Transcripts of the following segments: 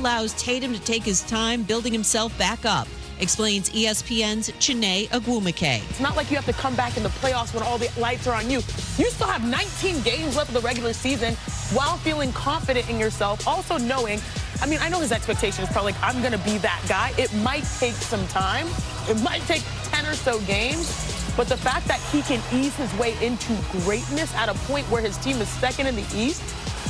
allows Tatum to take his time building himself back up, explains ESPN's Chiney Agwumike. It's not like you have to come back in the playoffs when all the lights are on you. You still have 19 games left of the regular season while feeling confident in yourself, also knowing, I know his expectation is probably like, I'm going to be that guy. It might take some time. It might take 10 or so games. But the fact that he can ease his way into greatness at a point where his team is second in the East,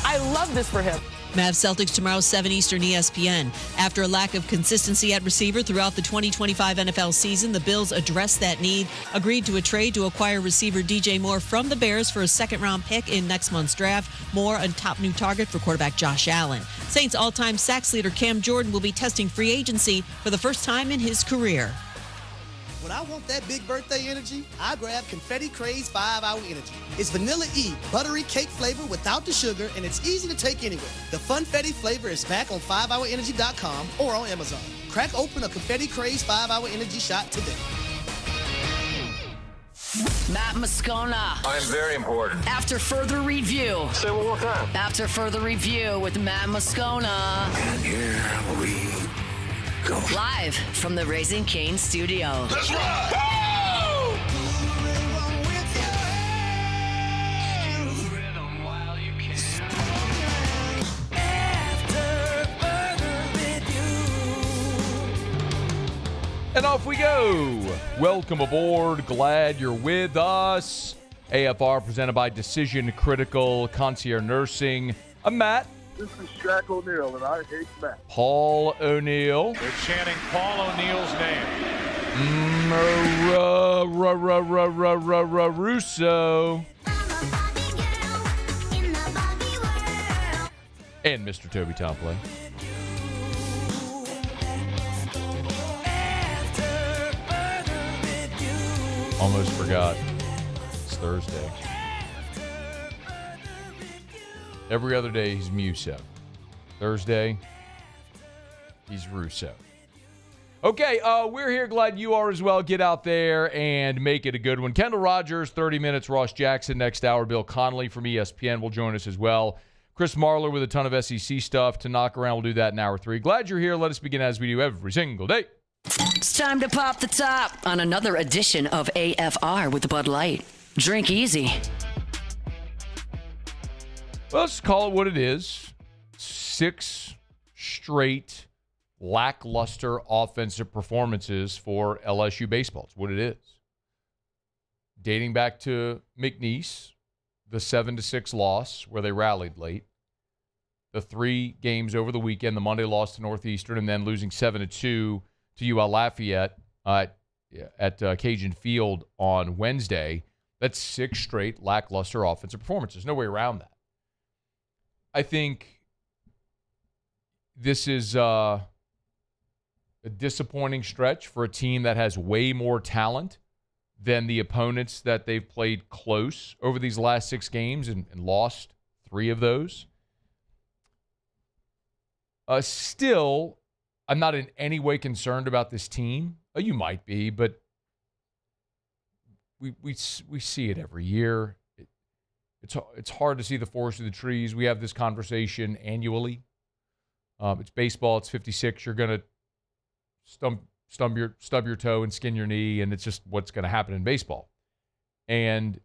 I love this for him. Mavs Celtics tomorrow, 7 Eastern, ESPN. After a lack of consistency at receiver throughout the 2025 NFL season, the Bills addressed that need, agreed to a trade to acquire receiver DJ Moore from the Bears for a second-round pick in next month's draft. Moore, a top new target for quarterback Josh Allen. Saints all-time sacks leader Cam Jordan will be testing free agency for the first time in his career. When I want that big birthday energy, I grab Confetti Craze 5-Hour Energy. It's Vanilla E, buttery cake flavor without the sugar, and it's easy to take anywhere. The Funfetti flavor is back on 5hourenergy.com or on Amazon. Crack open a Confetti Craze 5-Hour Energy shot today. Matt Moscona. I'm very important. After further review. Say it one more time. After further review with Matt Moscona. And here we go. Live from the Raising Cane studio. Let's rock! Go! And off we go. Welcome aboard. Glad you're with us. AFR presented by Decision Critical Concierge Nursing. I'm Matt. This is Shaq O'Neal, and I hate Matt. Paul O'Neal. They're chanting Paul O'Neal's name. Russo. And Mr. Toby Tomplay. Almost forgot. It's Thursday. Every other day, he's Musso. Thursday, he's Russo. Okay, we're here. Glad you are as well. Get out there and make it a good one. Kendall Rogers, 30 minutes. Ross Jackson next hour. Bill Connelly from ESPN will join us as well. Chris Marler with a ton of SEC stuff to knock around. We'll do that in hour 3. Glad you're here. Let us begin as we do every single day. It's time to pop the top on another edition of AFR with Bud Light. Drink easy. Well, let's call it what it is. 6 straight lackluster offensive performances for LSU Baseball. It's what it is. Dating back to McNeese, the 7-6 loss where they rallied late. The 3 games over the weekend, the Monday loss to Northeastern, and then losing 7-2 to UL-Lafayette at Cajun Field on Wednesday. That's 6 straight lackluster offensive performances. No way around that. I think this is a disappointing stretch for a team that has way more talent than the opponents that they've played close over these last 6 games and lost 3 of those. Still, I'm not in any way concerned about this team. You might be, but we see it every year. It's hard to see the forest through the trees. We have this conversation annually. It's baseball. It's 56. You're gonna stub your toe and skin your knee, and it's just what's going to happen in baseball. And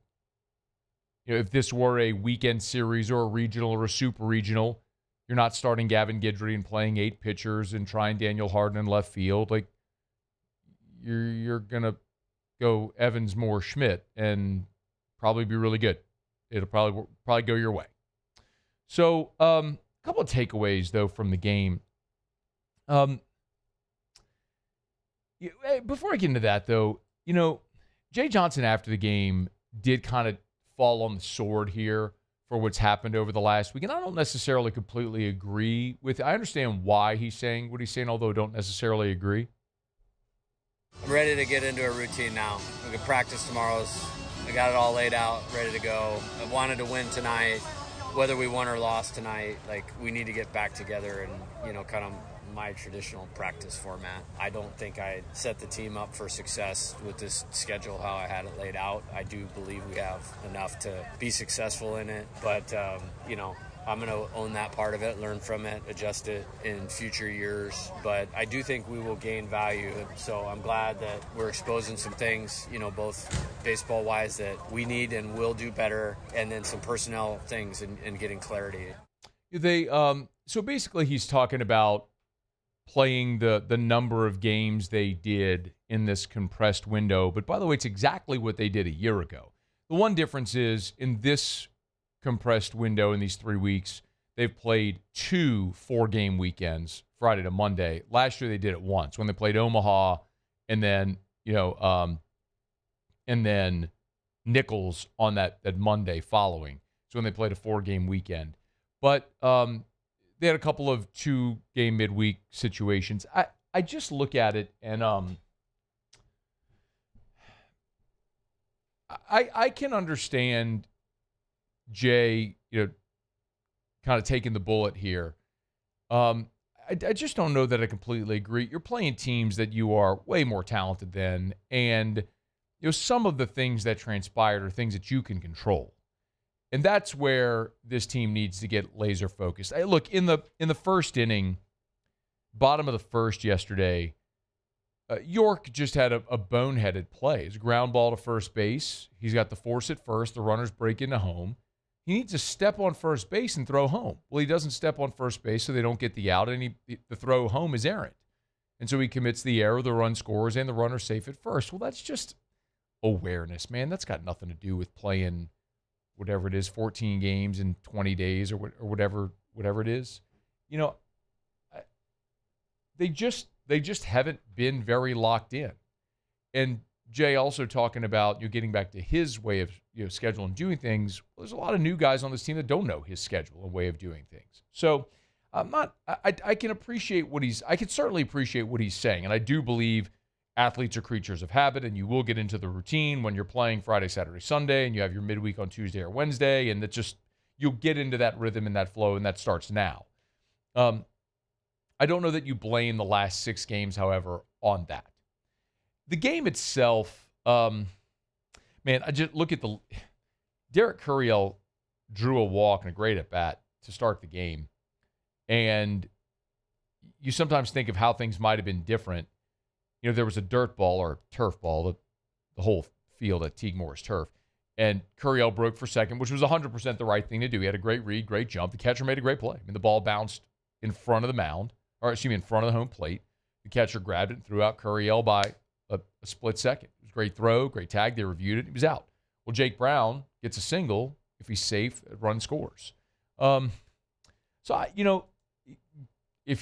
if this were a weekend series or a regional or a super regional, you're not starting Gavin Guidry and playing 8 pitchers and trying Daniel Harden in left field. Like you're gonna go Evans, Moore, Schmidt, and probably be really good. It'll probably go your way. So a couple of takeaways though from the game. Before I get into that though, Jay Johnson after the game did kind of fall on the sword here for what's happened over the last week. And I don't necessarily completely agree with it. I understand why he's saying what he's saying, although I don't necessarily agree. I'm ready to get into a routine now. We can practice tomorrow. I got it all laid out, ready to go. I wanted to win tonight, whether we won or lost tonight. Like, we need to get back together and, kind of my traditional practice format. I don't think I set the team up for success with this schedule, how I had it laid out. I do believe we have enough to be successful in it, but, I'm going to own that part of it, learn from it, adjust it in future years. But I do think we will gain value. So I'm glad that we're exposing some things, both baseball-wise that we need and will do better, and then some personnel things and getting clarity. So basically he's talking about playing the number of games they did in this compressed window. But by the way, it's exactly what they did a year ago. The one difference is in this compressed window in these 3 weeks, they've played 2 4-game weekends, Friday to Monday. Last year they did it once when they played Omaha and then, and then Nichols on that Monday following. So when they played a 4-game weekend. But they had a couple of 2-game midweek situations. I just look at it and I can understand Jay, kind of taking the bullet here. I just don't know that I completely agree. You're playing teams that you are way more talented than, and some of the things that transpired are things that you can control. And that's where this team needs to get laser focused. Look, in the first inning, bottom of the first yesterday, York just had a boneheaded play. It's a ground ball to first base. He's got the force at first. The runners break into home. He needs to step on first base and throw home. Well, he doesn't step on first base, so they don't get the out, and the throw home is errant. And so he commits the error, the run scores, and the runner's safe at first. Well, that's just awareness, man. That's got nothing to do with playing whatever it is, 14 games in 20 days or whatever it is. They just haven't been very locked in. And Jay also talking about getting back to his way of scheduling, doing things. Well, there's a lot of new guys on this team that don't know his schedule and way of doing things. So I can appreciate I can certainly appreciate what he's saying. And I do believe athletes are creatures of habit, and you will get into the routine when you're playing Friday, Saturday, Sunday, and you have your midweek on Tuesday or Wednesday, and you'll get into that rhythm and that flow, and that starts now. I don't know that you blame the last 6 games, however, on that. The game itself, man, I just look at Derek Curiel drew a walk and a great at-bat to start the game, and you sometimes think of how things might have been different. There was a dirt ball or turf ball, the whole field at Teague Morris Turf, and Curiel broke for second, which was 100% the right thing to do. He had a great read, great jump. The catcher made a great play. The ball bounced in front of the mound, in front of the home plate. The catcher grabbed it and threw out Curiel by a split second. It was a great throw, great tag. They reviewed it. He was out. Well, Jake Brown gets a single. If he's safe, run scores. If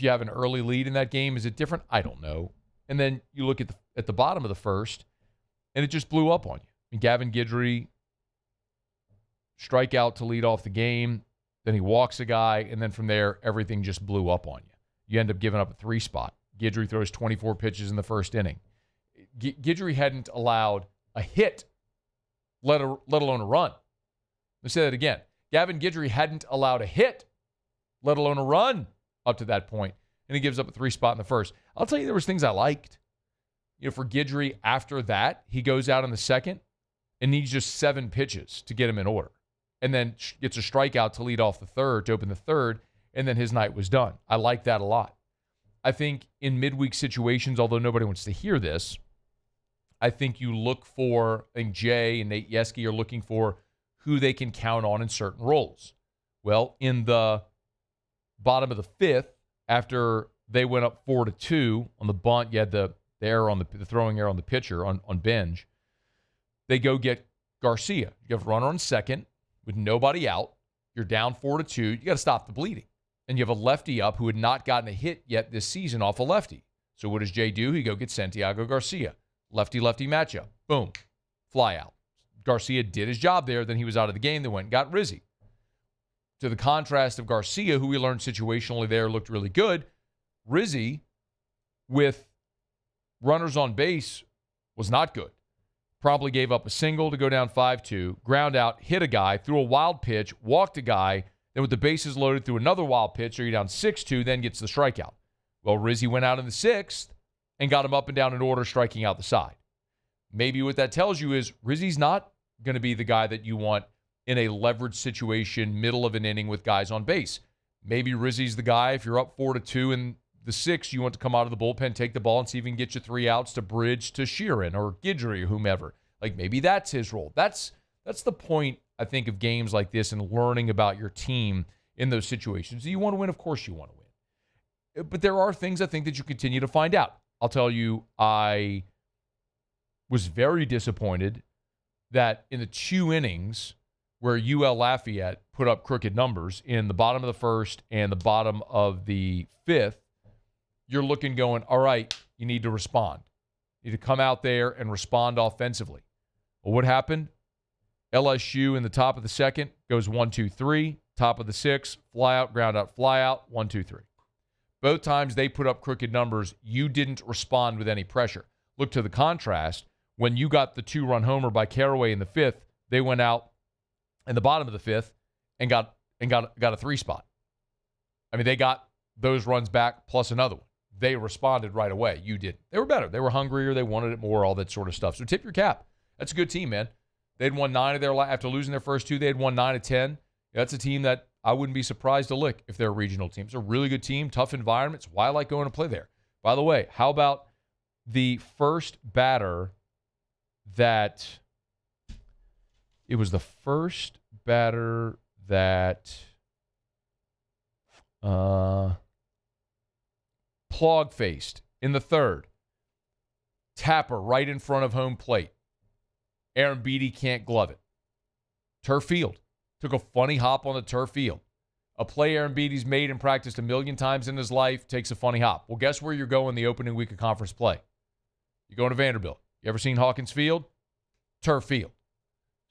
you have an early lead in that game, is it different? I don't know. And then you look at the bottom of the first, and it just blew up on you. Gavin Guidry strike out to lead off the game. Then he walks a guy, and then from there, everything just blew up on you. You end up giving up a 3-spot. Guidry throws 24 pitches in the first inning. Guidry hadn't allowed a hit, let alone a run. Let's say that again. Gavin Guidry hadn't allowed a hit, let alone a run up to that point, and he gives up a 3-spot in the first. I'll tell you, there was things I liked. For Guidry, after that, he goes out in the second and needs just 7 pitches to get him in order, and then gets a strikeout to lead off the third, to open the third, and then his night was done. I like that a lot. I think in midweek situations, although nobody wants to hear this, I think you look for, Jay and Nate Yeske are looking for who they can count on in certain roles. Well, in the bottom of the 5th, after they went up 4-2 on the bunt, you had the error on the throwing error on the pitcher on Benj. They go get Garcia. You have a runner on second with nobody out. You're down 4-2. You got to stop the bleeding. And you have a lefty up who had not gotten a hit yet this season off a lefty. So what does Jay do? He go get Santiago Garcia. Lefty-lefty matchup. Boom. Fly out. Garcia did his job there. Then he was out of the game. They went and got Rizzi. To the contrast of Garcia, who we learned situationally there looked really good, Rizzi, with runners on base, was not good. Probably gave up a single to go down 5-2, ground out, hit a guy, threw a wild pitch, walked a guy, then with the bases loaded, threw another wild pitch, so you're down 6-2, then gets the strikeout. Well, Rizzi went out in the 6th and got him up and down in order, striking out the side. Maybe what that tells you is Rizzi's not going to be the guy that you want in a leverage situation, middle of an inning with guys on base. Maybe Rizzi's the guy. If you're up 4-2 in the 6th, you want to come out of the bullpen, take the ball, and see if he can get you 3 outs to bridge to Sheeran or Guidry or whomever. Like, maybe that's his role. That's the point, I think, of games like this and learning about your team in those situations. Do you want to win? Of course you want to win. But there are things I think that you continue to find out. I'll tell you, I was very disappointed that in the 2 innings where UL-Lafayette put up crooked numbers in the bottom of the 1st and the bottom of the 5th, you're looking going, all right, you need to respond. You need to come out there and respond offensively. Well, what happened? LSU in the top of the 2nd goes 1-2-3, top of the 6th, fly out, ground out, fly out, 1-2-3. Both times they put up crooked numbers, you didn't respond with any pressure. Look to the contrast. When you got the 2-run homer by Caraway in the 5th, they went out in the bottom of the 5th and got a 3 spot. I mean, they got those runs back plus another one. They responded right away. You didn't. They were better. They were hungrier. They wanted it more, all that sort of stuff. So tip your cap. That's a good team, man. They'd won 9 of their after losing their first 2. They had won 9 of 10. That's a team that I wouldn't be surprised to lick if they're a regional team. It's a really good team, tough environment. It's why I like going to play there. By the way, how about the first batter that it was the first batter that plog-faced in the 3rd. Tapper right in front of home plate. Aaron Beatty can't glove it. Turf field. Took a funny hop on the turf field. A play Aaron Beatty's made and practiced 1,000,000 times in his life takes a funny hop. Well, guess where you're going the opening week of conference play? You're going to Vanderbilt. You ever seen Hawkins Field? Turf field.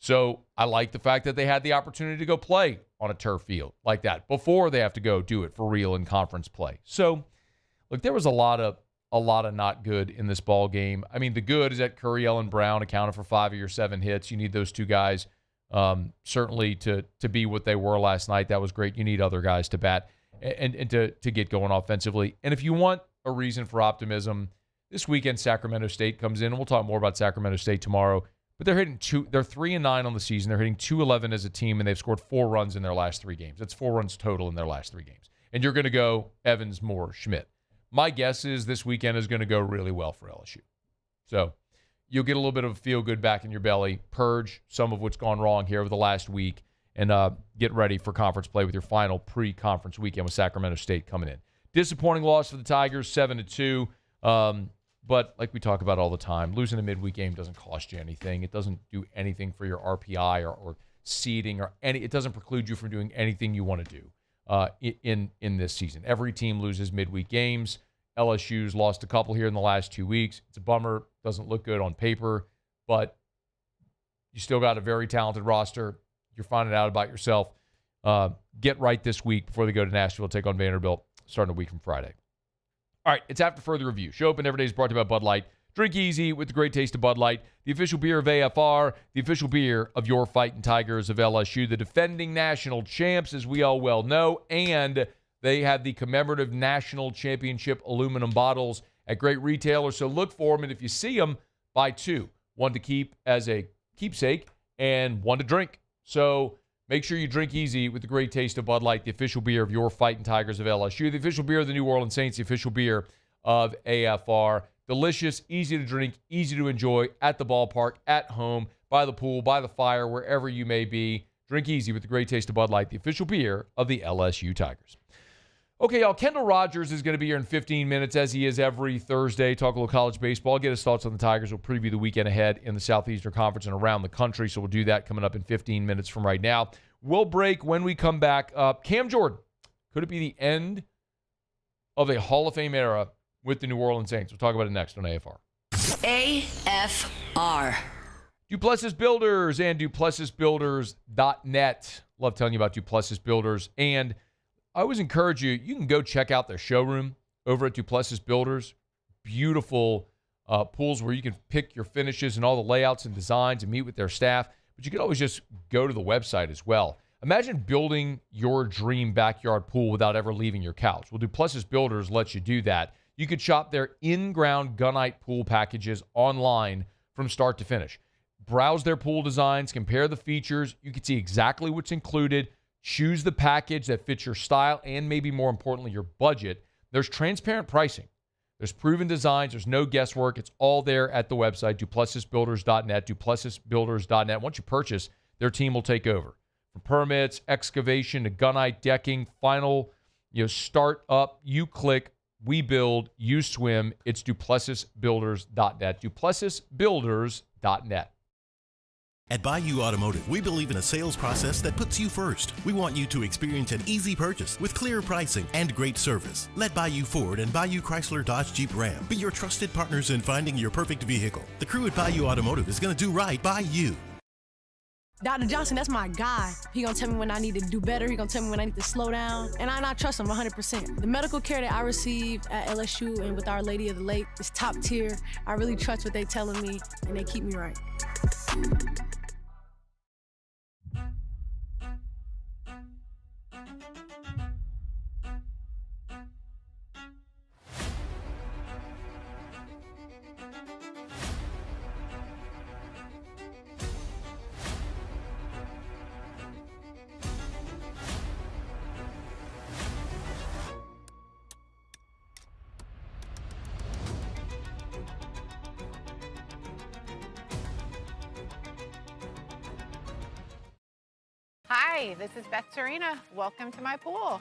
So I like the fact that they had the opportunity to go play on a turf field like that before they have to go do it for real in conference play. So, look, there was a lot of not good in this ball game. I mean, the good is that Curiel and Brown accounted for 5 of your 7 hits. You need those 2 guys certainly to be what they were last night. That was great. You need other guys to bat and to get going offensively. And if you want a reason for optimism, this weekend Sacramento State comes in, and we'll talk more about Sacramento State tomorrow. But they're 3-9 on the season. They're hitting .211 as a team, and they've scored 4 runs in their last 3 games. That's 4 runs total in their last 3 games. And you're going to go Evans, Moore, Schmidt. My guess is this weekend is going to go really well for LSU. So you'll get a little bit of a feel-good back in your belly, purge some of what's gone wrong here over the last week, and get ready for conference play with your final pre-conference weekend with Sacramento State coming in. Disappointing loss for the Tigers, 7-2. But like we talk about all the time, losing a midweek game doesn't cost you anything. It doesn't do anything for your RPI or seeding or any. It doesn't preclude you from doing anything you want to do in this season. Every team loses midweek games. LSU's lost a couple here in the last 2 weeks. It's a bummer. Doesn't look good on paper, but you still got a very talented roster. You're finding out about yourself. Get right this week before they go to Nashville, take on Vanderbilt, starting a week from Friday. All right, it's After Further Review. Show Up and Every Day is brought to you by Bud Light. Drink easy with the great taste of Bud Light, the official beer of AFR, the official beer of your Fighting Tigers of LSU, the defending national champs, as we all well know, and they have the commemorative national championship aluminum bottles at great retailers. So look for them, and if you see them, buy 2. 1 to keep as a keepsake and 1 to drink. So make sure you drink easy with the great taste of Bud Light, the official beer of your Fighting Tigers of LSU, the official beer of the New Orleans Saints, the official beer of AFR. Delicious, easy to drink, easy to enjoy at the ballpark, at home, by the pool, by the fire, wherever you may be. Drink easy with the great taste of Bud Light, the official beer of the LSU Tigers. Okay, y'all, Kendall Rogers is going to be here in 15 minutes, as he is every Thursday. Talk a little college baseball, get his thoughts on the Tigers. We'll preview the weekend ahead in the Southeastern Conference and around the country, so we'll do that coming up in 15 minutes from right now. We'll break when we come back. Cam Jordan, could it be the end of a Hall of Fame era with the New Orleans Saints? We'll talk about it next on AFR. AFR. Duplessis Builders and DuplessisBuilders.net. Love telling you about Duplessis Builders. And I always encourage you, you can go check out their showroom over at Duplessis Builders. Beautiful pools where you can pick your finishes and all the layouts and designs and meet with their staff. But you can always just go to the website as well. Imagine building your dream backyard pool without ever leaving your couch. Well, Duplessis Builders lets you do that. You could shop their in-ground gunite pool packages online from start to finish. browse their pool designs, compare the features. You can see exactly what's included. Choose the package that fits your style and maybe more importantly, your budget. There's transparent pricing. There's proven designs. There's no guesswork. It's all there at the website, DuplessisBuilders.net, DuplessisBuilders.net. Once you purchase, their team will take over. From permits, excavation, to gunite, decking, final, start up, you click, we build, you swim. It's DuplessisBuilders.net, DuplessisBuilders.net. At Bayou Automotive, we believe in a sales process that puts you first. We want you to experience an easy purchase with clear pricing and great service. Let Bayou Ford and Bayou Chrysler Dodge Jeep Ram be your trusted partners in finding your perfect vehicle. The crew at Bayou Automotive is going to do right by you. Dr. Johnson, that's my guy. He gonna tell me when I need to do better. He gonna tell me when I need to slow down. And I trust him 100%. The medical care that I receive at LSU and with Our Lady of the Lake is top tier. I really trust what they telling me, and they keep me right. Hi, this is Beth Torina. Welcome to my pool.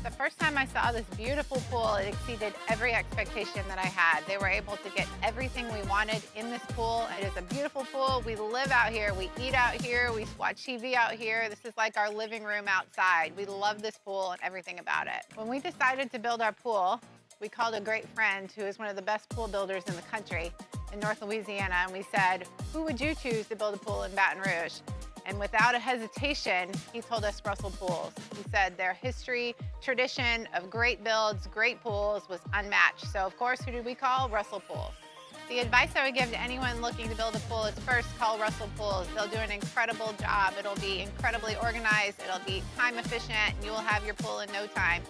The first time I saw this beautiful pool, it exceeded every expectation that I had. They were able to get everything we wanted in this pool. It is a beautiful pool. We live out here, we eat out here, we watch TV out here. This is like our living room outside. We love this pool and everything about it. When we decided to build our pool, we called a great friend who is one of the best pool builders in the country in North Louisiana, and we said, who would you choose to build a pool in Baton Rouge? And without a hesitation, he told us Russell Pools. He said their history, tradition of great builds, great pools was unmatched. So of course, who did we call? Russell Pools. The advice I would give to anyone looking to build a pool is first call Russell Pools. They'll do an incredible job. It'll be incredibly organized, it'll be time efficient, and you will have your pool in no time.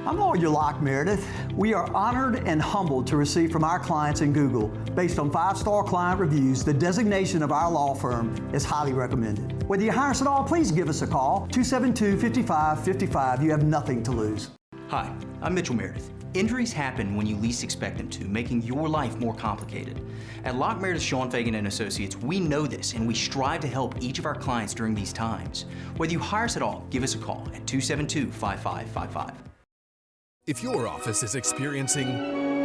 I'm Lawyer Locke Meredith. We are honored and humbled to receive from our clients in Google, based on 5-star client reviews, the designation of our law firm is highly recommended. Whether you hire us at all, please give us a call, 272-5555. You have nothing to lose. Hi, I'm Mitchell Meredith. Injuries happen when you least expect them to, making your life more complicated. At Locke Meredith Sean Fagan and Associates, we know this, and we strive to help each of our clients during these times. Whether you hire us at all, give us a call at 272-5555. If your office is experiencing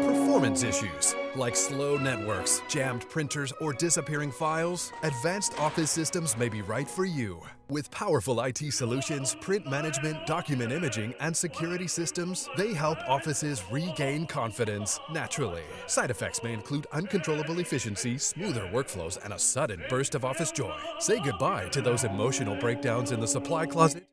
performance issues, like slow networks, jammed printers, or disappearing files, Advanced Office Systems may be right for you. With powerful IT solutions, print management, document imaging, and security systems, they help offices regain confidence naturally. Side effects may include uncontrollable efficiency, smoother workflows, and a sudden burst of office joy. Say goodbye to those emotional breakdowns in the supply closet.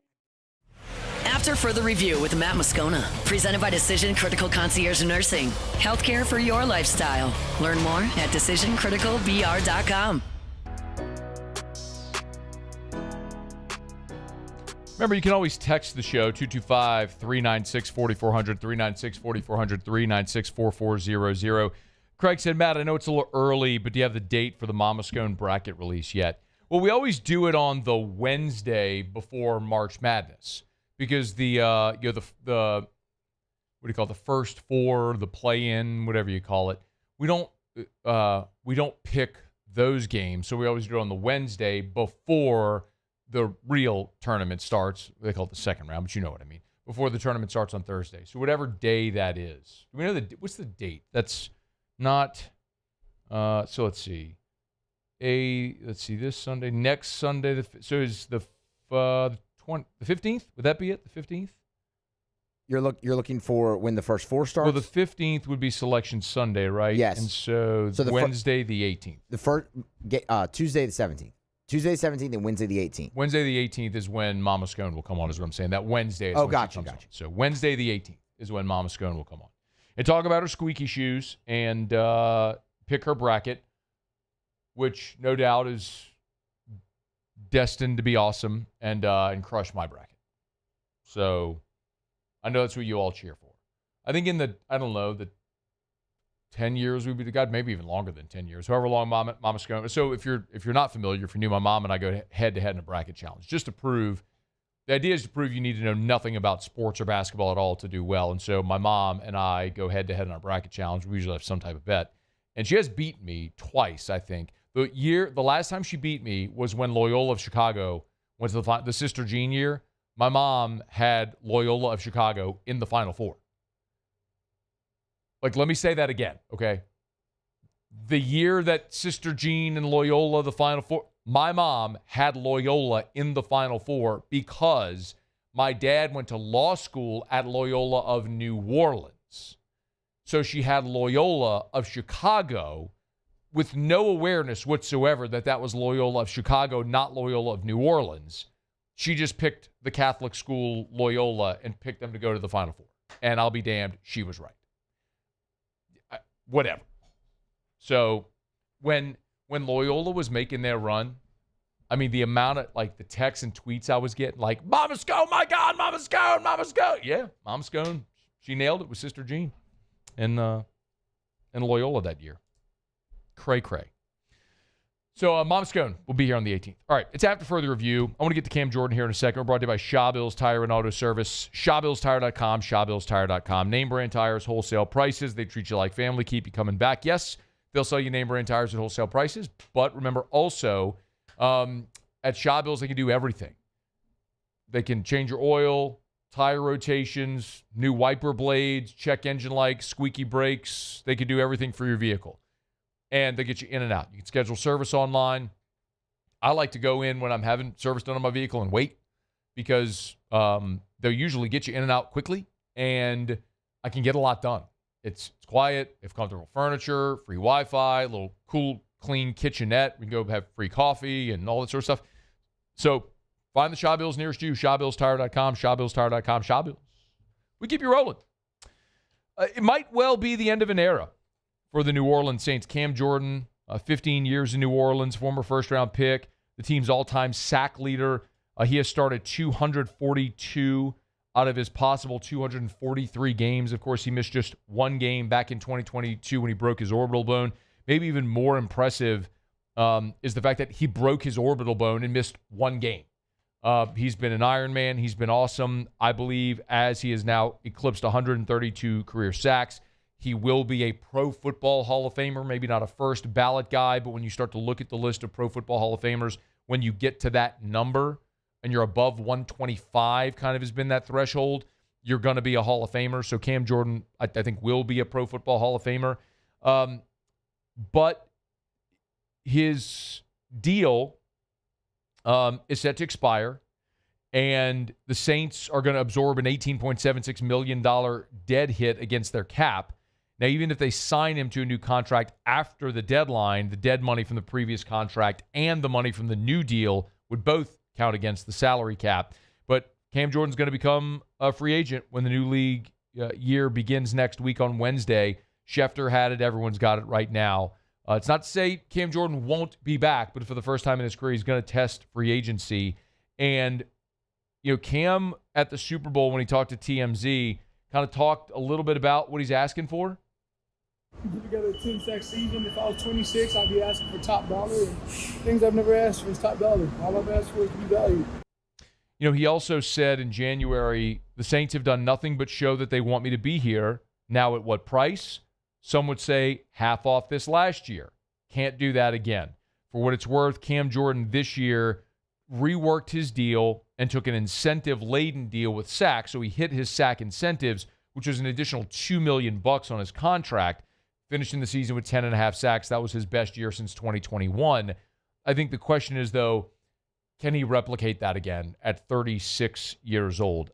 After further review with Matt Moscona, presented by Decision Critical Concierge Nursing. Healthcare for your lifestyle. Learn more at DecisionCriticalBR.com. Remember, you can always text the show, 225-396-4400, 396-4400, 396-4400. Craig said, Matt, I know it's a little early, but do you have the date for the Mama Scone bracket release yet? Well, we always do it on the Wednesday before March Madness. Because the what do you call it, the first four, the play-in, whatever you call it, we don't pick those games. So we always do it on the Wednesday before the real tournament starts. They call it the second round, but you know what I mean. Before the tournament starts on Thursday. So whatever day that is. Do we know what's the date? That's not. So let's see. This Sunday, next Sunday. So is the 15th? Would that be it? The 15th? You're looking for when the first four starts? Well, the 15th would be Selection Sunday, right? Yes. And so Wednesday the 18th. The first Tuesday the 17th. Tuesday the 17th and Wednesday the 18th. Wednesday the 18th is when Mama Scone will come on, is what I'm saying. That Wednesday is when she comes on. So Wednesday the 18th is when Mama Scone will come on. And talk about her squeaky shoes and pick her bracket, which no doubt is destined to be awesome and crush my bracket. So I know that's what you all cheer for. I think in the 10 years we'd be the guy, maybe even longer than 10 years, however long Mama's going. So if you're not familiar, if you're new, my mom and I go head-to-head in a bracket challenge just to prove. The idea is to prove you need to know nothing about sports or basketball at all to do well. And so my mom and I go head-to-head in our bracket challenge. We usually have some type of bet. And she has beaten me twice, I think. The last time she beat me was when Loyola of Chicago went to the Sister Jean year. My mom had Loyola of Chicago in the Final Four. Like, let me say that again, okay? The year that Sister Jean and Loyola, the Final Four, my mom had Loyola in the Final Four because my dad went to law school at Loyola of New Orleans. So she had Loyola of Chicago with no awareness whatsoever that was Loyola of Chicago, not Loyola of New Orleans. She just picked the Catholic school Loyola and picked them to go to the Final Four. And I'll be damned, she was right. Whatever. So when Loyola was making their run, I mean, the amount of, the texts and tweets I was getting, like, Mama Scone, my God, Mama Scone, Mama Scone. Yeah, Mama Scone, she nailed it with Sister Jean and Loyola that year. Cray. So, Mama Scone will be here on the 18th. All right, it's after further review. I want to get to Cam Jordan here in a second. We're brought to you by Shaw Bills Tire and Auto Service. ShawBillsTire.com, ShawBillsTire.com. Name brand tires, wholesale prices. They treat you like family, keep you coming back. Yes, they'll sell you name brand tires at wholesale prices. But remember also, at Shaw Bills, they can do everything. They can change your oil, tire rotations, new wiper blades, check engine lights, squeaky brakes. They can do everything for your vehicle. And they get you in and out. You can schedule service online. I like to go in when I'm having service done on my vehicle and wait because they'll usually get you in and out quickly, and I can get a lot done. It's quiet. They have comfortable furniture, free Wi-Fi, a little cool, clean kitchenette. We can go have free coffee and all that sort of stuff. So find the Shaw Bills nearest you, ShawBillsTire.com, ShawBillsTire.com, Shaw Bills. We keep you rolling. It might well be the end of an era for the New Orleans Saints. Cam Jordan, 15 years in New Orleans, former first-round pick, the team's all-time sack leader. He has started 242 out of his possible 243 games. Of course, he missed just one game back in 2022 when he broke his orbital bone. Maybe even more impressive is the fact that he broke his orbital bone and missed one game. He's been an Iron Man. He's been awesome, I believe, as he has now eclipsed 132 career sacks. He will be a Pro Football Hall of Famer, maybe not a first ballot guy, but when you start to look at the list of Pro Football Hall of Famers, when you get to that number and you're above 125, kind of has been that threshold, you're going to be a Hall of Famer. So Cam Jordan, I think, will be a Pro Football Hall of Famer. But his deal is set to expire, and the Saints are going to absorb an $18.76 million dead hit against their cap. Now, even if they sign him to a new contract after the deadline, the dead money from the previous contract and the money from the new deal would both count against the salary cap. But Cam Jordan's going to become a free agent when the new league year begins next week on Wednesday. Schefter had it. Everyone's got it right now. It's not to say Cam Jordan won't be back, but for the first time in his career, he's going to test free agency. And, Cam at the Super Bowl, when he talked to TMZ, kind of talked a little bit about what he's asking for. Put together a 10-sack season. If I was 26, I'd be asking for top dollar. And things I've never asked for is top dollar. All I've asked for is to be valued. He also said in January, the Saints have done nothing but show that they want me to be here. Now at what price? Some would say half off this last year. Can't do that again. For what it's worth, Cam Jordan this year reworked his deal and took an incentive-laden deal with SAC. So he hit his SAC incentives, which was an additional $2 million on his contract, finishing the season with 10.5 sacks. That was his best year since 2021. I think the question is, though, can he replicate that again at 36 years old?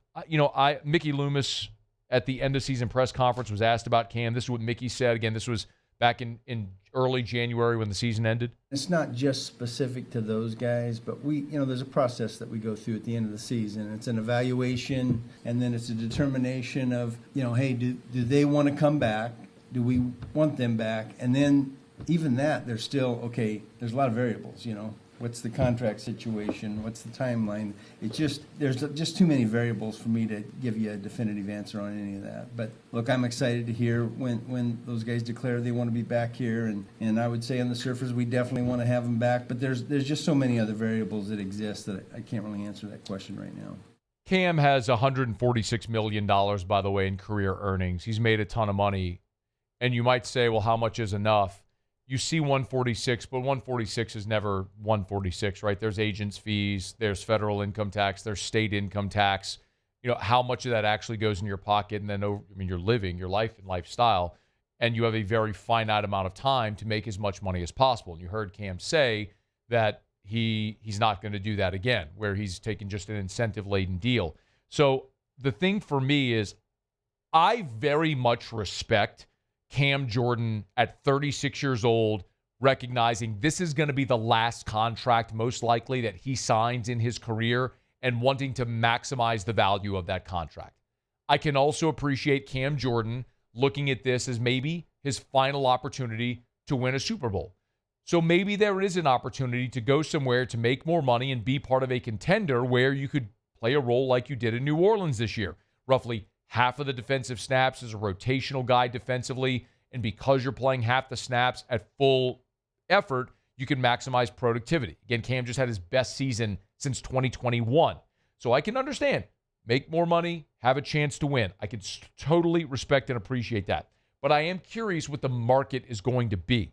Mickey Loomis at the end of season press conference was asked about Cam. This is what Mickey said. Again, this was back in early January when the season ended. It's not just specific to those guys, but there's a process that we go through at the end of the season. It's an evaluation, and then it's a determination of, hey, do they want to come back? Do we want them back? And then even that, there's still, there's a lot of variables, What's the contract situation? What's the timeline? It's just, there's just too many variables for me to give you a definitive answer on any of that. But look, I'm excited to hear when those guys declare they want to be back here. And I would say on the surface, we definitely want to have them back. But there's just so many other variables that exist that I can't really answer that question right now. Cam has $146 million, by the way, in career earnings. He's made a ton of money. And you might say, well, how much is enough? You see 146, but 146 is never 146, right? There's agents' fees, there's federal income tax, there's state income tax. You know, how much of that actually goes in your pocket, and then, you're living your life and lifestyle, and you have a very finite amount of time to make as much money as possible. And you heard Cam say that he's not going to do that again, where he's taking just an incentive-laden deal. So the thing for me is, I very much respect Cam Jordan at 36 years old, recognizing this is going to be the last contract most likely that he signs in his career and wanting to maximize the value of that contract. I can also appreciate Cam Jordan looking at this as maybe his final opportunity to win a Super Bowl. So maybe there is an opportunity to go somewhere to make more money and be part of a contender where you could play a role like you did in New Orleans this year. Roughly half of the defensive snaps as a rotational guy defensively, and because you're playing half the snaps at full effort, you can maximize productivity. Again, Cam just had his best season since 2021. So I can understand, make more money, have a chance to win. I can totally respect and appreciate that. But I am curious what the market is going to be.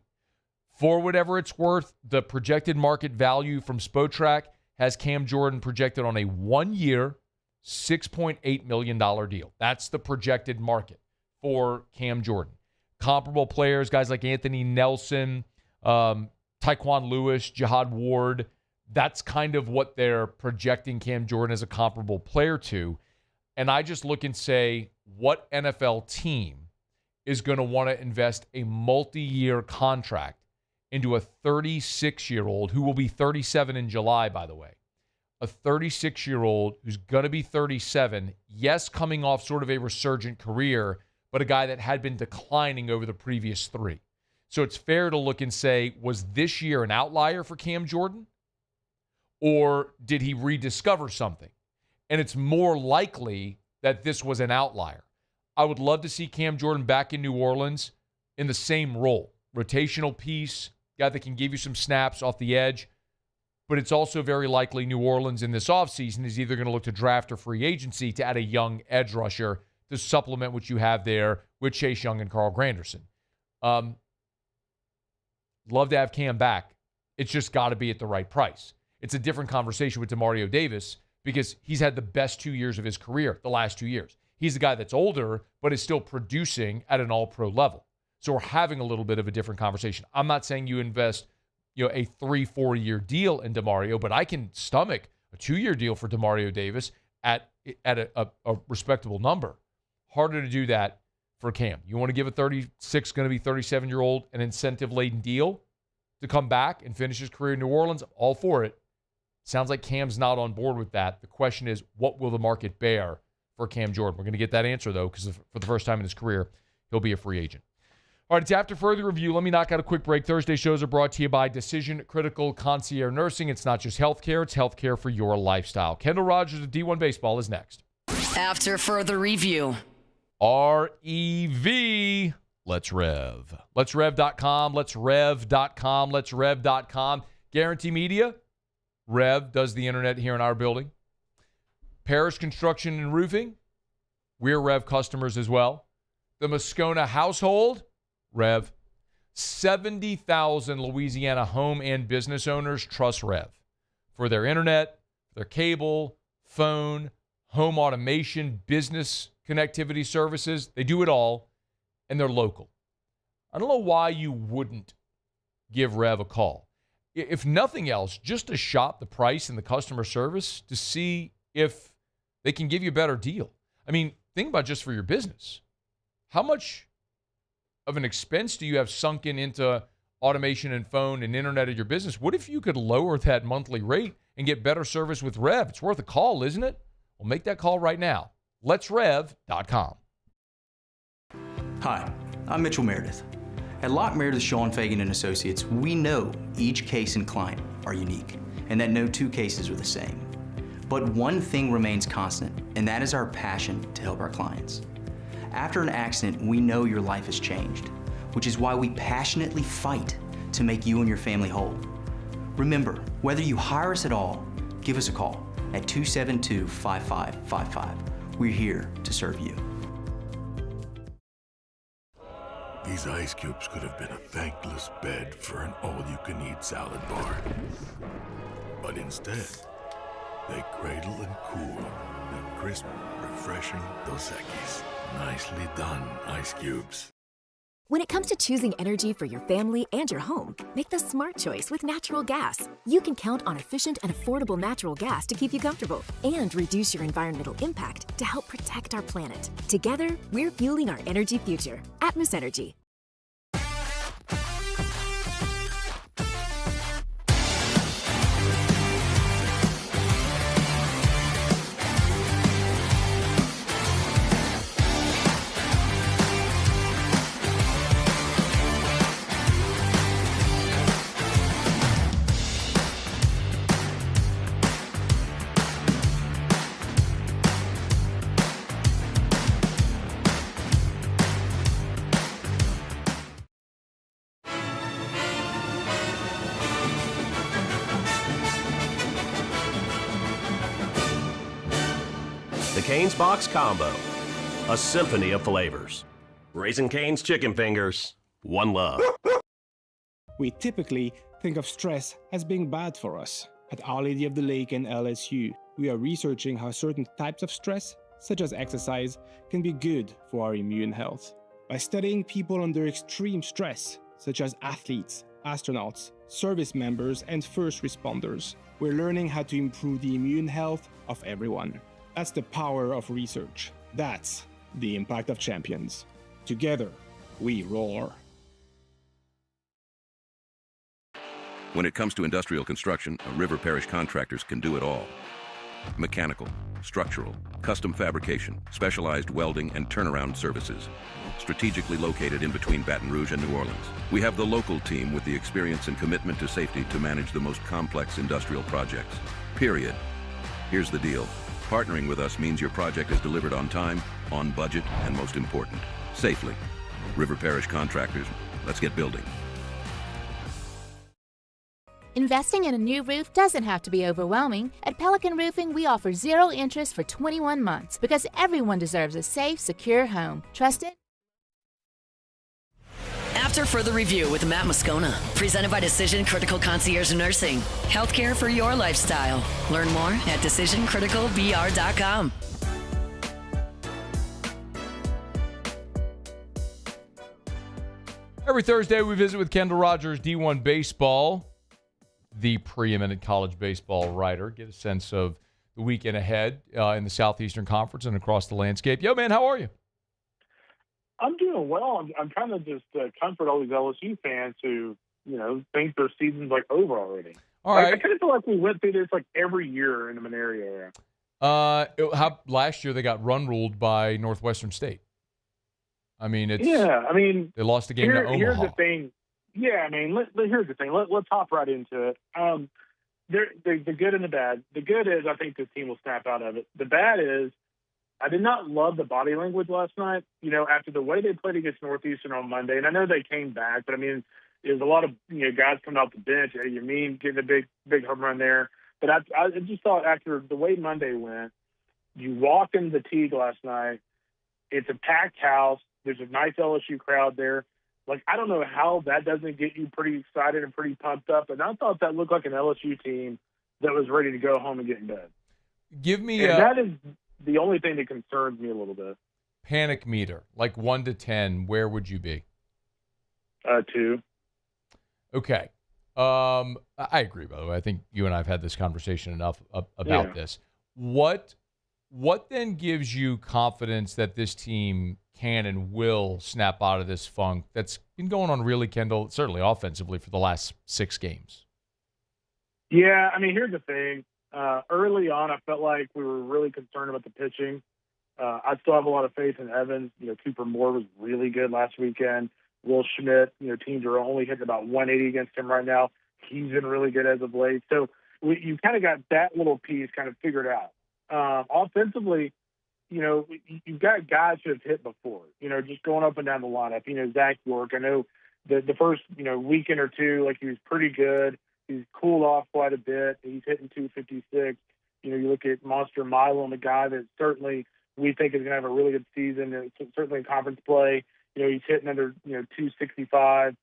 For whatever it's worth, the projected market value from Spotrac has Cam Jordan projected on a 1-year, $6.8 million deal. That's the projected market for Cam Jordan. Comparable players, guys like Anthony Nelson, Tyquan Lewis, Jihad Ward, that's kind of what they're projecting Cam Jordan as a comparable player to. And I just look and say, what NFL team is going to want to invest a multi-year contract into a 36-year-old who will be 37 in July, by the way? A 36-year-old who's going to be 37, yes, coming off sort of a resurgent career, but a guy that had been declining over the previous 3. So it's fair to look and say, was this year an outlier for Cam Jordan? Or did he rediscover something? And it's more likely that this was an outlier. I would love to see Cam Jordan back in New Orleans in the same role. Rotational piece, guy that can give you some snaps off the edge. But it's also very likely New Orleans in this offseason is either going to look to draft or free agency to add a young edge rusher to supplement what you have there with Chase Young and Carl Granderson. Love to have Cam back. It's just got to be at the right price. It's a different conversation with DeMario Davis because he's had the best 2 years of his career, the last 2 years. He's a guy that's older, but is still producing at an all-pro level. So we're having a little bit of a different conversation. I'm not saying you invest a 3-4 year deal in DeMario, but I can stomach a 2-year deal for DeMario Davis at a respectable number. Harder to do that for Cam. You want to give a 36, going to be 37-year-old an incentive-laden deal to come back and finish his career in New Orleans? All for it. Sounds like Cam's not on board with that. The question is, what will the market bear for Cam Jordan? We're going to get that answer, though, because for the first time in his career, he'll be a free agent. All right, it's after further review. Let me knock out a quick break. Thursday shows are brought to you by Decision Critical Concierge Nursing. It's not just healthcare, it's healthcare for your lifestyle. Kendall Rogers of D1 Baseball is next. After further review. REV. Let's Rev. Let's Rev.com. Let's Rev.com. Let's Rev.com. Guarantee Media. Rev does the internet here in our building. Parish Construction and Roofing. We're Rev customers as well. The Moscona household. Rev. 70,000 Louisiana home and business owners trust Rev for their internet, their cable, phone, home automation, business connectivity services. They do it all, and they're local. I don't know why you wouldn't give Rev a call. If nothing else, just to shop the price and the customer service to see if they can give you a better deal. I mean, think about just for your business. How much of an expense do you have sunken into automation and phone and internet at your business? What if you could lower that monthly rate and get better service with Rev? It's worth a call, isn't it? Well, make that call right now. Let'sRev.com. Hi, I'm Mitchell Meredith. At Locke Meredith, Sean Fagan & Associates, we know each case and client. are unique, and that no two cases are the same. But one thing remains constant, and that is our passion to help our clients. After an accident, we know your life has changed, which is why we passionately fight to make you and your family whole. Remember, whether you hire us at all, give us a call at 272-5555. We're here to serve you. These ice cubes could have been a thankless bed for an all-you-can-eat salad bar. But instead, they cradle and cool the crisp, refreshing Dos Equis. Nicely done, ice cubes. When it comes to choosing energy for your family and your home, make the smart choice with natural gas. You can count on efficient and affordable natural gas to keep you comfortable and reduce your environmental impact to help protect our planet. Together, we're fueling our energy future. Atmos Energy. The Cane's Box Combo, a symphony of flavors. Raising Cane's Chicken Fingers, one love. We typically think of stress as being bad for us. At Our Lady of the Lake and LSU, we are researching how certain types of stress, such as exercise, can be good for our immune health. By studying people under extreme stress, such as athletes, astronauts, service members, and first responders, we're learning how to improve the immune health of everyone. That's the power of research. That's the impact of champions. Together, we roar. When it comes to industrial construction, River Parish Contractors can do it all. Mechanical, structural, custom fabrication, specialized welding, and turnaround services. Strategically located in between Baton Rouge and New Orleans, we have the local team with the experience and commitment to safety to manage the most complex industrial projects. Period. Here's the deal. Partnering with us means your project is delivered on time, on budget, and most important, safely. River Parish Contractors, let's get building. Investing in a new roof doesn't have to be overwhelming. At Pelican Roofing, we offer 0 interest for 21 months because everyone deserves a safe, secure home. Trust it? After further review with Matt Moscona, presented by Decision Critical Concierge Nursing. Healthcare for your lifestyle. Learn more at decisioncriticalbr.com. Every Thursday, we visit with Kendall Rogers, D1 Baseball, the preeminent college baseball writer. Get a sense of the weekend ahead in the Southeastern Conference and across the landscape. Yo, man, how are you? I'm doing well. I'm kind of just comfort all these LSU fans who, think their season's like over already. All right. I kind of feel like we went through this like every year in the Monterey area. Last year they got run ruled by Northwestern State. I mean, they lost the game to Omaha. Here's the thing. Yeah, here's the thing. Let's hop right into it. The good and the bad. The good is I think this team will snap out of it. The bad is I did not love the body language last night, after the way they played against Northeastern on Monday. And I know they came back, but there's a lot of, guys coming off the bench. Eddie Yameen getting a big home run there. But I just thought after the way Monday went, you walk into the Teague last night, it's a packed house. There's a nice LSU crowd there. Like, I don't know how that doesn't get you pretty excited and pretty pumped up. And I thought that looked like an LSU team that was ready to go home and get in bed. Give me that is the only thing that concerns me a little bit. Panic meter, like 1 to 10, where would you be? 2. Okay. I agree, by the way. I think you and I have had this conversation enough about this. What then gives you confidence that this team can and will snap out of this funk that's been going on really, Kendall, certainly offensively for the last 6 games? Yeah, here's the thing. Early on, I felt like we were really concerned about the pitching. I still have a lot of faith in Evans. Cooper Moore was really good last weekend. Will Schmidt, teams are only hitting about 180 against him right now. he's been really good as of late. So you kind of got that little piece kind of figured out. Offensively, you've got guys who have hit before, just going up and down the lineup. Zach York, I know the first, weekend or two, like, he was pretty good. He's cooled off quite a bit. He's hitting 256. You look at Monster Milo, and the guy that certainly we think is going to have a really good season, certainly in conference play. He's hitting under, 265.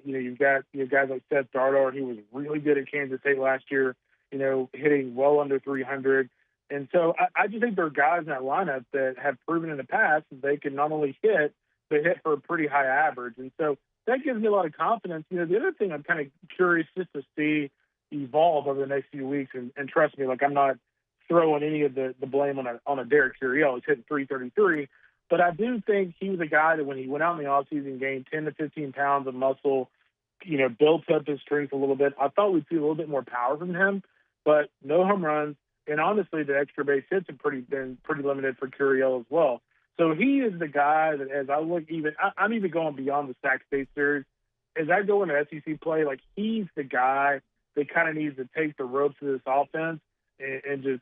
You've got guys like Seth Dardar, who was really good at Kansas State last year, hitting well under 300. And so I just think there are guys in that lineup that have proven in the past that they can not only hit, but hit for a pretty high average. And so that gives me a lot of confidence. The other thing I'm kind of curious just to see evolve over the next few weeks, and trust me, like, I'm not throwing any of the blame on a Derek Curiel. He's hitting 333. But I do think he was a guy that when he went out in the offseason, gained 10 to 15 pounds of muscle, built up his strength a little bit. I thought we'd see a little bit more power from him, but no home runs. And honestly, the extra base hits have been pretty limited for Curiel as well. So he is the guy that, as I look, I'm even going beyond the Sac State series. As I go into SEC play, like, he's the guy that kind of needs to take the ropes of this offense and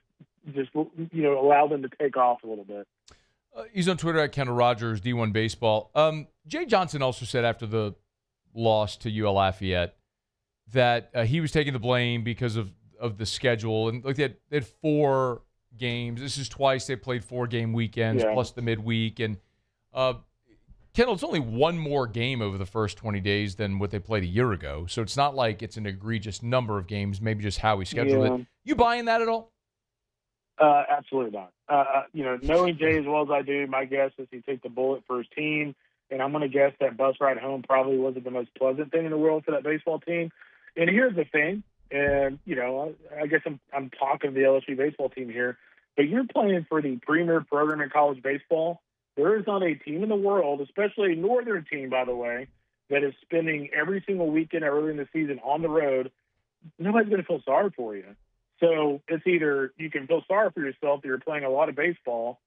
just allow them to take off a little bit. He's on Twitter at Kendall Rogers, D1 Baseball. Jay Johnson also said after the loss to UL-Lafayette that he was taking the blame because of the schedule. And like they had 4 games. This is twice they played 4-game weekends plus the midweek. And Kendall, it's only one more game over the first 20 days than what they played a year ago. So it's not like it's an egregious number of games, maybe just how we scheduled it. You buying that at all? Absolutely not. Knowing Jay as well as I do, my guess is he'd take the bullet for his team. And I'm going to guess that bus ride home probably wasn't the most pleasant thing in the world for that baseball team. And here's the thing. And, I guess I'm talking to the LSU baseball team here, but you're playing for the premier program in college baseball. There is not a team in the world, especially a northern team, by the way, that is spending every single weekend early in the season on the road. Nobody's going to feel sorry for you. So it's either you can feel sorry for yourself that you're playing a lot of baseball,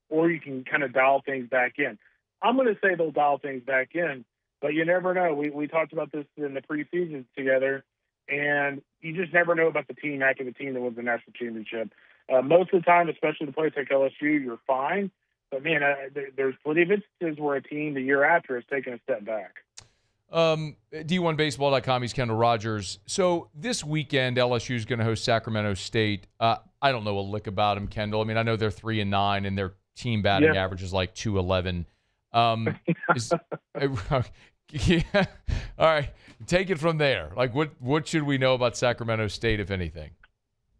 or you can kind of dial things back in. I'm going to say they'll dial things back in, but you never know. We talked about this in the preseason together, and you just never know about the team after the team that wins the national championship. Most of the time, especially the place like LSU, you're fine. But, man, there's plenty of instances where a team the year after has taken a step back. D1Baseball.com, he's Kendall Rogers. So this weekend, LSU is going to host Sacramento State. I don't know a lick about them, Kendall. I mean, I know they're 3-9, and their team batting average is like 211. Yeah. All right. Take it from there. Like, what should we know about Sacramento State, if anything?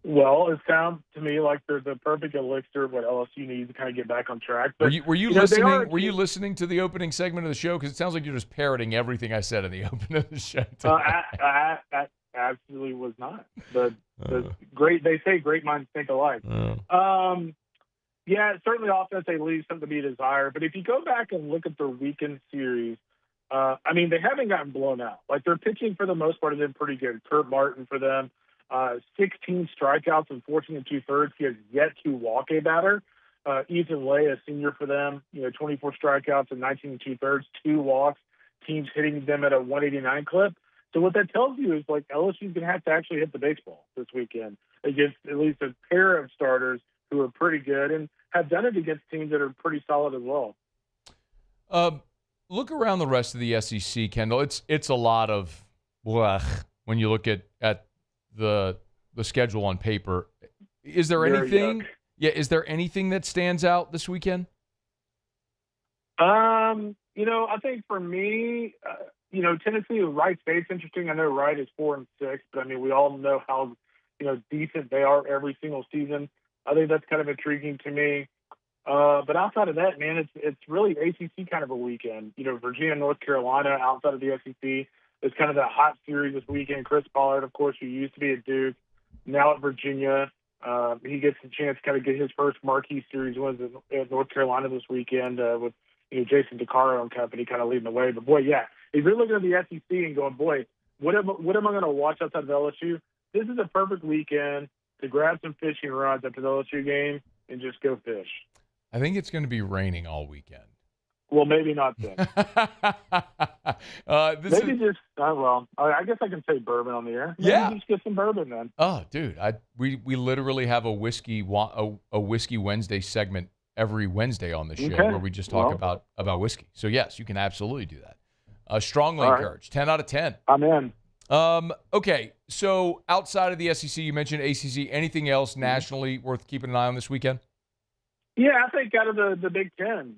Well, it sounds to me like they're the perfect elixir of what LSU needs to kind of get back on track. But were you listening? Were you listening to the opening segment of the show? Because it sounds like you're just parroting everything I said in the opening of the show. I absolutely was not. The great. They say great minds think alike. Yeah, certainly offense they leave something to be desired. But if you go back and look at their weekend series, I mean, they haven't gotten blown out. Like, their pitching for the most part has been pretty good. Kurt Martin for them. 16 strikeouts and 14 2/3. He has yet to walk a batter. Ethan Lay, a senior for them, 24 strikeouts and 19 2/3, 2 walks. Teams hitting them at a 189 clip. So what that tells you is, like, LSU's going to have to actually hit the baseball this weekend against at least a pair of starters who are pretty good and have done it against teams that are pretty solid as well. Look around the rest of the SEC, Kendall. It's a lot of blech when you look at the schedule on paper. Is there anything? Yeah, is there anything that stands out this weekend? I think for me, Tennessee, Wright State's interesting. I know Wright is 4-6, but I mean, we all know how decent they are every single season. I think that's kind of intriguing to me. But outside of that, man, it's really ACC kind of a weekend. Virginia, North Carolina, outside of the SEC. It's kind of that hot series this weekend. Chris Pollard, of course, who used to be at Duke, now at Virginia. He gets a chance to kind of get his first marquee series wins at North Carolina this weekend with Jason DeCaro and company kind of leading the way. But, boy, yeah, if you're looking at the SEC and going, boy, what am I going to watch outside of LSU? This is a perfect weekend to grab some fishing rods after the LSU game and just go fish. I think it's going to be raining all weekend. Well, maybe not then. I guess I can say bourbon on the air. Maybe just get some bourbon then. Oh, dude, we literally have a whiskey Wednesday segment every Wednesday on the show where we just talk about whiskey. So yes, you can absolutely do that. Strongly encouraged. 10 out of 10. I'm in. Okay, so outside of the SEC, you mentioned ACC. Anything else nationally worth keeping an eye on this weekend? Yeah, I think out of the Big Ten,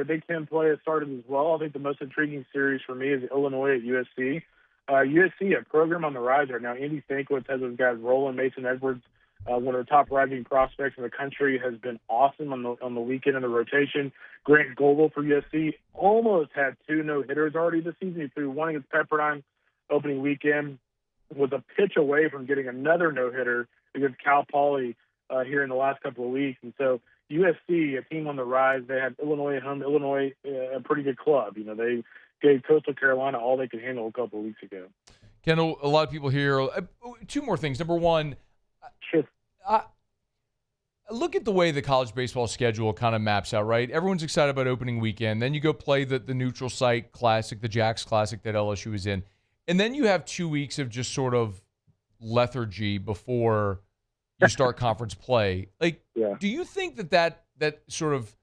Big Ten play has started as well. I think the most intriguing series for me is Illinois at USC. USC, a program on the rise right now. Andy Stankiewicz has those guys rolling. Mason Edwards, one of the top rising prospects in the country, has been awesome on the weekend in the rotation. Grant Goble for USC almost had 2 no-hitters already this season. He threw one against Pepperdine opening weekend, was a pitch away from getting another no-hitter against Cal Poly here in the last couple of weeks. And so USC, a team on the rise, they had Illinois at home. Illinois, a pretty good club. They gave Coastal Carolina all they could handle a couple of weeks ago. Kendall, a lot of people here. 2 more things. Number one, look at the way the college baseball schedule kind of maps out, right? Everyone's excited about opening weekend. Then you go play the neutral site classic, the Jacks Classic that LSU is in. And then you have 2 weeks of just sort of lethargy before you start conference play. Do you think that sort of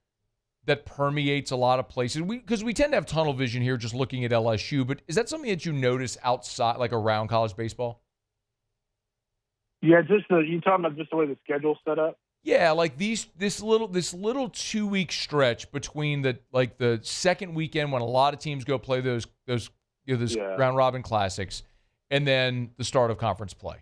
that permeates a lot of places? Because we tend to have tunnel vision here just looking at LSU, but is that something that you notice outside, like around college baseball? Yeah, you talking about just the way the schedule's set up? Yeah, like this little 2-week stretch between the second weekend when a lot of teams go play those round robin classics, and then the start of conference play.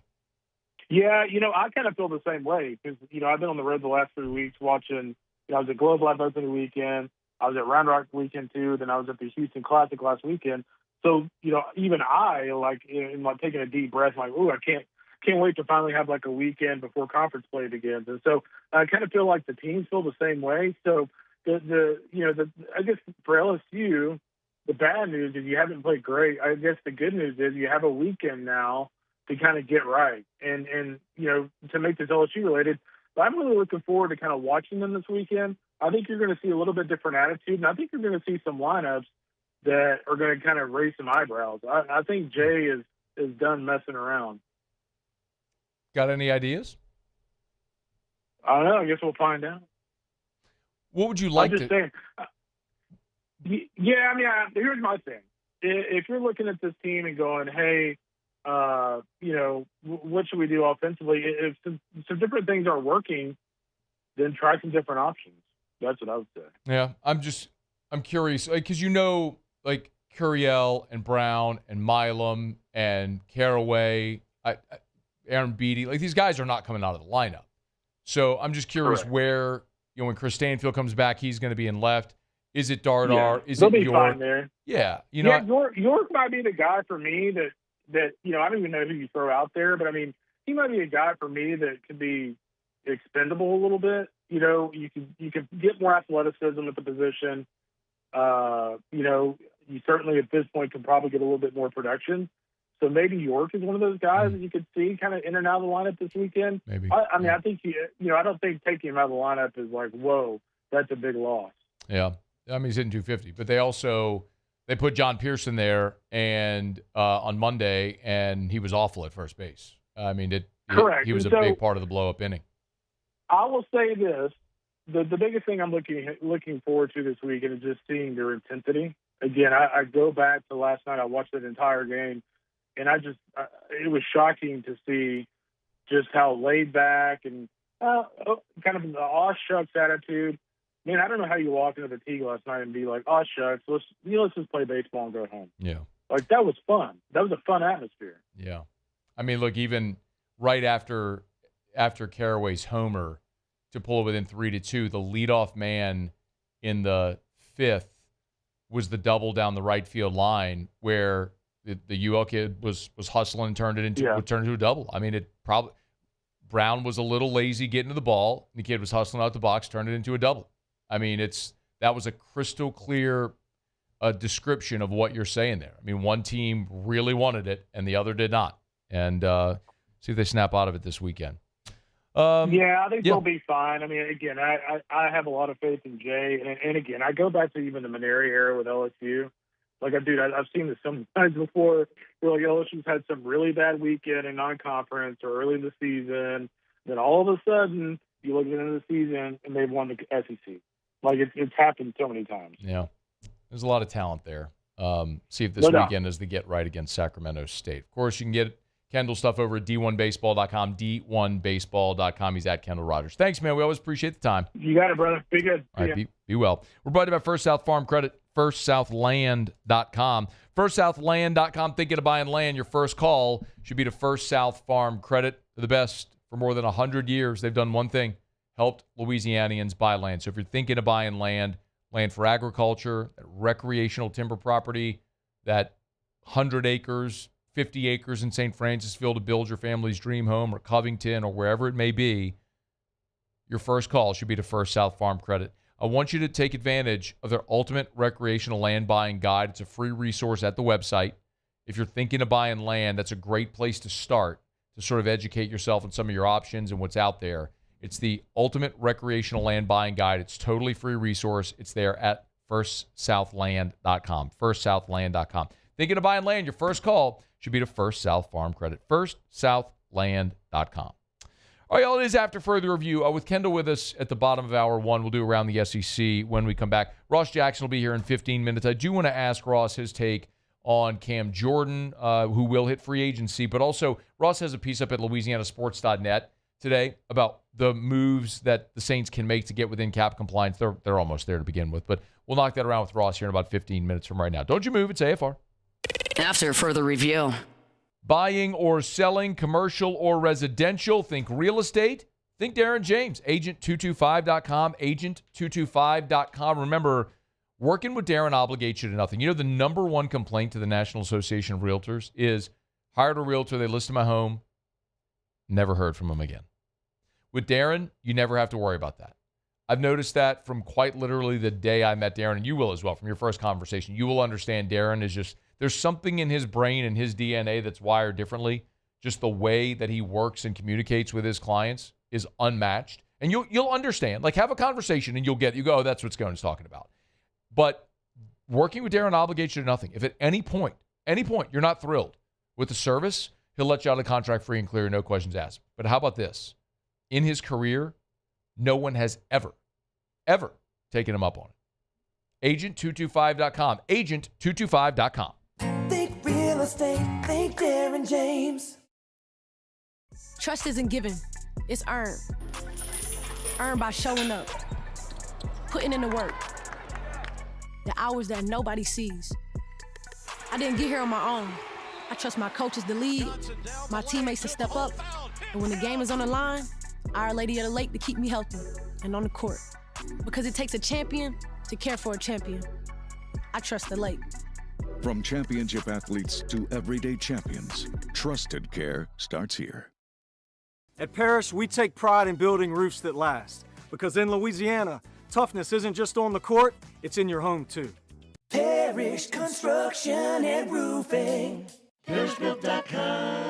Yeah, I kind of feel the same way because, I've been on the road the last 3 weeks watching, I was at Globe Life opening weekend, I was at Round Rock weekend too, then I was at the Houston Classic last weekend. So, even I, in taking a deep breath, I can't wait to finally have a weekend before conference play begins. And so I kind of feel like the teams feel the same way. So I guess for LSU, the bad news is you haven't played great. I guess the good news is you have a weekend now to kind of get right. And to make this LSU related, I'm really looking forward to kind of watching them this weekend. I think you're going to see a little bit different attitude, and I think you're going to see some lineups that are going to kind of raise some eyebrows. I think Jay is done messing around. Got any ideas? I don't know. I guess we'll find out. What would you like I'm just saying. Here's my thing. If you're looking at this team and going, hey, what should we do offensively? If some different things are working, then try some different options. That's what I would say. Yeah, I'm curious because Curiel and Brown and Milam and Caraway, Aaron Beatty, these guys are not coming out of the lineup. So I'm just curious where, when Chris Stanfield comes back, he's going to be in left. Is it Dardar? Yeah, is they'll it be York? Fine there. Yeah, York might be the guy for me that I don't even know who you throw out there, but he might be a guy for me that could be expendable a little bit. You can get more athleticism at the position. You certainly at this point can probably get a little bit more production. So maybe York is one of those guys that you could see kind of in and out of the lineup this weekend. Maybe. I think I don't think taking him out of the lineup is whoa, that's a big loss. Yeah, he's hitting 250, but they put John Pearson there and on Monday, and he was awful at first base. Correct. He was a big part of the blow-up inning. I will say this: the biggest thing I'm looking forward to this weekend is just seeing their intensity. Again, I go back to last night. I watched that entire game, and it was shocking to see just how laid back and kind of the aw shucks attitude. Man, I don't know how you walk into the tee last night and be like, "Oh shucks, let's just play baseball and go home." Yeah, that was fun. That was a fun atmosphere. Yeah, look, even right after Caraway's homer to pull it within 3-2, the leadoff man in the 5th was the double down the right field line where the UL kid was hustling and turned it into a double. Brown was a little lazy getting to the ball. The kid was hustling out the box, turned it into a double. That was a crystal clear description of what you're saying there. One team really wanted it and the other did not. And see if they snap out of it this weekend. I think they'll be fine. I mean, again, I have a lot of faith in Jay. And again, I go back to even the Maneri era with LSU. Like, I've seen this sometimes before where, like, LSU's had some really bad weekend in non-conference or early in the season. Then all of a sudden, you look at the end of the season, and they've won the SEC. Like, it's happened so many times. Yeah. There's a lot of talent there. See if this weekend is the get right against Sacramento State. Of course, you can get Kendall's stuff over at d1baseball.com, d1baseball.com. He's at Kendall Rogers. Thanks, man. We always appreciate the time. You got it, brother. Be good. All right, be well. We're brought to you by First South Farm Credit, firstsouthland.com. Firstsouthland.com. Thinking of buying land, your first call should be to First South Farm Credit. They're the best for more than 100 years. They've done one thing, helped Louisianians buy land. So if you're thinking of buying land for agriculture, recreational timber property, that 100 acres, 50 acres in St. Francisville to build your family's dream home, or Covington, or wherever it may be, your first call should be to First South Farm Credit. I want you to take advantage of their ultimate recreational land buying guide. It's a free resource at the website. If you're thinking of buying land, that's a great place to start to sort of educate yourself on some of your options and what's out there. It's the ultimate recreational land buying guide. It's totally free resource. It's there at firstsouthland.com, firstsouthland.com. Thinking of buying land, your first call should be to First South Farm Credit, firstsouthland.com. All right, y'all, it is After Further Review. With Kendall with us at the bottom of hour one, we'll do around the SEC when we come back. Ross Jackson will be here in 15 minutes. I do want to ask Ross his take on Cam Jordan, who will hit free agency, but also Ross has a piece up at LouisianaSports.net today about the moves that the Saints can make to get within cap compliance. They're almost there to begin with, but we'll knock that around with Ross here in about 15 minutes from right now. Don't you move. It's AFR. After Further Review. Buying or selling, commercial or residential, think real estate, think Darren James, agent225.com, agent225.com. Remember, working with Darren obligates you to nothing. You know, the number one complaint to the National Association of Realtors is hired a realtor, they listed my home, never heard from them again. With Darren, you never have to worry about that. I've noticed that from quite literally the day I met Darren, and you will as well from your first conversation. You will understand Darren is just, there's something in his brain and his DNA that's wired differently. Just the way that he works and communicates with his clients is unmatched. And you'll understand. Like, have a conversation and you go, oh, that's what Scone's talking about. But working with Darren obligates you to nothing. If at any point you're not thrilled with the service, he'll let you out of the contract free and clear, no questions asked. But how about this? In his career, no one has ever taken him up on it. Agent225.com. Agent225.com. Think real estate, think Darren James. Trust isn't given, it's earned. Earned by showing up, putting in the work, the hours that nobody sees. I didn't get here on my own. I trust my coaches to lead, my teammates to step up, and when the game is on the line, Our Lady of the Lake to keep me healthy and on the court. Because it takes a champion to care for a champion. I trust the Lake. From championship athletes to everyday champions, trusted care starts here. At Parrish, we take pride in building roofs that last. Because in Louisiana, toughness isn't just on the court, it's in your home too. Parrish Construction and Roofing. ParrishBuilt.com.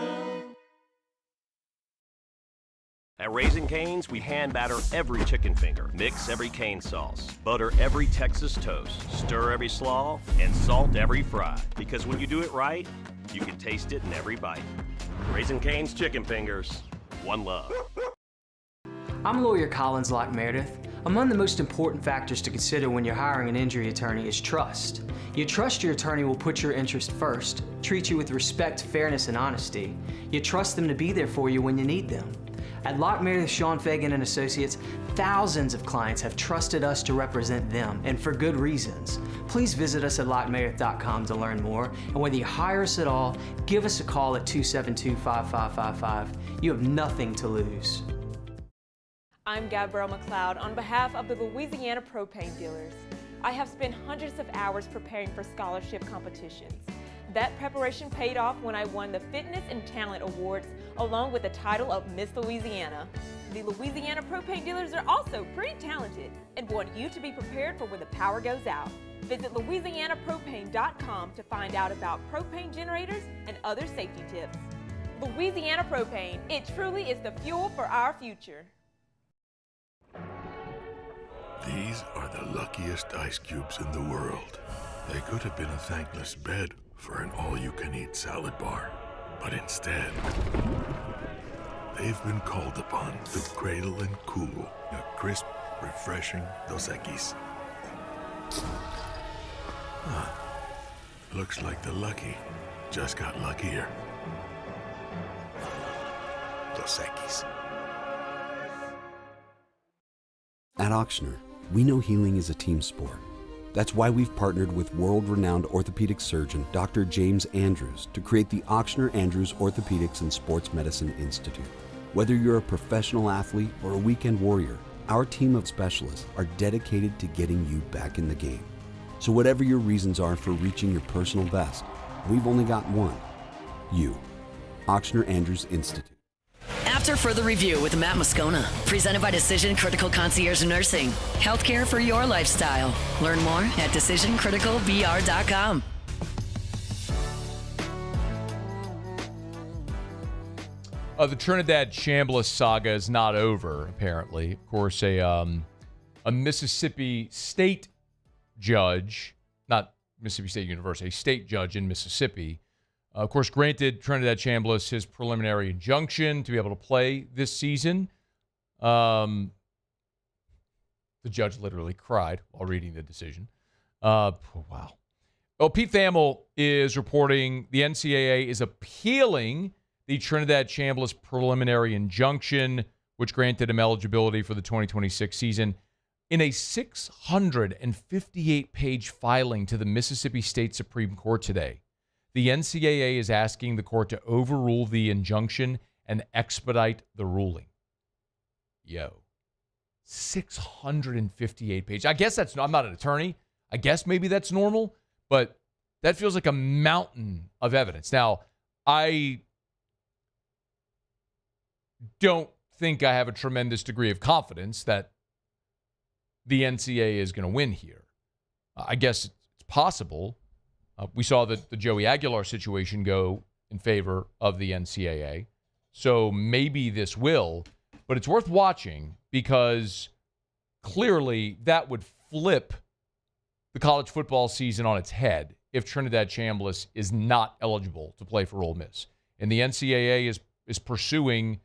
At Raising Cane's, we hand batter every chicken finger, mix every cane sauce, butter every Texas toast, stir every slaw, and salt every fry. Because when you do it right, you can taste it in every bite. Raising Cane's chicken fingers, one love. I'm lawyer Collins Locke Meredith. Among the most important factors to consider when you're hiring an injury attorney is trust. You trust your attorney will put your interest first, treat you with respect, fairness, and honesty. You trust them to be there for you when you need them. At Locke Meredith, Sean Fagan and Associates, thousands of clients have trusted us to represent them, and for good reasons. Please visit us at LockeMeredith.com to learn more, and whether you hire us at all, give us a call at 272-5555. You have nothing to lose. I'm Gabrielle McLeod on behalf of the Louisiana Propane Dealers. I have spent hundreds of hours preparing for scholarship competitions. That preparation paid off when I won the Fitness and Talent Awards along with the title of Miss Louisiana. The Louisiana Propane Dealers are also pretty talented and want you to be prepared for when the power goes out. Visit LouisianaPropane.com to find out about propane generators and other safety tips. Louisiana Propane. It truly is the fuel for our future. These are the luckiest ice cubes in the world. They could have been a thankless bed for an all-you-can-eat salad bar. But instead, they've been called upon to cradle and cool a crisp, refreshing Dos Equis. Looks like the lucky just got luckier. Dos Equis. At Ochsner, we know healing is a team sport. That's why we've partnered with world-renowned orthopedic surgeon Dr. James Andrews to create the Ochsner Andrews Orthopedics and Sports Medicine Institute. Whether you're a professional athlete or a weekend warrior, our team of specialists are dedicated to getting you back in the game. So whatever your reasons are for reaching your personal best, we've only got one: you. Ochsner Andrews Institute. After further review with Matt Moscona, presented by Decision Critical Concierge Nursing. Healthcare for your lifestyle. Learn more at decisioncriticalbr.com. The Trinidad Chambliss saga is not over, apparently. Of course, a Mississippi State judge, not Mississippi State University, a state judge in Mississippi, of course, granted Trinidad Chambliss his preliminary injunction to be able to play this season. The judge literally cried while reading the decision. Wow. Well, Pete Thamel is reporting the NCAA is appealing the Trinidad Chambliss preliminary injunction, which granted him eligibility for the 2026 season. In a 658-page filing to the Mississippi State Supreme Court today, the NCAA is asking the court to overrule the injunction and expedite the ruling. 658 pages. I guess that's, I'm not an attorney. I guess maybe that's normal, but that feels like a mountain of evidence. Now, I don't think I have a tremendous degree of confidence that the NCAA is going to win here. I guess it's possible. We saw the Joey Aguilar situation go in favor of the NCAA. So maybe this will, but it's worth watching because clearly that would flip the college football season on its head if Trinidad Chambliss is not eligible to play for Ole Miss. And the NCAA is pursuing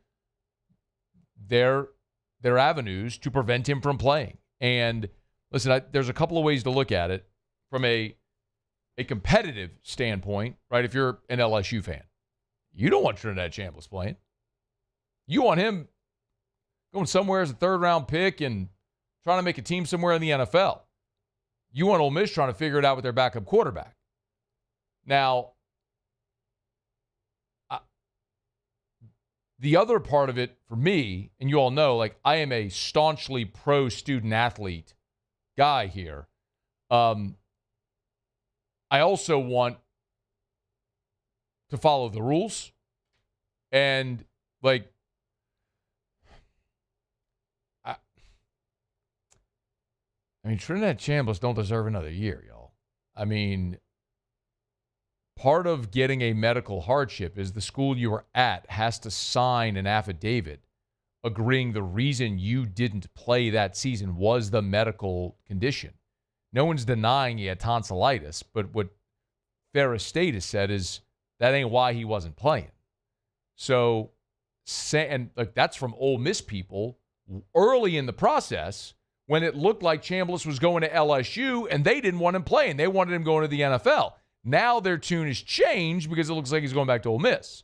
their avenues to prevent him from playing. And listen, there's a couple of ways to look at it from a competitive standpoint, right? If you're an LSU fan, you don't want Trinidad Chambliss playing. You want him going somewhere as a third-round pick and trying to make a team somewhere in the NFL. You want Ole Miss trying to figure it out with their backup quarterback. Now, the other part of it for me, and you all know, like, I am a staunchly pro-student-athlete guy here. I also want to follow the rules. And, like, I mean, Trinidad Chambliss don't deserve another year, y'all. I mean, part of getting a medical hardship is the school you were at has to sign an affidavit agreeing the reason you didn't play that season was the medical condition. No one's denying he had tonsillitis, but what Ferris State has said is that ain't why he wasn't playing. So, and like that's from Ole Miss people early in the process when it looked like Chambliss was going to LSU and they didn't want him playing. They wanted him going to the NFL. Now their tune has changed because it looks like he's going back to Ole Miss.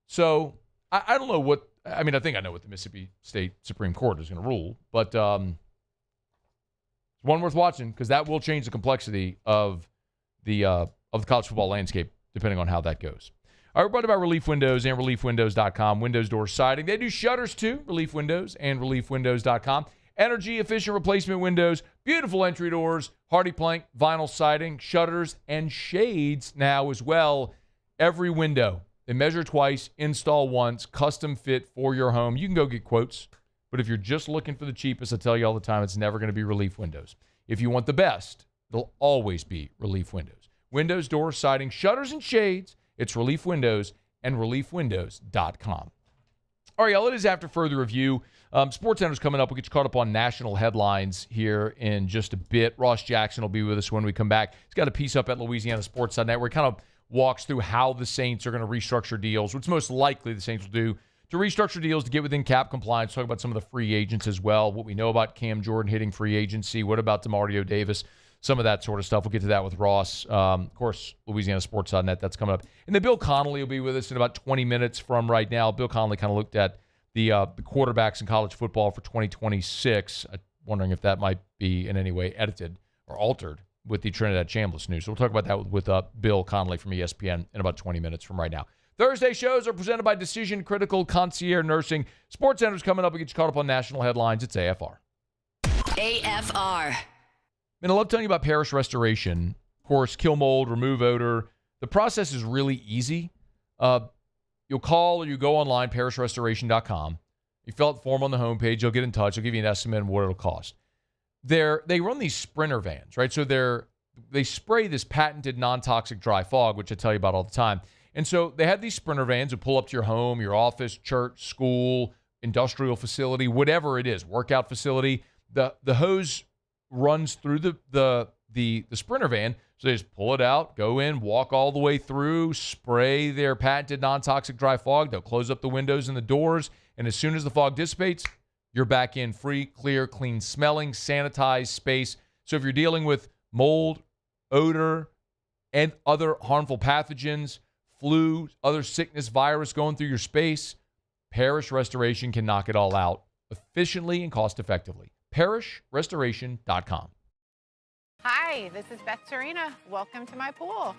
So I don't know what, I mean, I think I know what the Mississippi State Supreme Court is going to rule, but it's one worth watching because that will change the complexity of the college football landscape depending on how that goes. All right, we're brought about Relief Windows and ReliefWindows.com. Windows, door siding. They do shutters too, Relief Windows and ReliefWindows.com. Energy-efficient replacement windows, beautiful entry doors, hardy plank, vinyl siding, shutters, and shades now as well. Every window. They measure twice, install once, custom fit for your home. You can go get quotes, but if you're just looking for the cheapest, I tell you all the time, it's never going to be Relief Windows. If you want the best, it'll always be Relief Windows. Windows, doors, siding, shutters, and shades. It's Relief Windows and reliefwindows.com. All right, y'all, it is after further review. SportsCenter's coming up. We'll get you caught up on national headlines here in just a bit. Ross Jackson will be with us when we come back. He's got a piece up at LouisianaSports.net where he kind of walks through how the Saints are going to restructure deals, which most likely the Saints will do to restructure deals to get within cap compliance. Talk about some of the free agents as well, what we know about Cam Jordan hitting free agency, what about DeMario Davis, some of that sort of stuff. We'll get to that with Ross. Of course, LouisianaSports.net, that's coming up. And then Bill Connelly will be with us in about 20 minutes from right now. Bill Connelly kind of looked at the quarterbacks in college football for 2026. I'm wondering if that might be in any way edited or altered with the Trinidad Chambliss news. So we'll talk about that with Bill Connelly from ESPN in about 20 minutes from right now. Thursday shows are presented by Decision Critical Concierge Nursing. SportsCenter's coming up. We get you caught up on national headlines. It's AFR. AFR. And I love telling you about Parish Restoration. Of course, kill mold, remove odor. The process is really easy. You'll call or you go online, parishrestoration.com. You fill out the form on the homepage. You'll get in touch. They'll give you an estimate of what it'll cost. They run these Sprinter vans, right? So they spray this patented non-toxic dry fog, which I tell you about all the time. And so they have these Sprinter vans that pull up to your home, your office, church, school, industrial facility, whatever it is, workout facility. The hose runs through the Sprinter van. So they just pull it out, go in, walk all the way through, spray their patented non-toxic dry fog. They'll close up the windows and the doors. And as soon as the fog dissipates, you're back in free, clear, clean smelling, sanitized space. So if you're dealing with mold, odor, and other harmful pathogens, flu, other sickness, virus going through your space, Parish Restoration can knock it all out efficiently and cost effectively. parishrestoration.com. Hi, this is Beth Serena. Welcome to my pool.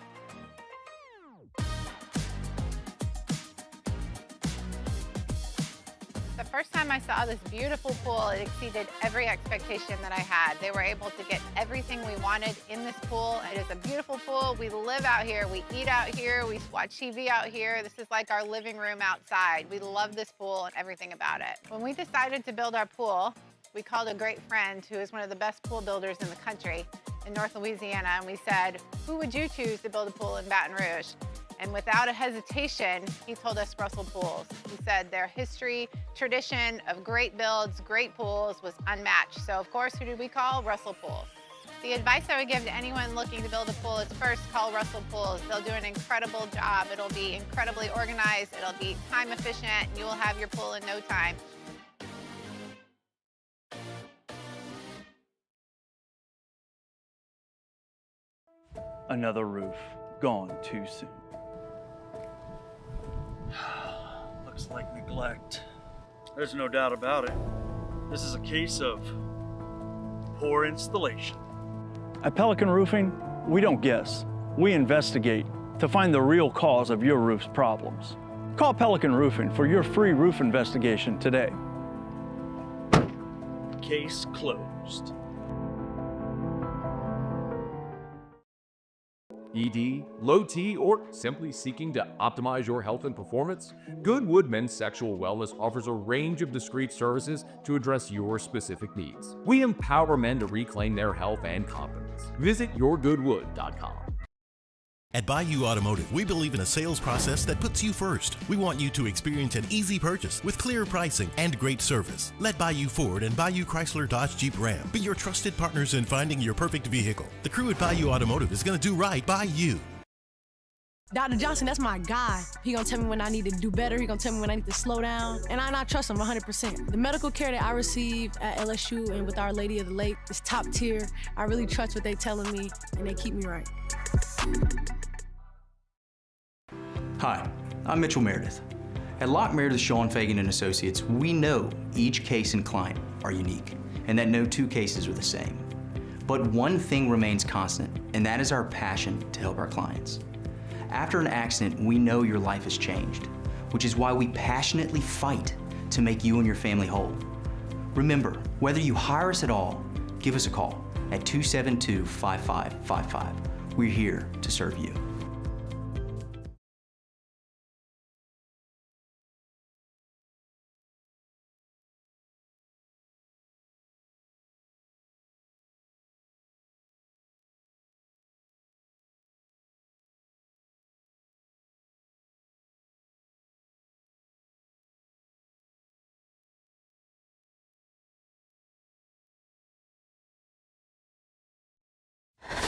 The first time I saw this beautiful pool, it exceeded every expectation that I had. They were able to get everything we wanted in this pool. It is a beautiful pool. We live out here. We eat out here. We watch TV out here. This is like our living room outside. We love this pool and everything about it. When we decided to build our pool, we called a great friend who is one of the best pool builders in the country in North Louisiana, and we said, who would you choose to build a pool in Baton Rouge? And without a hesitation, he told us Russell Pools. He said their history, tradition of great builds, great pools was unmatched. So of course, who did we call? Russell Pools. The advice I would give to anyone looking to build a pool is first call Russell Pools. They'll do an incredible job. It'll be incredibly organized. It'll be time efficient, and you will have your pool in no time. Another roof gone too soon. Looks like neglect. There's no doubt about it. This is a case of poor installation. At Pelican Roofing, we don't guess. We investigate to find the real cause of your roof's problems. Call Pelican Roofing for your free roof investigation today. Case closed. ED, low T, or simply seeking to optimize your health and performance? Goodwood Men's Sexual Wellness offers a range of discreet services to address your specific needs. We empower men to reclaim their health and confidence. Visit yourgoodwood.com. At Bayou Automotive, we believe in a sales process that puts you first. We want you to experience an easy purchase with clear pricing and great service. Let Bayou Ford and Bayou Chrysler Dodge Jeep Ram be your trusted partners in finding your perfect vehicle. The crew at Bayou Automotive is going to do right by you. Dr. Johnson, that's my guy. He gonna tell me when I need to do better. He gonna tell me when I need to slow down. And I trust him 100%. The medical care that I receive at LSU and with Our Lady of the Lake is top tier. I really trust what they telling me, and they keep me right. Hi, I'm Mitchell Meredith. At Locke Meredith, Sean Fagan and Associates, we know each case and client are unique, and that no two cases are the same. But one thing remains constant, and that is our passion to help our clients. After an accident, we know your life has changed, which is why we passionately fight to make you and your family whole. Remember, whether you hire us at all, give us a call at 272-5555. We're here to serve you.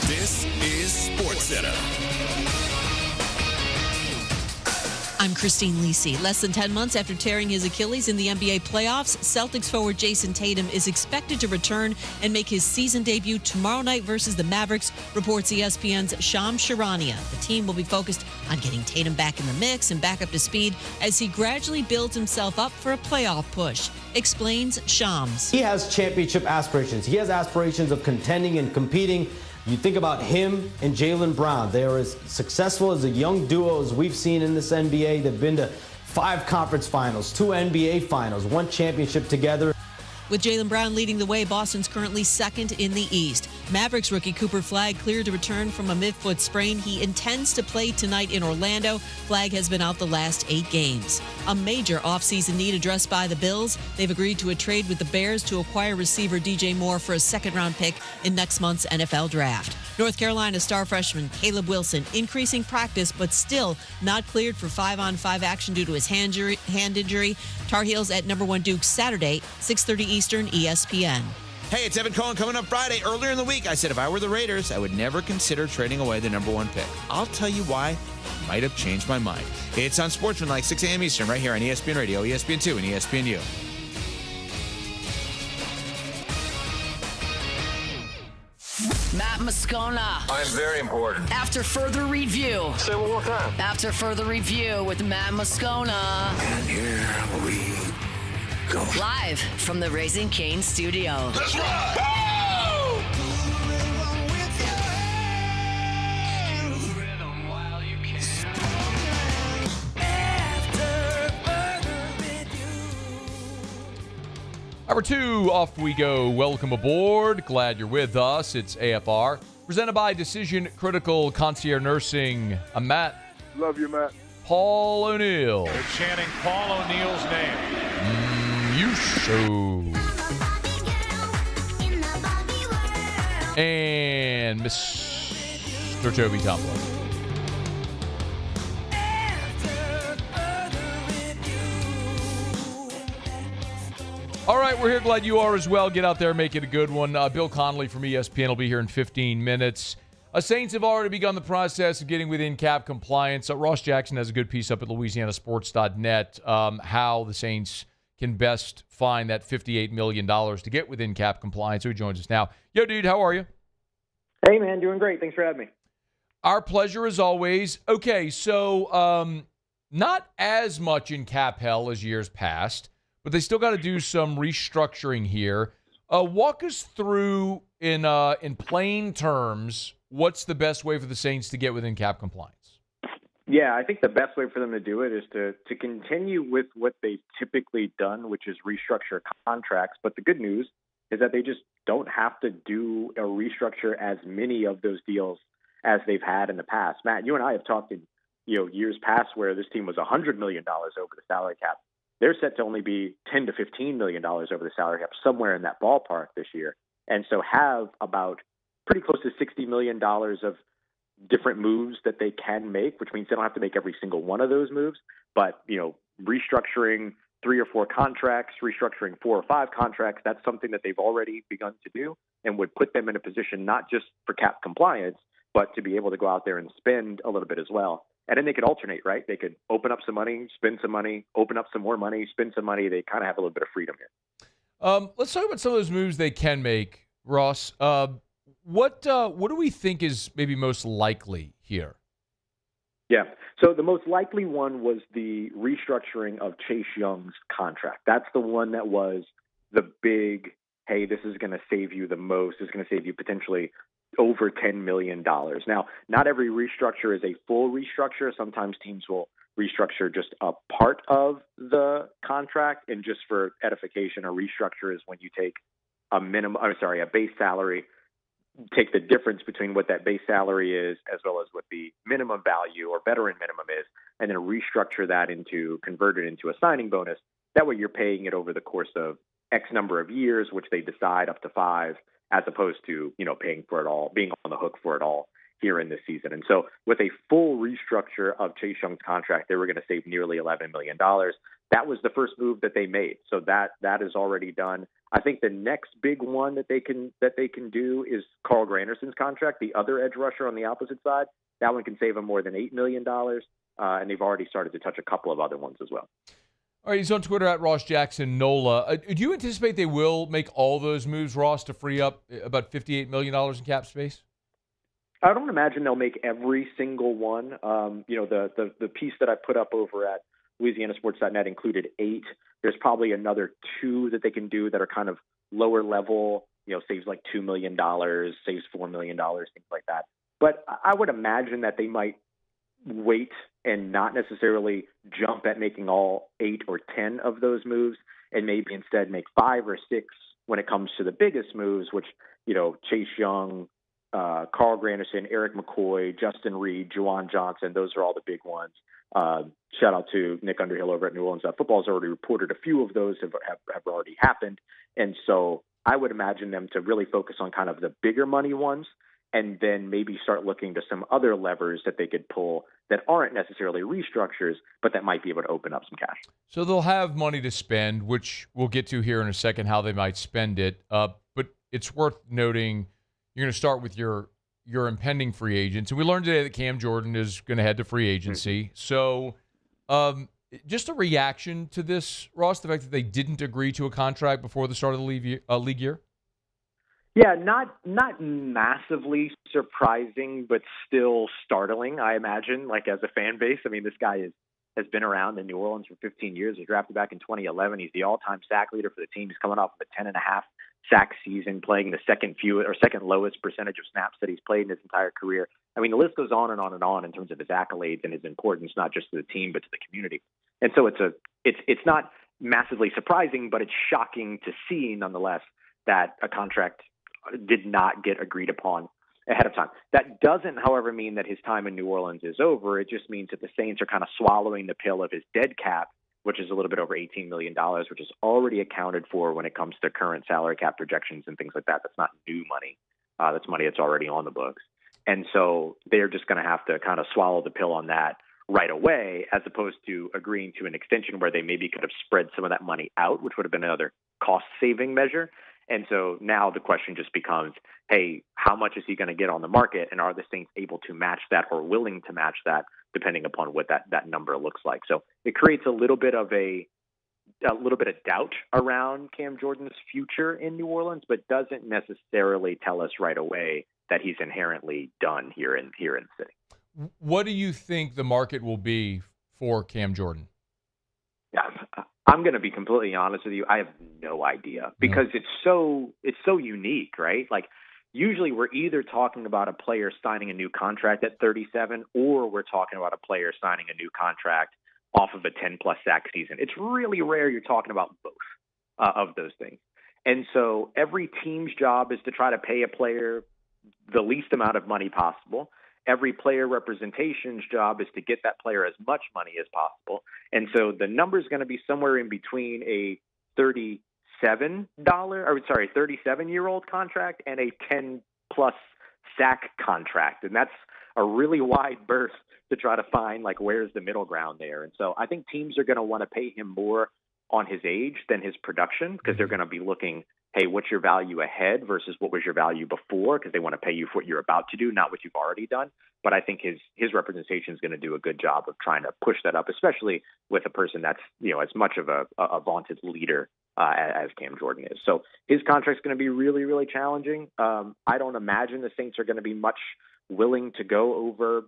This is SportsCenter. I'm Christine Lisi. Less than 10 months after tearing his Achilles in the NBA playoffs, Celtics forward Jason Tatum is expected to return and make his season debut tomorrow night versus the Mavericks, reports ESPN's Shams Charania. The team will be focused on getting Tatum back in the mix and back up to speed as he gradually builds himself up for a playoff push, explains Shams. He has championship aspirations. He has aspirations of contending and competing. You think about him and Jaylen Brown. They are as successful as a young duo as we've seen in this NBA. They've been to 5 conference finals, 2 NBA finals, 1 championship together. With Jaylen Brown leading the way, Boston's currently second in the East. Mavericks rookie Cooper Flagg cleared to return from a midfoot sprain. He intends to play tonight in Orlando. Flagg has been out the last 8 games. A major offseason need addressed by the Bills. They've agreed to a trade with the Bears to acquire receiver DJ Moore for a second-round pick in next month's NFL Draft. North Carolina star freshman Caleb Wilson increasing practice, but still not cleared for 5-on-5 action due to his hand injury. Tar Heels at number 1 Duke Saturday, 6:30 Eastern, ESPN. Hey, it's Evan Cohen coming up Friday. Earlier in the week, I said if I were the Raiders, I would never consider trading away the number 1 pick. I'll tell you why. I might have changed my mind. It's on Sportsman like 6 a.m. Eastern right here on ESPN Radio, ESPN2, and ESPNU. Matt Moscona. I'm very important. After further review. Say it one more time. After further review with Matt Moscona. And here we go. Live from the Raising Cane studio. That's right. Hour 2, off we go. Welcome aboard. Glad you're with us. It's AFR, presented by Decision Critical Concierge Nursing. I'm Matt. Love you, Matt. Paul O'Neill. They're chanting Paul O'Neill's name. You show. And Mr. Toby Tomlin. All right, we're here. Glad you are as well. Get out there, make it a good one. Bill Connelly from ESPN will be here in 15 minutes. Saints have already begun the process of getting within cap compliance. Ross Jackson has a good piece up at LouisianaSports.net, how the Saints can best find that $58 million to get within cap compliance. So he joins us now. Yo, dude, how are you? Hey, man, doing great. Thanks for having me. Our pleasure as always. Okay, so not as much in cap hell as years past, but they still got to do some restructuring here. Walk us through, in plain terms, what's the best way for the Saints to get within cap compliance? Yeah, I think the best way for them to do it is to continue with what they've typically done, which is restructure contracts. But the good news is that they just don't have to do a restructure as many of those deals as they've had in the past. Matt, you and I have talked in years past where this team was $100 million over the salary cap. They're set to only be $10 to $15 million over the salary cap, somewhere in that ballpark this year. And so have about pretty close to $60 million of different moves that they can make, which means they don't have to make every single one of those moves. But, restructuring 3 or 4 contracts, restructuring 4 or 5 contracts, that's something that they've already begun to do and would put them in a position not just for cap compliance, but to be able to go out there and spend a little bit as well. And then they could alternate, right? They could open up some money, spend some money, open up some more money, spend some money. They kind of have a little bit of freedom here. Let's talk about some of those moves they can make, Ross. What do we think is maybe most likely here? Yeah. So the most likely one was the restructuring of Chase Young's contract. That's the one that was the big, hey, this is going to save you the most. This is going to save you potentially over $10 million. Now, not every restructure is a full restructure. Sometimes teams will restructure just a part of the contract. And just for edification, a restructure is when you take a base salary, take the difference between what that base salary is as well as what the minimum value or veteran minimum is, and then restructure that convert it into a signing bonus. That way you're paying it over the course of X number of years, which they decide up to 5, as opposed to, paying for it all, being on the hook for it all here in this season. And so with a full restructure of Chase Young's contract, they were going to save nearly $11 million. That was the first move that they made. So that is already done. I think the next big one that they can do is Carl Granderson's contract, the other edge rusher on the opposite side. That one can save them more than $8 million. And they've already started to touch a couple of other ones as well. All right, he's on Twitter at Ross Jackson Nola. Do you anticipate they will make all those moves, Ross, to free up about $58 million in cap space? I don't imagine they'll make every single one. The piece that I put up over at LouisianaSports.net included 8. There's probably another 2 that they can do that are kind of lower level, saves like $2 million, saves $4 million, things like that. But I would imagine that they might wait and not necessarily jump at making all 8 or 10 of those moves, and maybe instead make 5 or 6 when it comes to the biggest moves, which, Chase Young, Carl Granderson, Eric McCoy, Justin Reed, Juwan Johnson, those are all the big ones. Shout out to Nick Underhill over at New Orleans. Football has already reported a few of those have already happened. And so I would imagine them to really focus on kind of the bigger money ones, and then maybe start looking to some other levers that they could pull that aren't necessarily restructures, but that might be able to open up some cash. So they'll have money to spend, which we'll get to here in a second, how they might spend it. But it's worth noting you're going to start with your impending free agents. And we learned today that Cam Jordan is going to head to free agency. So just a reaction to this, Ross, the fact that they didn't agree to a contract before the start of the league year? Yeah, not massively surprising, but still startling, I imagine, like as a fan base. I mean, this guy has been around in New Orleans for 15 years. He was drafted back in 2011. He's the all-time sack leader for the team. He's coming off of a 10.5 sack season, playing the second lowest percentage of snaps that he's played in his entire career. I mean, the list goes on and on and on in terms of his accolades and his importance, not just to the team, but to the community. And so it's not massively surprising, but it's shocking to see nonetheless that a contract did not get agreed upon ahead of time. That doesn't, however, mean that his time in New Orleans is over. It just means that the Saints are kind of swallowing the pill of his dead cap, which is a little bit over $18 million, which is already accounted for when it comes to current salary cap projections and things like that. That's not new money. That's money that's already on the books. And so they're just going to have to kind of swallow the pill on that right away, as opposed to agreeing to an extension where they maybe could have spread some of that money out, which would have been another cost-saving measure. And so now the question just becomes, hey, how much is he going to get on the market? And are the Saints able to match that or willing to match that, depending upon what that number looks like? So it creates a little bit of doubt around Cam Jordan's future in New Orleans, but doesn't necessarily tell us right away that he's inherently done here in the city. What do you think the market will be for Cam Jordan? Yeah, I'm going to be completely honest with you. I have no idea because it's so unique, right? Like usually we're either talking about a player signing a new contract at 37 or we're talking about a player signing a new contract off of a 10-plus sack season. It's really rare you're talking about both of those things. And so every team's job is to try to pay a player the least amount of money possible. Every player representation's job is to get that player as much money as possible. And so the number is going to be somewhere in between a 37-year-old contract and a 10-plus sack contract. And that's a really wide berth to try to find, like, where's the middle ground there. And so I think teams are going to want to pay him more on his age than his production because they're going to be looking, hey, what's your value ahead versus what was your value before? Because they want to pay you for what you're about to do, not what you've already done. But I think his representation is going to do a good job of trying to push that up, especially with a person that's, as much of a vaunted leader as Cam Jordan is. So his contract's going to be really, really challenging. I don't imagine the Saints are going to be much willing to go over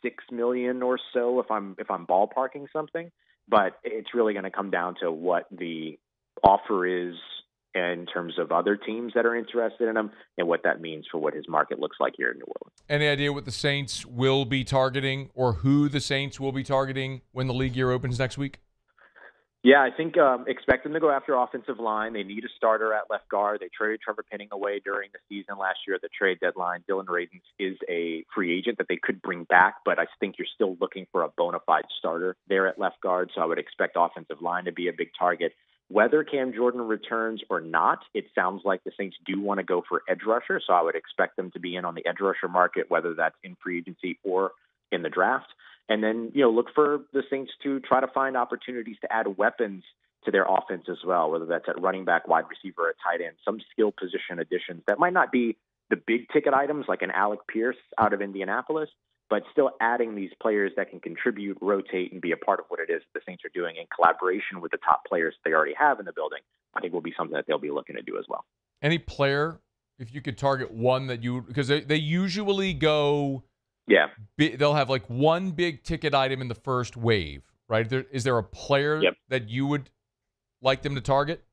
$6 million or so if I'm ballparking something. But it's really going to come down to what the offer is in terms of other teams that are interested in him and what that means for what his market looks like here in New Orleans. Any idea what the Saints will be targeting or who the Saints will be targeting when the league year opens next week? Yeah, I think expect them to go after offensive line. They need a starter at left guard. They traded Trevor Penning away during the season last year at the trade deadline. Dylan Radins is a free agent that they could bring back, but I think you're still looking for a bona fide starter there at left guard, so I would expect offensive line to be a big target. Whether Cam Jordan returns or not, it sounds like the Saints do want to go for edge rusher, so I would expect them to be in on the edge rusher market, whether that's in free agency or in the draft. And then, look for the Saints to try to find opportunities to add weapons to their offense as well, whether that's at running back, wide receiver, or tight end, some skill position additions that might not be the big ticket items like an Alec Pierce out of Indianapolis, but still adding these players that can contribute, rotate, and be a part of what it is the Saints are doing in collaboration with the top players they already have in the building, I think will be something that they'll be looking to do as well. Any player, if you could target one that you, because they usually go, they'll have like one big ticket item in the first wave, right? Is there a player that you would like them to target?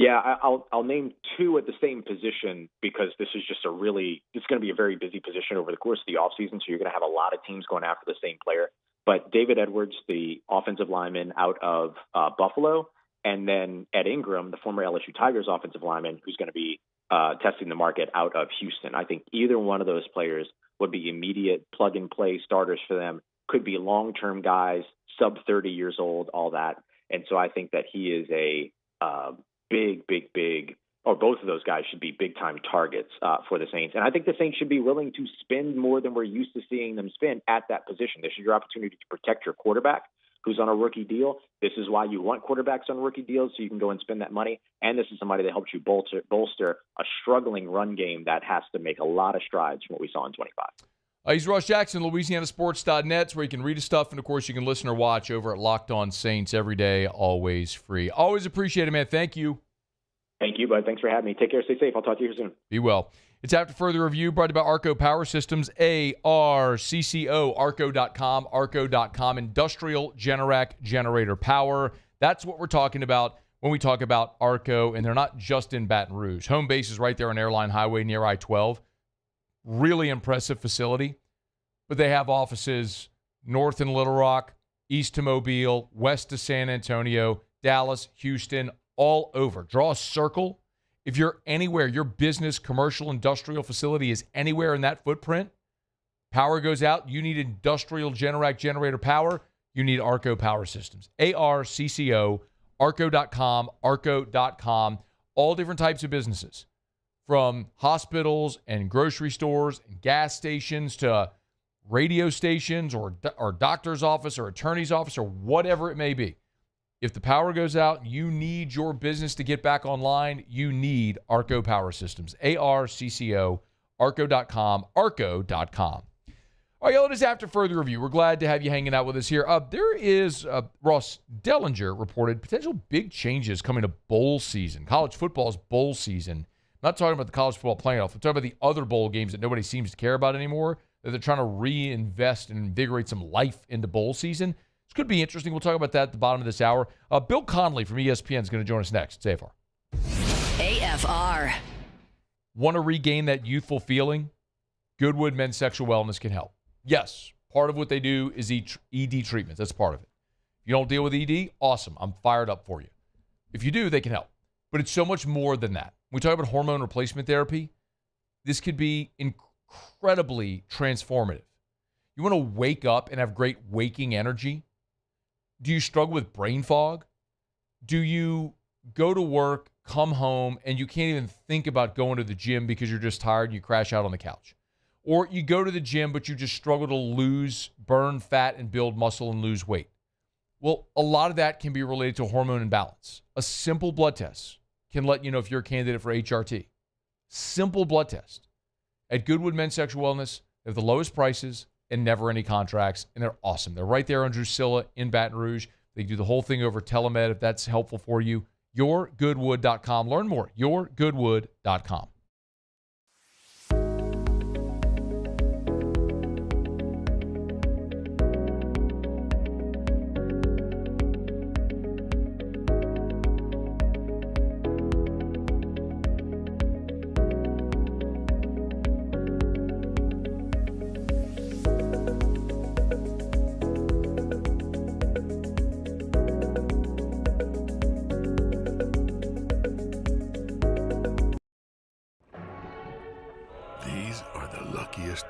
Yeah, I'll name two at the same position because this is just it's going to be a very busy position over the course of the offseason, so you're going to have a lot of teams going after the same player. But David Edwards, the offensive lineman out of Buffalo, and then Ed Ingram, the former LSU Tigers offensive lineman, who's going to be testing the market out of Houston. I think either one of those players would be immediate plug-and-play starters for them, could be long-term guys, sub 30 years old, all that. And so I think that he is a big, or both of those guys should be big-time targets for the Saints. And I think the Saints should be willing to spend more than we're used to seeing them spend at that position. This is your opportunity to protect your quarterback who's on a rookie deal. This is why you want quarterbacks on rookie deals, so you can go and spend that money. And this is somebody that helps you bolster a struggling run game that has to make a lot of strides from what we saw in 25. He's Ross Jackson, LouisianaSports.net, where you can read his stuff, and, of course, you can listen or watch over at Locked On Saints every day, always free. Always appreciate it, man. Thank you. Thank you, bud. Thanks for having me. Take care. Stay safe. I'll talk to you soon. Be well. It's After Further Review, brought to you by Arco Power Systems, ARCCO, Arco.com, Arco.com, Industrial Generac Generator Power. That's what we're talking about when we talk about Arco, and they're not just in Baton Rouge. Home base is right there on Airline Highway near I-12. Really impressive facility, but they have offices north in Little Rock, east to Mobile, west to San Antonio, Dallas, Houston, all over. Draw a circle. If you're anywhere, your business, commercial, industrial facility is anywhere in that footprint, power goes out, you need industrial Generac generator power, you need Arco Power Systems. ARCCO, Arco.com, Arco.com, all different types of businesses. From hospitals and grocery stores and gas stations to radio stations or doctor's office or attorney's office or whatever it may be. If the power goes out, you need your business to get back online, you need Arco Power Systems. ARCCO, Arco.com, Arco.com. All right, y'all, it is After Further Review. We're glad to have you hanging out with us here. There is, Ross Dellinger reported potential big changes coming to bowl season. College football's bowl season. I'm not talking about the college football playoff. I'm talking about the other bowl games that nobody seems to care about anymore, that they're trying to reinvest and invigorate some life into bowl season. This could be interesting. We'll talk about that at the bottom of this hour. Bill Connley from ESPN is going to join us next. It's AFR. AFR. Want to regain that youthful feeling? Goodwood Men's Sexual Wellness can help. Yes, part of what they do is ED treatments. That's part of it. If you don't deal with ED, awesome. I'm fired up for you. If you do, they can help. But it's so much more than that. When we talk about hormone replacement therapy, this could be incredibly transformative. You want to wake up and have great waking energy? Do you struggle with brain fog? Do you go to work, come home, and you can't even think about going to the gym because you're just tired and you crash out on the couch? Or you go to the gym, but you just struggle to burn fat and build muscle and lose weight? Well, a lot of that can be related to hormone imbalance. A simple blood test can let you know if you're a candidate for HRT. Simple blood test. At Goodwood Men's Sexual Wellness, they have the lowest prices and never any contracts, and they're awesome. They're right there on Drusilla in Baton Rouge. They do the whole thing over telemed if that's helpful for you. YourGoodwood.com. Learn more. YourGoodwood.com.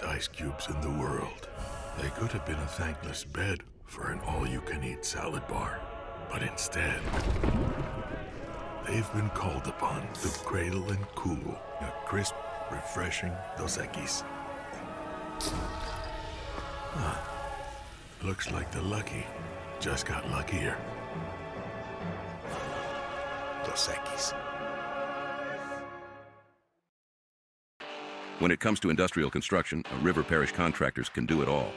Ice cubes in the world. They could have been a thankless bed for an all-you-can-eat salad bar. But instead, They've been called upon to cradle and cool a crisp, refreshing Dos Equis. Huh. Looks like the lucky just got luckier. Dos Equis. When it comes to industrial construction, River Parish Contractors can do it all.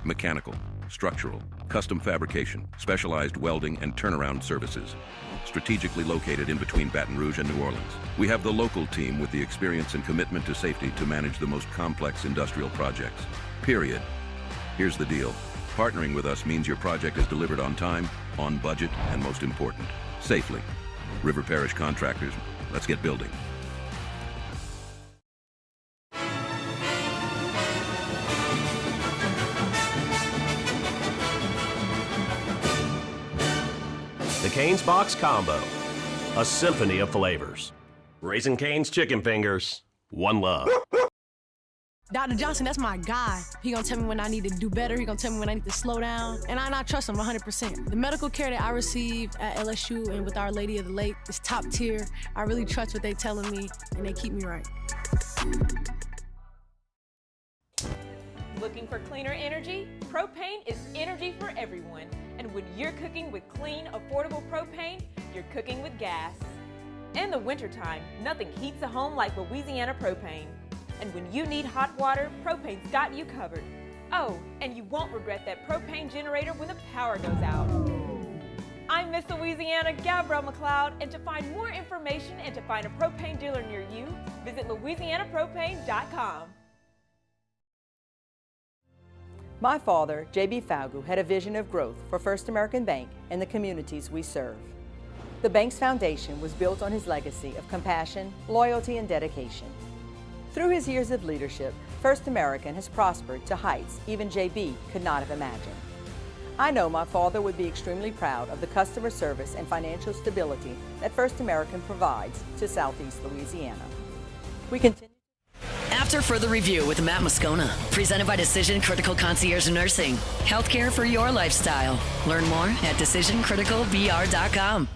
Mechanical, structural, custom fabrication, specialized welding, and turnaround services. Strategically located in between Baton Rouge and New Orleans, we have the local team with the experience and commitment to safety to manage the most complex industrial projects. Period. Here's the deal. Partnering with us means your project is delivered on time, on budget, and most important, safely. River Parish Contractors, let's get building. The Cane's Box Combo, a symphony of flavors. Raising Cane's Chicken Fingers, one love. Dr. Johnson, that's my guy. He gonna tell me when I need to do better. He gonna tell me when I need to slow down. And I trust him 100%. The medical care that I receive at LSU and with Our Lady of the Lake is top tier. I really trust what they telling me, and they keep me right. Looking for cleaner energy? Propane is energy for everyone. And when you're cooking with clean, affordable propane, you're cooking with gas. In the wintertime, nothing heats a home like Louisiana propane. And when you need hot water, propane's got you covered. Oh, and you won't regret that propane generator when the power goes out. I'm Miss Louisiana, Gabrielle McLeod, and to find more information and to find a propane dealer near you, visit louisianapropane.com. My father, J.B. Falgu, had a vision of growth for First American Bank and the communities we serve. The bank's foundation was built on his legacy of compassion, loyalty, and dedication. Through his years of leadership, First American has prospered to heights even J.B. could not have imagined. I know my father would be extremely proud of the customer service and financial stability that First American provides to Southeast Louisiana. We continue. After further review with Matt Moscona, presented by Decision Critical Concierge Nursing. Healthcare for your lifestyle. Learn more at decisioncriticalvr.com.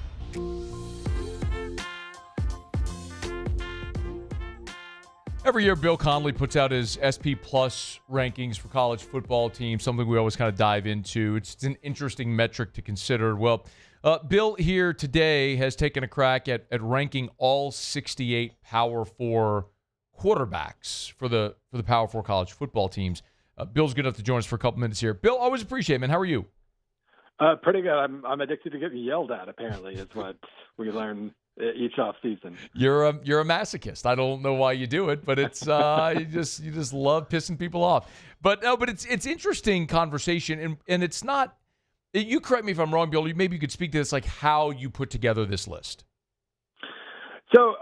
Every year, Bill Connley puts out his SP Plus rankings for college football teams, something we always kind of dive into. It's an interesting metric to consider. Well, Bill here today has taken a crack at ranking all 68 Power 4 quarterbacks for the Power 4 college football teams. Bill's good enough to join us for a couple minutes here. Bill, always appreciate it, man. How are you? Pretty good. I'm addicted to getting yelled at, apparently, is what we learn each off season. You're a masochist. I don't know why you do it, but it's you just love pissing people off. But it's interesting conversation, and it's not. You correct me if I'm wrong, Bill. Maybe you could speak to this, like how you put together this list. So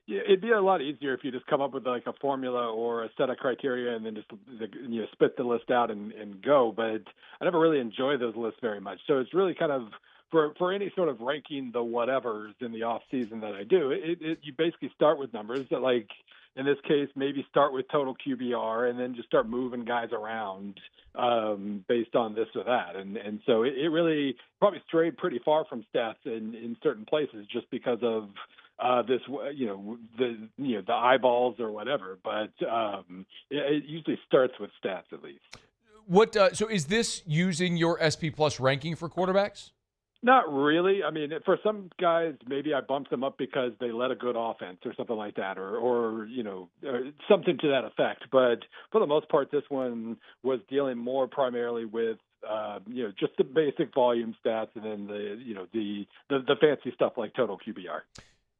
it'd be a lot easier if you just come up with like a formula or a set of criteria and then just spit the list out and go. But I never really enjoy those lists very much. So it's really kind of for any sort of ranking the whatevers in the off season that I do, you basically start with numbers that, like in this case, maybe start with total QBR and then just start moving guys around based on this or that. And so it really probably strayed pretty far from stats in certain places just because of the eyeballs or whatever. But it usually starts with stats at least. So is this using your SP Plus ranking for quarterbacks? Not really. I mean, for some guys, maybe I bumped them up because they led a good offense or something like that, or something to that effect. But for the most part, this one was dealing more primarily with just the basic volume stats, and then the fancy stuff like total QBR.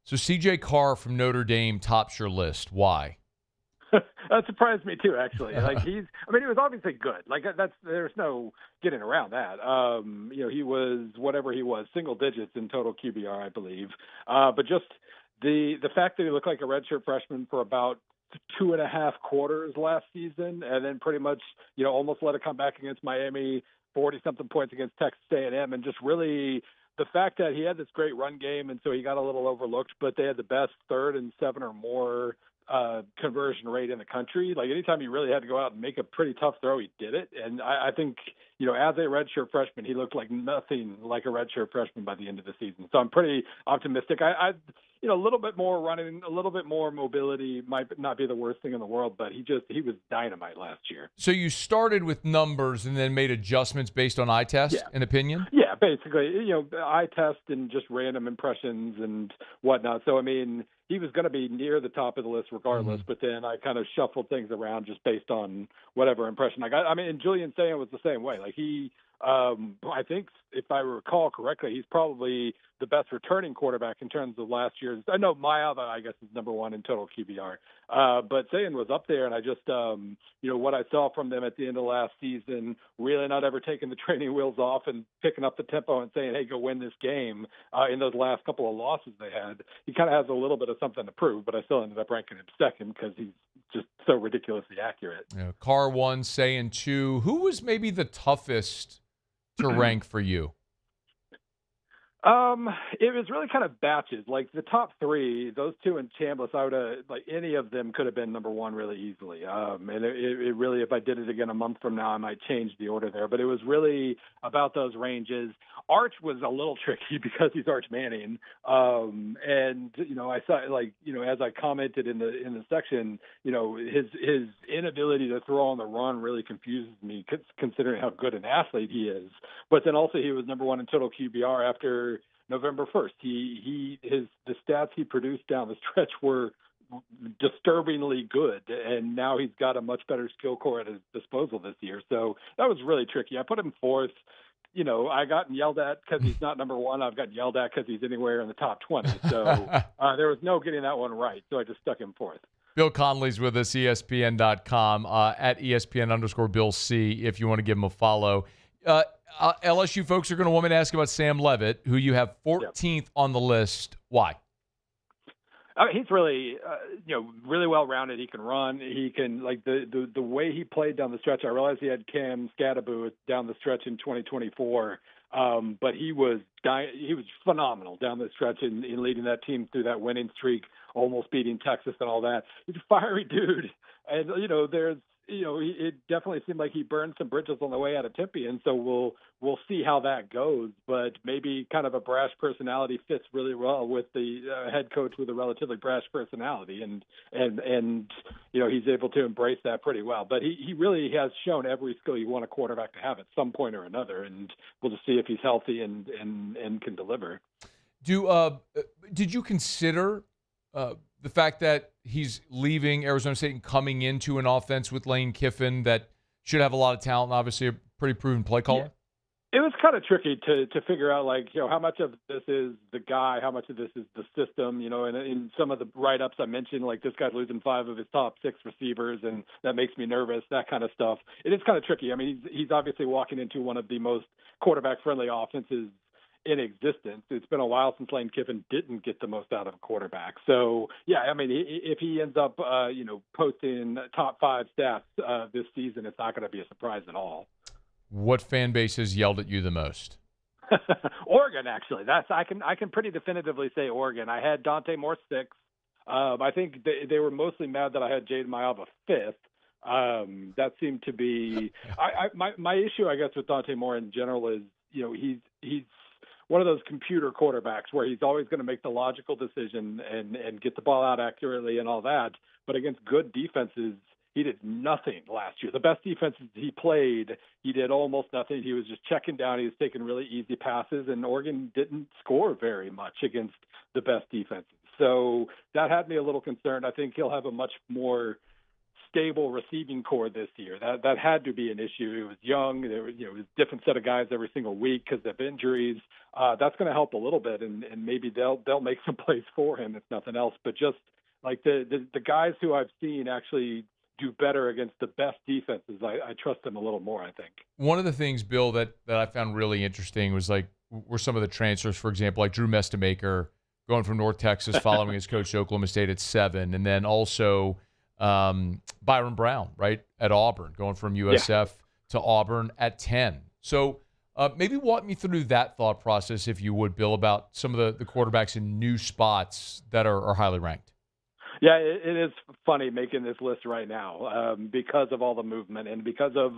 So C.J. Carr from Notre Dame tops your list. Why? That surprised me too, actually. Like he was obviously good. Like there's no getting around that. He was whatever he was, single digits in total QBR, I believe. But just the fact that he looked like a redshirt freshman for about 2.5 quarters last season, and then pretty much almost let it come back against Miami, 40-something points against Texas A&M, and just really the fact that he had this great run game, and so he got a little overlooked, but they had the best 3rd and 7 or more conversion rate in the country. Like anytime he really had to go out and make a pretty tough throw, he did it. And I think, as a redshirt freshman, he looked like nothing like a redshirt freshman by the end of the season. So I'm pretty optimistic. I a little bit more running, a little bit more mobility might not be the worst thing in the world, but he was dynamite last year. So you started with numbers and then made adjustments based on eye test and opinion? Yeah, basically, eye test and just random impressions and whatnot. So, he was going to be near the top of the list regardless, but then I kind of shuffled things around just based on whatever impression I got. And Julian Saying was the same way. Like I think if I recall correctly, he's probably the best returning quarterback in terms of last year's. I know Mayava, I guess, is number one in total QBR. But Saying was up there, and I just, what I saw from them at the end of last season, really not ever taking the training wheels off and picking up the tempo and saying, hey, go win this game in those last couple of losses they had. He kind of has a little bit of something to prove, but I still ended up ranking him second because he's just so ridiculously accurate. Yeah, Carr 1, Saying 2. Who was maybe the toughest to rank for you? It was really kind of batches. Like the top three, those two and Chambliss, I would have, any of them could have been number one really easily. And it really, if I did it again a month from now, I might change the order there. But it was really about those ranges. Arch was a little tricky because he's Arch Manning. And, I saw, as I commented in the section, his inability to throw on the run really confuses me considering how good an athlete he is. But then also he was number one in total QBR after November 1st. The stats he produced down the stretch were disturbingly good, and now he's got a much better skill core at his disposal this year. So that was really tricky. I put him fourth. I got yelled at because he's not number one. I've gotten yelled at because he's anywhere in the top 20. So there was no getting that one right. So I just stuck him fourth. Bill Connelly's with us, ESPN.com, at ESPN_Bill C, if you want to give him a follow. LSU folks are going to want me to ask about Sam Levitt, who you have 14th on the list. Why? He's really, really well-rounded. He can run. He can, the way he played down the stretch. I realized he had Cam Scadaboo down the stretch in 2024, but he was phenomenal down the stretch in leading that team through that winning streak, almost beating Texas and all that. He's a fiery dude, and it definitely seemed like he burned some bridges on the way out of Tempe, and so we'll see how that goes. But maybe kind of a brash personality fits really well with the head coach with a relatively brash personality, and he's able to embrace that pretty well. But he really has shown every skill you want a quarterback to have at some point or another, and we'll just see if he's healthy and can deliver. Did you consider the fact that he's leaving Arizona State and coming into an offense with Lane Kiffin that should have a lot of talent, and obviously a pretty proven play caller? Yeah. It was kind of tricky to figure out, how much of this is the guy, how much of this is the system, and in some of the write-ups I mentioned, this guy's losing 5 of his top 6 receivers, and that makes me nervous, that kind of stuff. It is kind of tricky. He's obviously walking into one of the most quarterback-friendly offenses in existence. It's been a while since Lane Kiffin didn't get the most out of a quarterback. So, if he ends up, posting top 5 stats this season, it's not going to be a surprise at all. What fan base has yelled at you the most? Oregon, actually. I can pretty definitively say Oregon. I had Dante Moore 6th. I think they were mostly mad that I had Jaden Mayava 5th. That seemed to be my issue, I guess, with Dante Moore in general is, he's one of those computer quarterbacks where he's always going to make the logical decision and get the ball out accurately and all that. But against good defenses, he did nothing last year. The best defenses he played, he did almost nothing. He was just checking down. He was taking really easy passes, and Oregon didn't score very much against the best defenses. So that had me a little concerned. I think he'll have a much more stable receiving core this year. That had to be an issue. It was young. There was, it was a different set of guys every single week because of injuries. That's going to help a little bit, and maybe they'll make some plays for him if nothing else. But just like the guys who I've seen actually do better against the best defenses, I trust them a little more, I think. One of the things, Bill, that I found really interesting was were some of the transfers, for example, like Drew Mestamaker going from North Texas, following his coach to Oklahoma State at 7, and then also Byron Brown, right, at Auburn, going from USF to Auburn at 10. So maybe walk me through that thought process, if you would, Bill, about some of the quarterbacks in new spots that are highly ranked. Yeah, it is funny making this list right now because of all the movement and because of,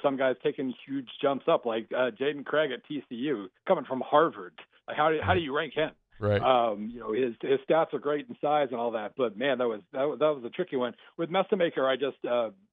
some guys taking huge jumps up, like Jaden Craig at TCU coming from Harvard. Like how do you rank him? Right. His stats are great in size and all that, but man, that was a tricky one. With Messamaker, I just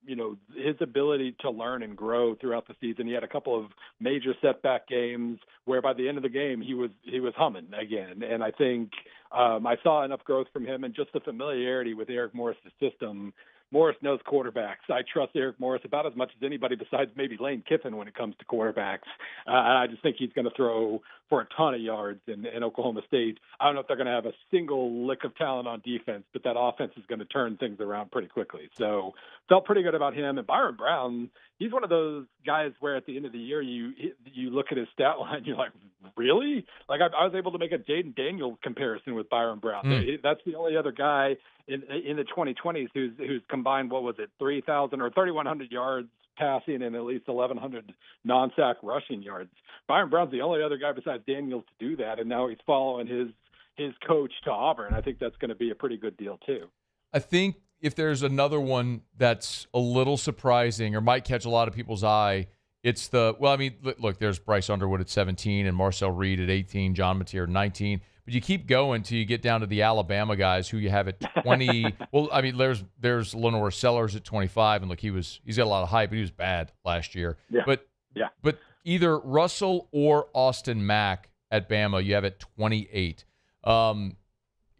his ability to learn and grow throughout the season. He had a couple of major setback games where by the end of the game he was humming again, and I think I saw enough growth from him and just the familiarity with Eric Morris' system. Morris knows quarterbacks. I trust Eric Morris about as much as anybody besides maybe Lane Kiffin when it comes to quarterbacks. I just think he's going to throw for a ton of yards in Oklahoma State. I don't know if they're going to have a single lick of talent on defense, but that offense is going to turn things around pretty quickly. So felt pretty good about him. And Byron Brown, he's one of those guys where at the end of the year you look at his stat line, you're like, really? Like I was able to make a Jaden Daniels comparison with Byron Brown. That's the only other guy in the 2020s who's combined, what was it, 3,000 or 3,100 yards passing and at least 1,100 non-sack rushing yards. Byron Brown's the only other guy besides Daniels to do that, and now he's following his coach to Auburn. I think that's going to be a pretty good deal too. I think if there's another one that's a little surprising or might catch a lot of people's eye, it's look, there's Bryce Underwood at 17 and Marcel Reed at 18, John Mateer at 19. But you keep going till you get down to the Alabama guys who you have at 20. Well, I mean, there's Lenore Sellers at 25, and look, he's got a lot of hype, but he was bad last year. Yeah. But either Russell or Austin Mack at Bama, you have at 28.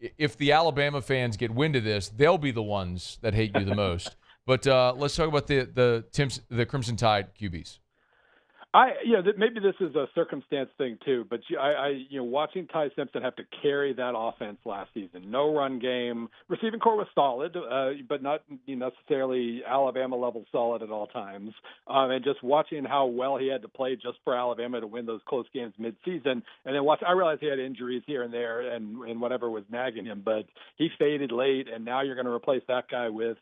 If the Alabama fans get wind of this, they'll be the ones that hate you the most. But let's talk about the Crimson Tide QBs. Maybe this is a circumstance thing too, but watching Ty Simpson have to carry that offense last season. No run game. Receiving core was solid, but not necessarily Alabama level solid at all times. And just watching how well he had to play just for Alabama to win those close games mid-season. And then I realized he had injuries here and there and whatever was nagging him, but he faded late, and now you're going to replace that guy with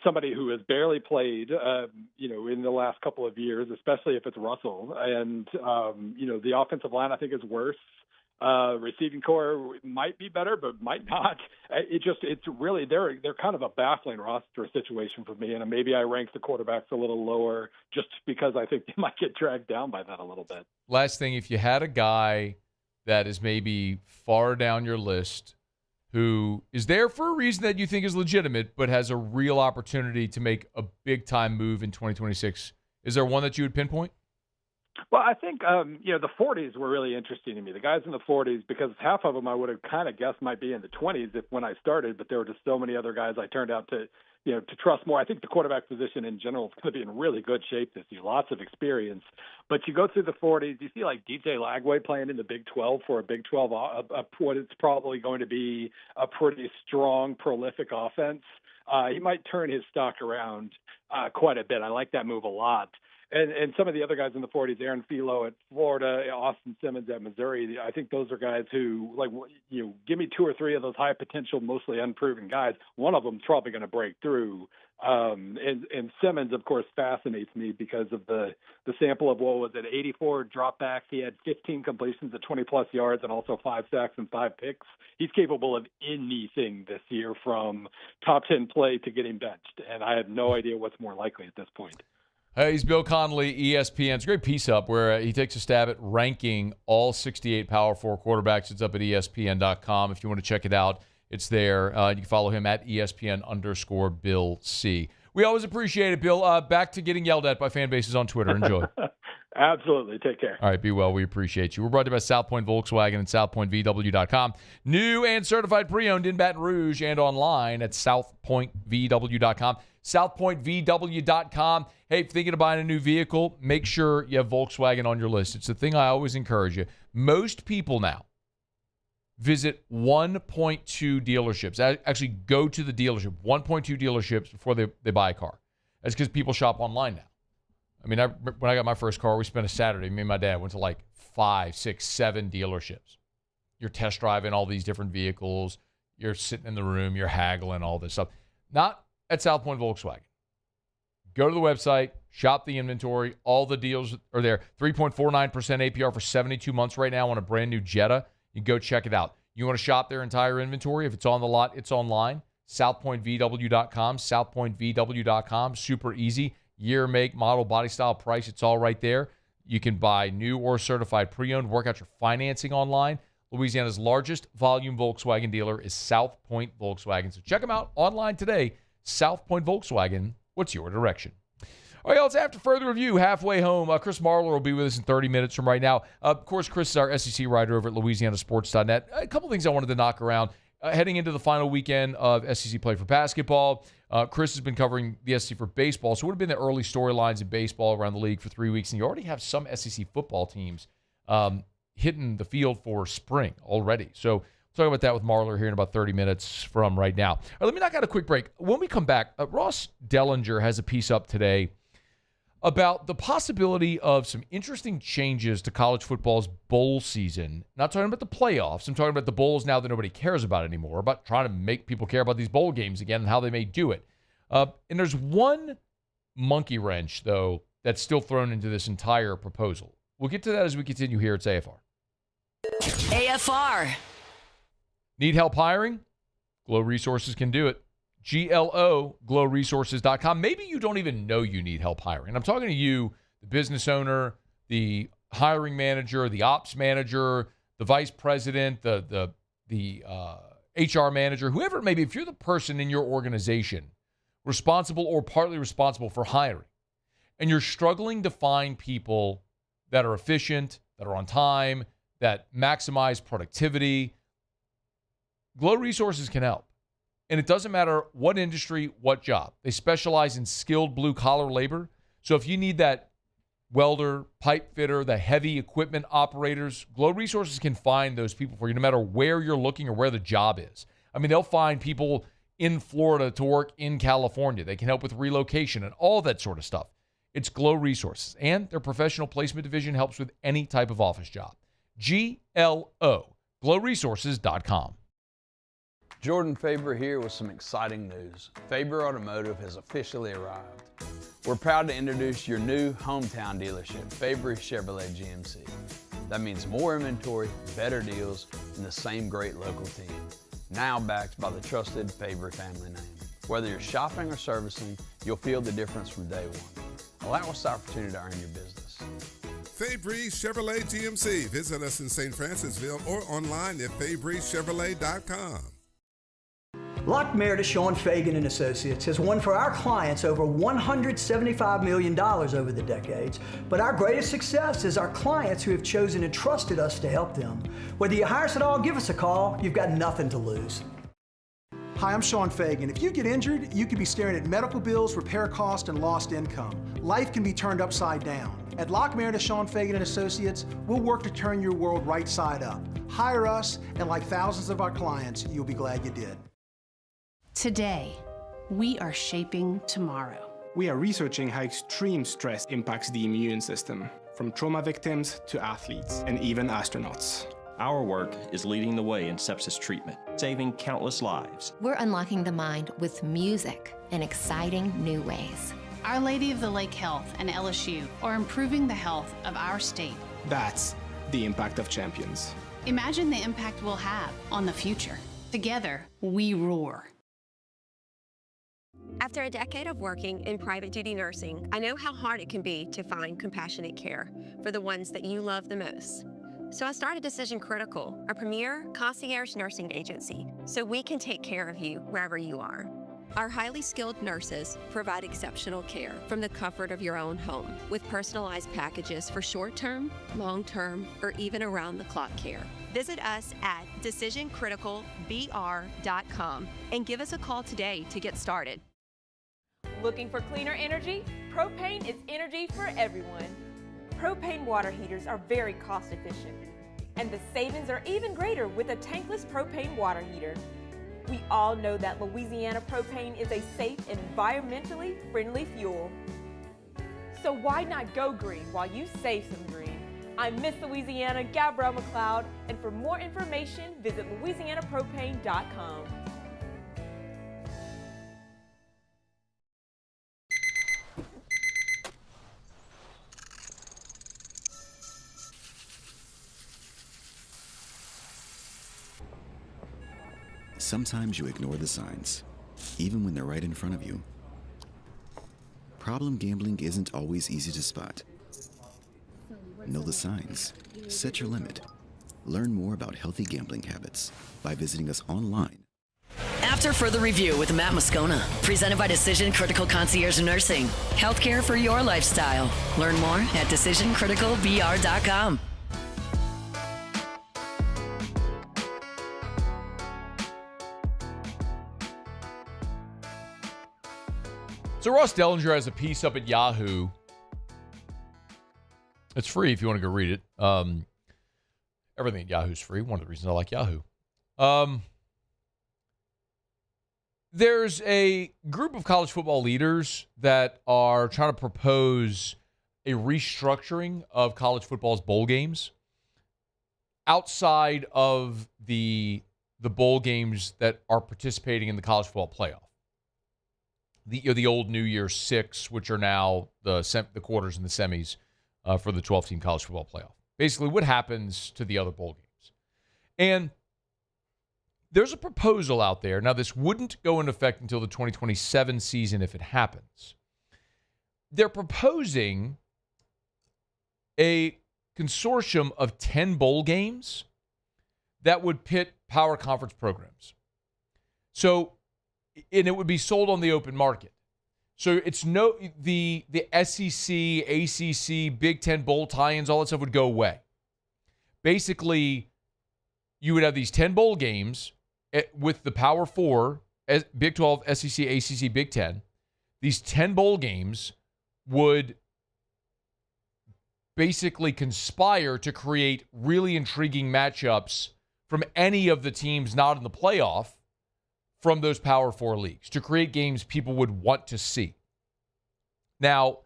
somebody who has barely played, in the last couple of years, especially if it's Russell. And, the offensive line, I think, is worse. Receiving core might be better, but might not. It's really, they're kind of a baffling roster situation for me. And maybe I rank the quarterbacks a little lower just because I think they might get dragged down by that a little bit. Last thing, if you had a guy that is maybe far down your list who is there for a reason that you think is legitimate, but has a real opportunity to make a big-time move in 2026, is there one that you would pinpoint? Well, I think, the 40s were really interesting to me. The guys in the 40s, because half of them I would have kind of guessed might be in the 20s when I started, but there were just so many other guys I turned out to trust more. I think the quarterback position in general is going to be in really good shape this year. Lots of experience. But you go through the 40s, you see like DJ Lagway playing in the Big 12 for a Big 12, what it's probably going to be a pretty strong, prolific offense. He might turn his stock around quite a bit. I like that move a lot. And some of the other guys in the 40s, Aaron Philo at Florida, Austin Simmons at Missouri, I think those are guys who, give me two or three of those high potential, mostly unproven guys. One of them's probably going to break through. And Simmons, of course, fascinates me because of the sample of, 84 dropbacks. He had 15 completions at 20-plus yards and also 5 sacks and 5 picks. He's capable of anything this year, from top 10 play to getting benched. And I have no idea what's more likely at this point. Hey, he's Bill Connelly, ESPN. It's a great piece up where he takes a stab at ranking all 68 Power 4 quarterbacks. It's up at ESPN.com. If you want to check it out, it's there. You can follow him at ESPN_Bill C. We always appreciate it, Bill. Back to getting yelled at by fan bases on Twitter. Enjoy. Absolutely. Take care. All right, be well. We appreciate you. We're brought to you by South Point Volkswagen and SouthPointVW.com. New and certified pre-owned in Baton Rouge and online at SouthPointVW.com. SouthPointVW.com. Hey, if you're thinking of buying a new vehicle, make sure you have Volkswagen on your list. It's the thing I always encourage you. Most people now visit 1.2 dealerships. Actually, go to the dealership, 1.2 dealerships before they buy a car. That's because people shop online now. I mean, when I got my first car, we spent a Saturday, me and my dad went to like 5, 6, 7 dealerships. You're test driving all these different vehicles. You're sitting in the room. You're haggling, all this stuff. Not at South Point Volkswagen. Go to the website, shop the inventory. All the deals are there. 3.49% APR for 72 months right now on a brand new Jetta. You go check it out. You want to shop their entire inventory? If it's on the lot, it's online. SouthPointVW.com, SouthPointVW.com. Super easy. Year, make, model, body style, price. It's all right there. You can buy new or certified pre-owned. Work out your financing online. Louisiana's largest volume Volkswagen dealer is South Point Volkswagen. So check them out online today. South Point Volkswagen. What's your direction? All right, y'all, it's After Further Review, halfway home. Chris Marler will be with us in 30 minutes from right now. Of course, Chris is our SEC writer over at LouisianaSports.net. A couple things I wanted to knock around. Heading into the final weekend of SEC play for basketball, Chris has been covering the SEC for baseball, so it would have been the early storylines in baseball around the league for 3 weeks, and you already have some SEC football teams hitting the field for spring already. So we'll talk about that with Marler here in about 30 minutes from right now. All right, let me knock out a quick break. When we come back, Ross Dellinger has a piece up today about the possibility of some interesting changes to college football's bowl season. Not talking about the playoffs. I'm talking about the bowls now that nobody cares about anymore, about trying to make people care about these bowl games again and how they may do it. And there's one monkey wrench, though, that's still thrown into this entire proposal. We'll get to that as we continue here at AFR. AFR. Need help hiring? Glow Resources can do it. GLO, glowresources.com. Maybe you don't even know you need help hiring. I'm talking to you, the business owner, the hiring manager, the ops manager, the vice president, the HR manager, whoever it may be. If you're the person in your organization responsible or partly responsible for hiring, and you're struggling to find people that are efficient, that are on time, that maximize productivity, Glow Resources can help. And it doesn't matter what industry, what job. They specialize in skilled blue-collar labor. So if you need that welder, pipe fitter, the heavy equipment operators, Glow Resources can find those people for you no matter where you're looking or where the job is. I mean, they'll find people in Florida to work in California. They can help with relocation and all that sort of stuff. It's Glow Resources. And their professional placement division helps with any type of office job. GLO, glowresources.com. Jordan Faber here with some exciting news. Faber Automotive has officially arrived. We're proud to introduce your new hometown dealership, Faber Chevrolet GMC. That means more inventory, better deals, and the same great local team. Now backed by the trusted Faber family name. Whether you're shopping or servicing, you'll feel the difference from day one. Allow us the opportunity to earn your business. Fabry Chevrolet GMC. Visit us in St. Francisville or online at FabryChevrolet.com. Lock Meredith, Sean Fagan and Associates has won for our clients over $175 million over the decades, but our greatest success is our clients who have chosen and trusted us to help them. Whether you hire us at all, give us a call. You've got nothing to lose. Hi, I'm Sean Fagan. If you get injured, you could be staring at medical bills, repair costs, and lost income. Life can be turned upside down. At Lock Meredith, Sean Fagan and Associates, we'll work to turn your world right side up. Hire us, and like thousands of our clients, you'll be glad you did. Today, we are shaping tomorrow. We are researching how extreme stress impacts the immune system, from trauma victims to athletes and even astronauts. Our work is leading the way in sepsis treatment, saving countless lives. We're unlocking the mind with music in exciting new ways. Our Lady of the Lake Health and LSU are improving the health of our state. That's the impact of champions. Imagine the impact we'll have on the future. Together, we roar. After a decade of working in private duty nursing, I know how hard it can be to find compassionate care for the ones that you love the most. So I started Decision Critical, a premier concierge nursing agency, so we can take care of you wherever you are. Our highly skilled nurses provide exceptional care from the comfort of your own home with personalized packages for short-term, long-term, or even around-the-clock care. Visit us at decisioncriticalbr.com and give us a call today to get started. Looking for cleaner energy? Propane is energy for everyone. Propane water heaters are very cost efficient, and the savings are even greater with a tankless propane water heater. We all know that Louisiana propane is a safe and environmentally friendly fuel. So why not go green while you save some green? I'm Miss Louisiana, Gabrielle McLeod, and for more information, visit louisianapropane.com. Sometimes you ignore the signs, even when they're right in front of you. Problem gambling isn't always easy to spot. Know the signs. Set your limit. Learn more about healthy gambling habits by visiting us online. After Further Review with Matt Moscona, presented by Decision Critical Concierge Nursing. Healthcare for your lifestyle. Learn more at decisioncriticalbr.com. So Ross Dellinger has a piece up at Yahoo. It's free if you want to go read it. Everything at Yahoo's free. One of the reasons I like Yahoo. There's a group of college football leaders that are trying to propose a restructuring of college football's bowl games outside of the bowl games that are participating in the college football playoff. The old New Year's Six, which are now the quarters and the semis for the 12-team college football playoff. Basically, what happens to the other bowl games. And there's a proposal out there. Now, this wouldn't go into effect until the 2027 season if it happens. They're proposing a consortium of 10 bowl games that would pit power conference programs. So, and it would be sold on the open market. So it's the SEC, ACC, Big Ten bowl tie-ins, all that stuff would go away. Basically, you would have these 10 bowl games with the Power Four, Big 12, SEC, ACC, Big Ten. These 10 bowl games would basically conspire to create really intriguing matchups from any of the teams not in the playoff from those Power Four leagues to create games people would want to see. Now,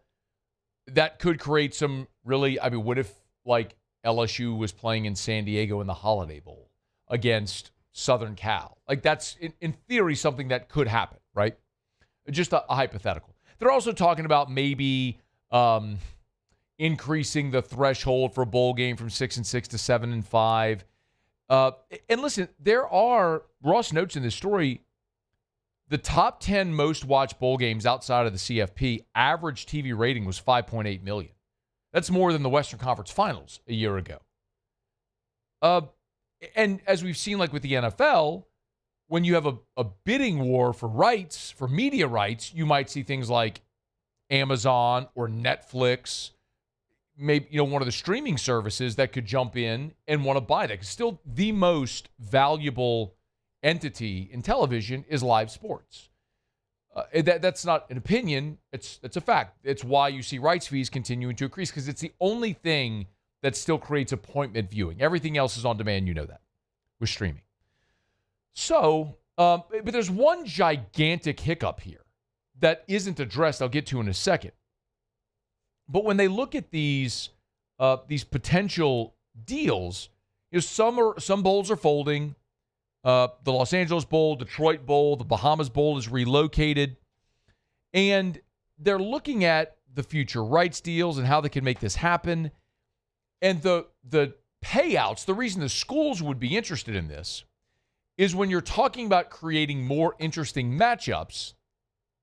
that could create some really, what if like LSU was playing in San Diego in the Holiday Bowl against Southern Cal? Like that's, in theory, something that could happen, right? Just a hypothetical. They're also talking about maybe increasing the threshold for a bowl game from 6-6 to 7-5. And listen, Ross notes in this story, the top 10 most watched bowl games outside of the CFP, average TV rating was 5.8 million. That's more than the Western Conference Finals a year ago. And as we've seen, like with the NFL, when you have a bidding war for rights, for media rights, you might see things like Amazon or Netflix, maybe one of the streaming services that could jump in and want to buy that. 'Cause still the most valuable entity in television is live sports. That's not an opinion. It's a fact. It's why you see rights fees continuing to increase, because it's the only thing that still creates appointment viewing. Everything else is on demand. You know that with streaming. So, but there's one gigantic hiccup here that isn't addressed. I'll get to in a second. But when they look at these potential deals, some bowls are folding. The Los Angeles Bowl, Detroit Bowl, the Bahamas Bowl is relocated. And they're looking at the future rights deals and how they can make this happen. And the payouts, the reason the schools would be interested in this is when you're talking about creating more interesting matchups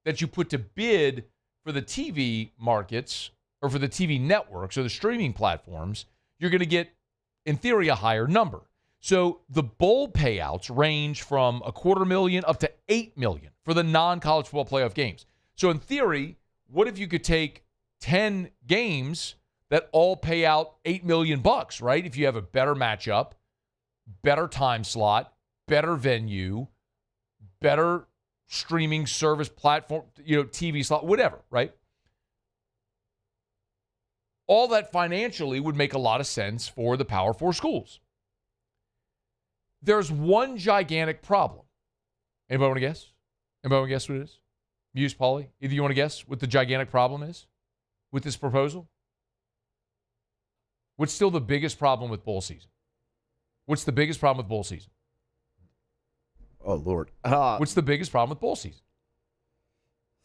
that you put to bid for the TV markets or for the TV networks or the streaming platforms, you're going to get, in theory, a higher number. So the bowl payouts range from $250,000 up to $8 million for the non-college football playoff games. So in theory, what if you could take 10 games that all pay out $8 million, right? If you have a better matchup, better time slot, better venue, better streaming service platform, TV slot, whatever, right? All that financially would make a lot of sense for the Power Four schools. There's one gigantic problem. Anybody want to guess? Anybody want to guess what it is? Muse, Pauly, either you want to guess what the gigantic problem is with this proposal? What's still the biggest problem with bowl season? What's the biggest problem with bowl season? Oh, Lord. What's the biggest problem with bowl season?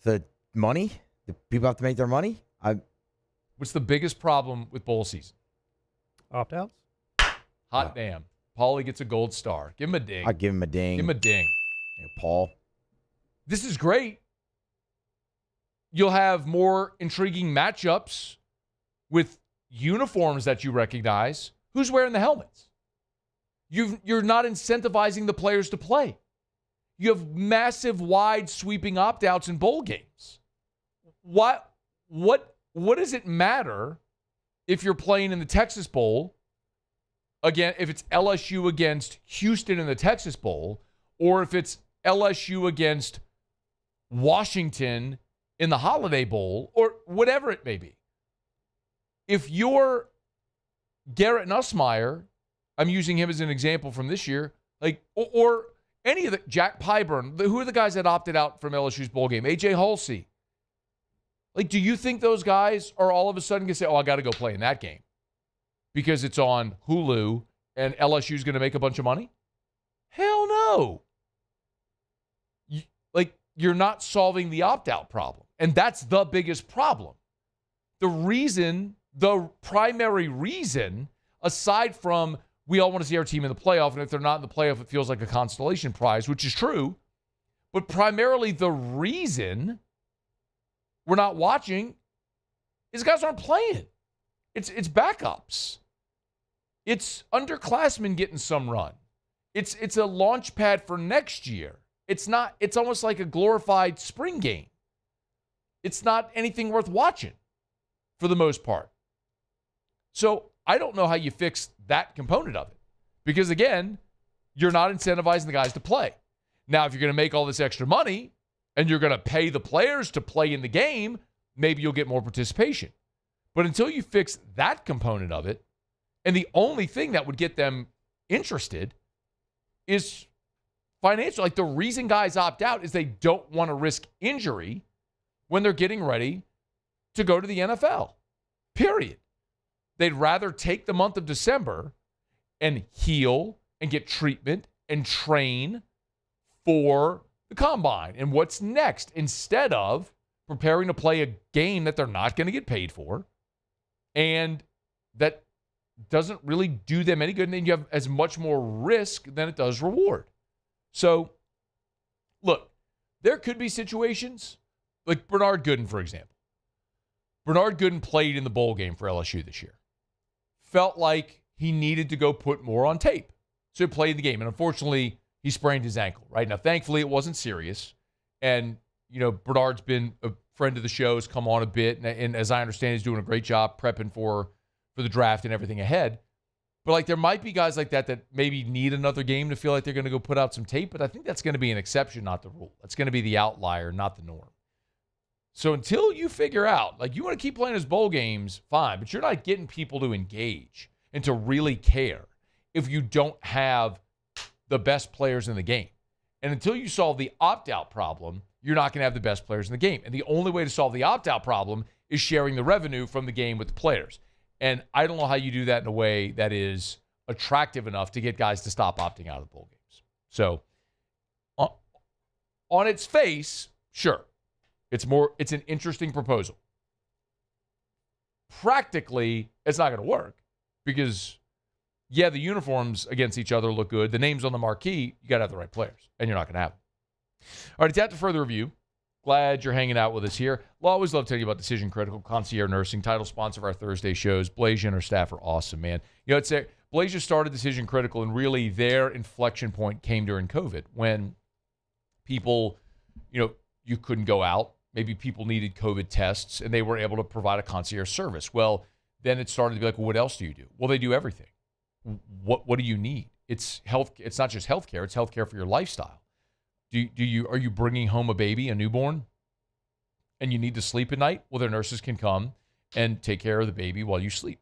The money? The people have to make their money? What's the biggest problem with bowl season? Opt-outs? Hot damn. Pauly gets a gold star. Give him a ding. I'll give him a ding. Give him a ding. Paul. This is great. You'll have more intriguing matchups with uniforms that you recognize. Who's wearing the helmets? You're not incentivizing the players to play. You have massive, wide, sweeping opt-outs in bowl games. What does it matter if you're playing in the Texas Bowl, again, if it's LSU against Houston in the Texas Bowl, or if it's LSU against Washington in the Holiday Bowl, or whatever it may be? If you're Garrett Nussmeier, I'm using him as an example from this year, or any of the Jack Pyburn, who are the guys that opted out from LSU's bowl game? AJ Halsey. Do you think those guys are all of a sudden going to say, I got to go play in that game because it's on Hulu and LSU's going to make a bunch of money? Hell no. You're not solving the opt-out problem. And that's the biggest problem. The primary reason, aside from we all want to see our team in the playoff, and if they're not in the playoff, it feels like a consolation prize, which is true. But primarily the reason we're not watching is guys aren't playing. It's backups. It's underclassmen getting some run. It's a launch pad for next year. It's almost like a glorified spring game. It's not anything worth watching for the most part. So I don't know how you fix that component of it. Because again, you're not incentivizing the guys to play. Now, if you're going to make all this extra money and you're going to pay the players to play in the game, maybe you'll get more participation. But until you fix that component of it, and the only thing that would get them interested is financial. The reason guys opt out is they don't want to risk injury when they're getting ready to go to the NFL. Period. They'd rather take the month of December and heal and get treatment and train for the combine and what's next instead of preparing to play a game that they're not going to get paid for and that doesn't really do them any good. And then you have as much more risk than it does reward. So, look, there could be situations like Bernard Gooden, for example. Bernard Gooden played in the bowl game for LSU this year. Felt like he needed to go put more on tape. So he played the game. And unfortunately, he sprained his ankle, right? Now, thankfully, it wasn't serious. And, Bernard's been a friend of the show, has come on a bit. And as I understand, he's doing a great job prepping for the draft and everything ahead. But, there might be guys like that maybe need another game to feel like they're going to go put out some tape. But I think that's going to be an exception, not the rule. That's going to be the outlier, not the norm. So until you figure out, you want to keep playing those bowl games, fine. But you're not getting people to engage and to really care if you don't have the best players in the game. And until you solve the opt-out problem, you're not going to have the best players in the game. And the only way to solve the opt-out problem is sharing the revenue from the game with the players. And I don't know how you do that in a way that is attractive enough to get guys to stop opting out of the bowl games. So on its face, sure, it's an interesting proposal. Practically, it's not going to work because, the uniforms against each other look good. The names on the marquee, you got to have the right players, and you're not going to have them. All right, it's after further review. Glad you're hanging out with us here. Well, I always love telling you about Decision Critical Concierge Nursing, title sponsor of our Thursday shows. Blasia and her staff are awesome, man. Blasia started Decision Critical, and really their inflection point came during COVID when people, you couldn't go out. Maybe people needed COVID tests, and they were able to provide a concierge service. Well, then it started to be like, well, what else do you do? Well, they do everything. What do you need? It's health. It's not just healthcare. It's healthcare for your lifestyle. Are you bringing home a baby, a newborn, and you need to sleep at night? Well, their nurses can come and take care of the baby while you sleep.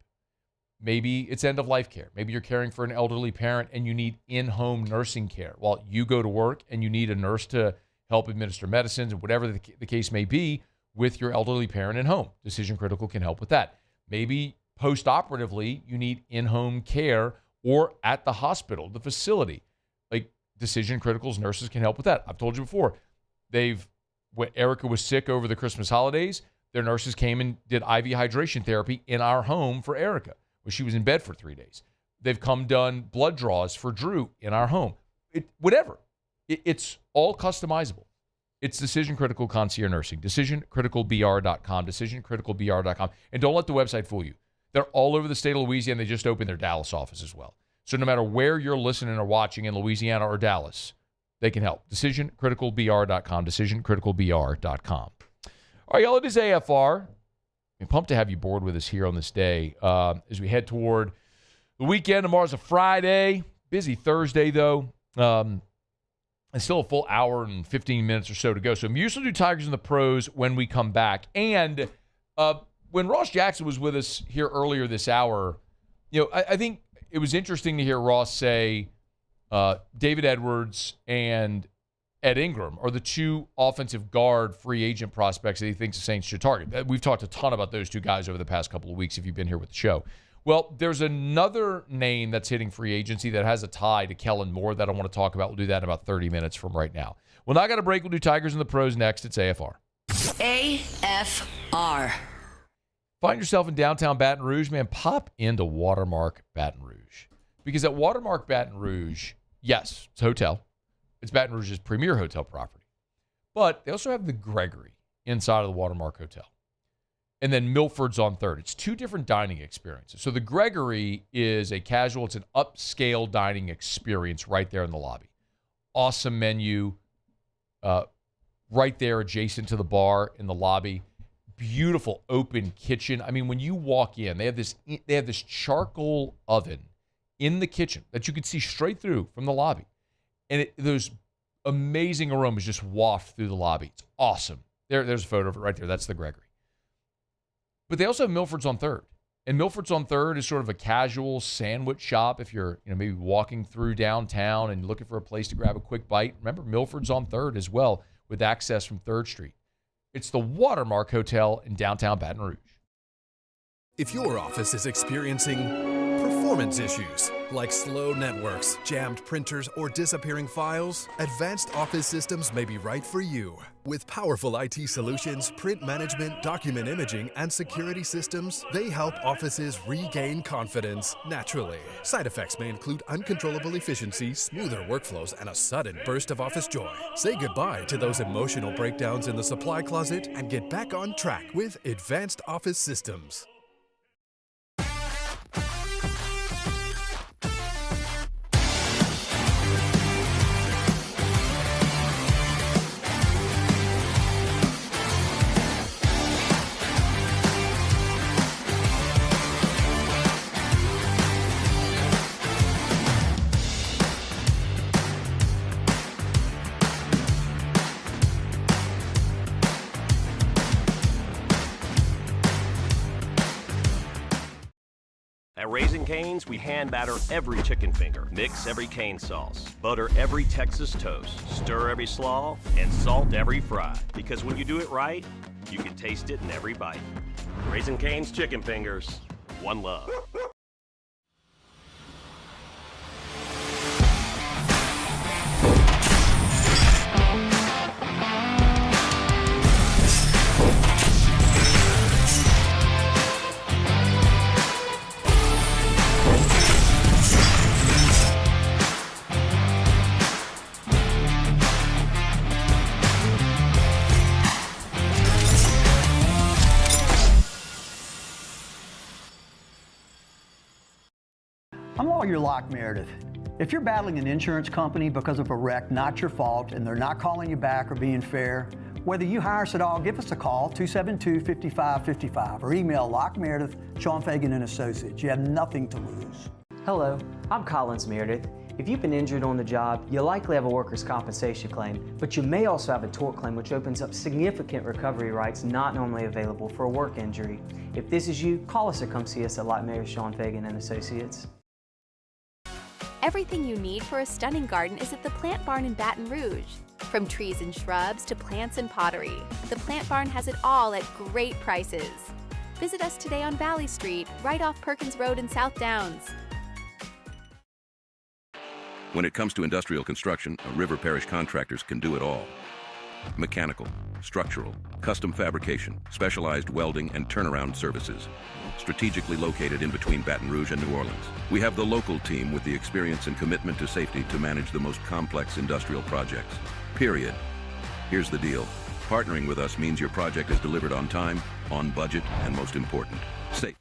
Maybe it's end-of-life care. Maybe you're caring for an elderly parent and you need in-home nursing care while you go to work and you need a nurse to help administer medicines and whatever the case may be with your elderly parent at home. Decision Critical can help with that. Maybe post-operatively, you need in-home care or at the hospital, the facility. Decision Critical's nurses can help with that. I've told you before, when Erica was sick over the Christmas holidays, their nurses came and did IV hydration therapy in our home for Erica, where she was in bed for 3 days. They've done blood draws for Drew in our home. Whatever. It's all customizable. It's Decision Critical Concierge Nursing, decisioncriticalbr.com, decisioncriticalbr.com. And don't let the website fool you. They're all over the state of Louisiana. They just opened their Dallas office as well. So no matter where you're listening or watching in Louisiana or Dallas, they can help. Decisioncriticalbr.com, decisioncriticalbr.com. All right, y'all, it is AFR. I'm pumped to have you board with us here on this day as we head toward the weekend. Tomorrow's a Friday. Busy Thursday, though. And still a full hour and 15 minutes or so to go. So Musil do Tigers in the pros when we come back. And when Ross Jackson was with us here earlier this hour, I think it was interesting to hear Ross say David Edwards and Ed Ingram are the two offensive guard free agent prospects that he thinks the Saints should target. We've talked a ton about those two guys over the past couple of weeks if you've been here with the show. Well, there's another name that's hitting free agency that has a tie to Kellen Moore that I want to talk about. We'll do that in about 30 minutes from right now. Well, now I got a break. We'll do Tigers in the pros next. It's AFR. AFR. Find yourself in downtown Baton Rouge, man, pop into Watermark Baton Rouge. Because at Watermark Baton Rouge, yes, it's a hotel. It's Baton Rouge's premier hotel property. But they also have the Gregory inside of the Watermark Hotel. And then Milford's on third. It's two different dining experiences. So the Gregory is a casual, it's an upscale dining experience right there in the lobby. Awesome menu, right there adjacent to the bar in the lobby. Beautiful open kitchen. I mean, when you walk in, they have this charcoal oven in the kitchen that you can see straight through from the lobby. And those amazing aromas just waft through the lobby. It's awesome. There's a photo of it right there. That's the Gregory. But they also have Milford's on third. And Milford's on third is sort of a casual sandwich shop if you're maybe walking through downtown and looking for a place to grab a quick bite. Remember, Milford's on third as well with access from 3rd Street. It's the Watermark Hotel in downtown Baton Rouge. If your office is experiencing performance issues like slow networks, jammed printers, or disappearing files, Advanced Office Systems may be right for you. With powerful IT solutions, print management, document imaging, and security systems, they help offices regain confidence naturally. Side effects may include uncontrollable efficiency, smoother workflows, and a sudden burst of office joy. Say goodbye to those emotional breakdowns in the supply closet and get back on track with Advanced Office Systems. At Raising Cane's, we hand batter every chicken finger, mix every cane sauce, butter every Texas toast, stir every slaw, and salt every fry. Because when you do it right, you can taste it in every bite. Raising Cane's chicken fingers, one love. I'm Lawyer Locke Meredith. If you're battling an insurance company because of a wreck not your fault and they're not calling you back or being fair, whether you hire us at all, give us a call, 272-5555, or email Locke Meredith, Sean Fagan and Associates. You have nothing to lose. Hello, I'm Collins Meredith. If you've been injured on the job, you likely have a workers' compensation claim, but you may also have a tort claim which opens up significant recovery rights not normally available for a work injury. If this is you, call us or come see us at Locke Meredith, Sean Fagan and Associates. Everything you need for a stunning garden is at the Plant Barn in Baton Rouge. From trees and shrubs to plants and pottery, the Plant Barn has it all at great prices. Visit us today on Valley Street, right off Perkins Road in South Downs. When it comes to industrial construction, River Parish contractors can do it all. mechanical, structural, custom fabrication, specialized welding and turnaround services. Strategically located in between Baton Rouge and New Orleans, we have the local team with the experience and commitment to safety to manage the most complex industrial projects. Period. Here's the deal. Partnering with us means your project is delivered on time, on budget, and most important, safe.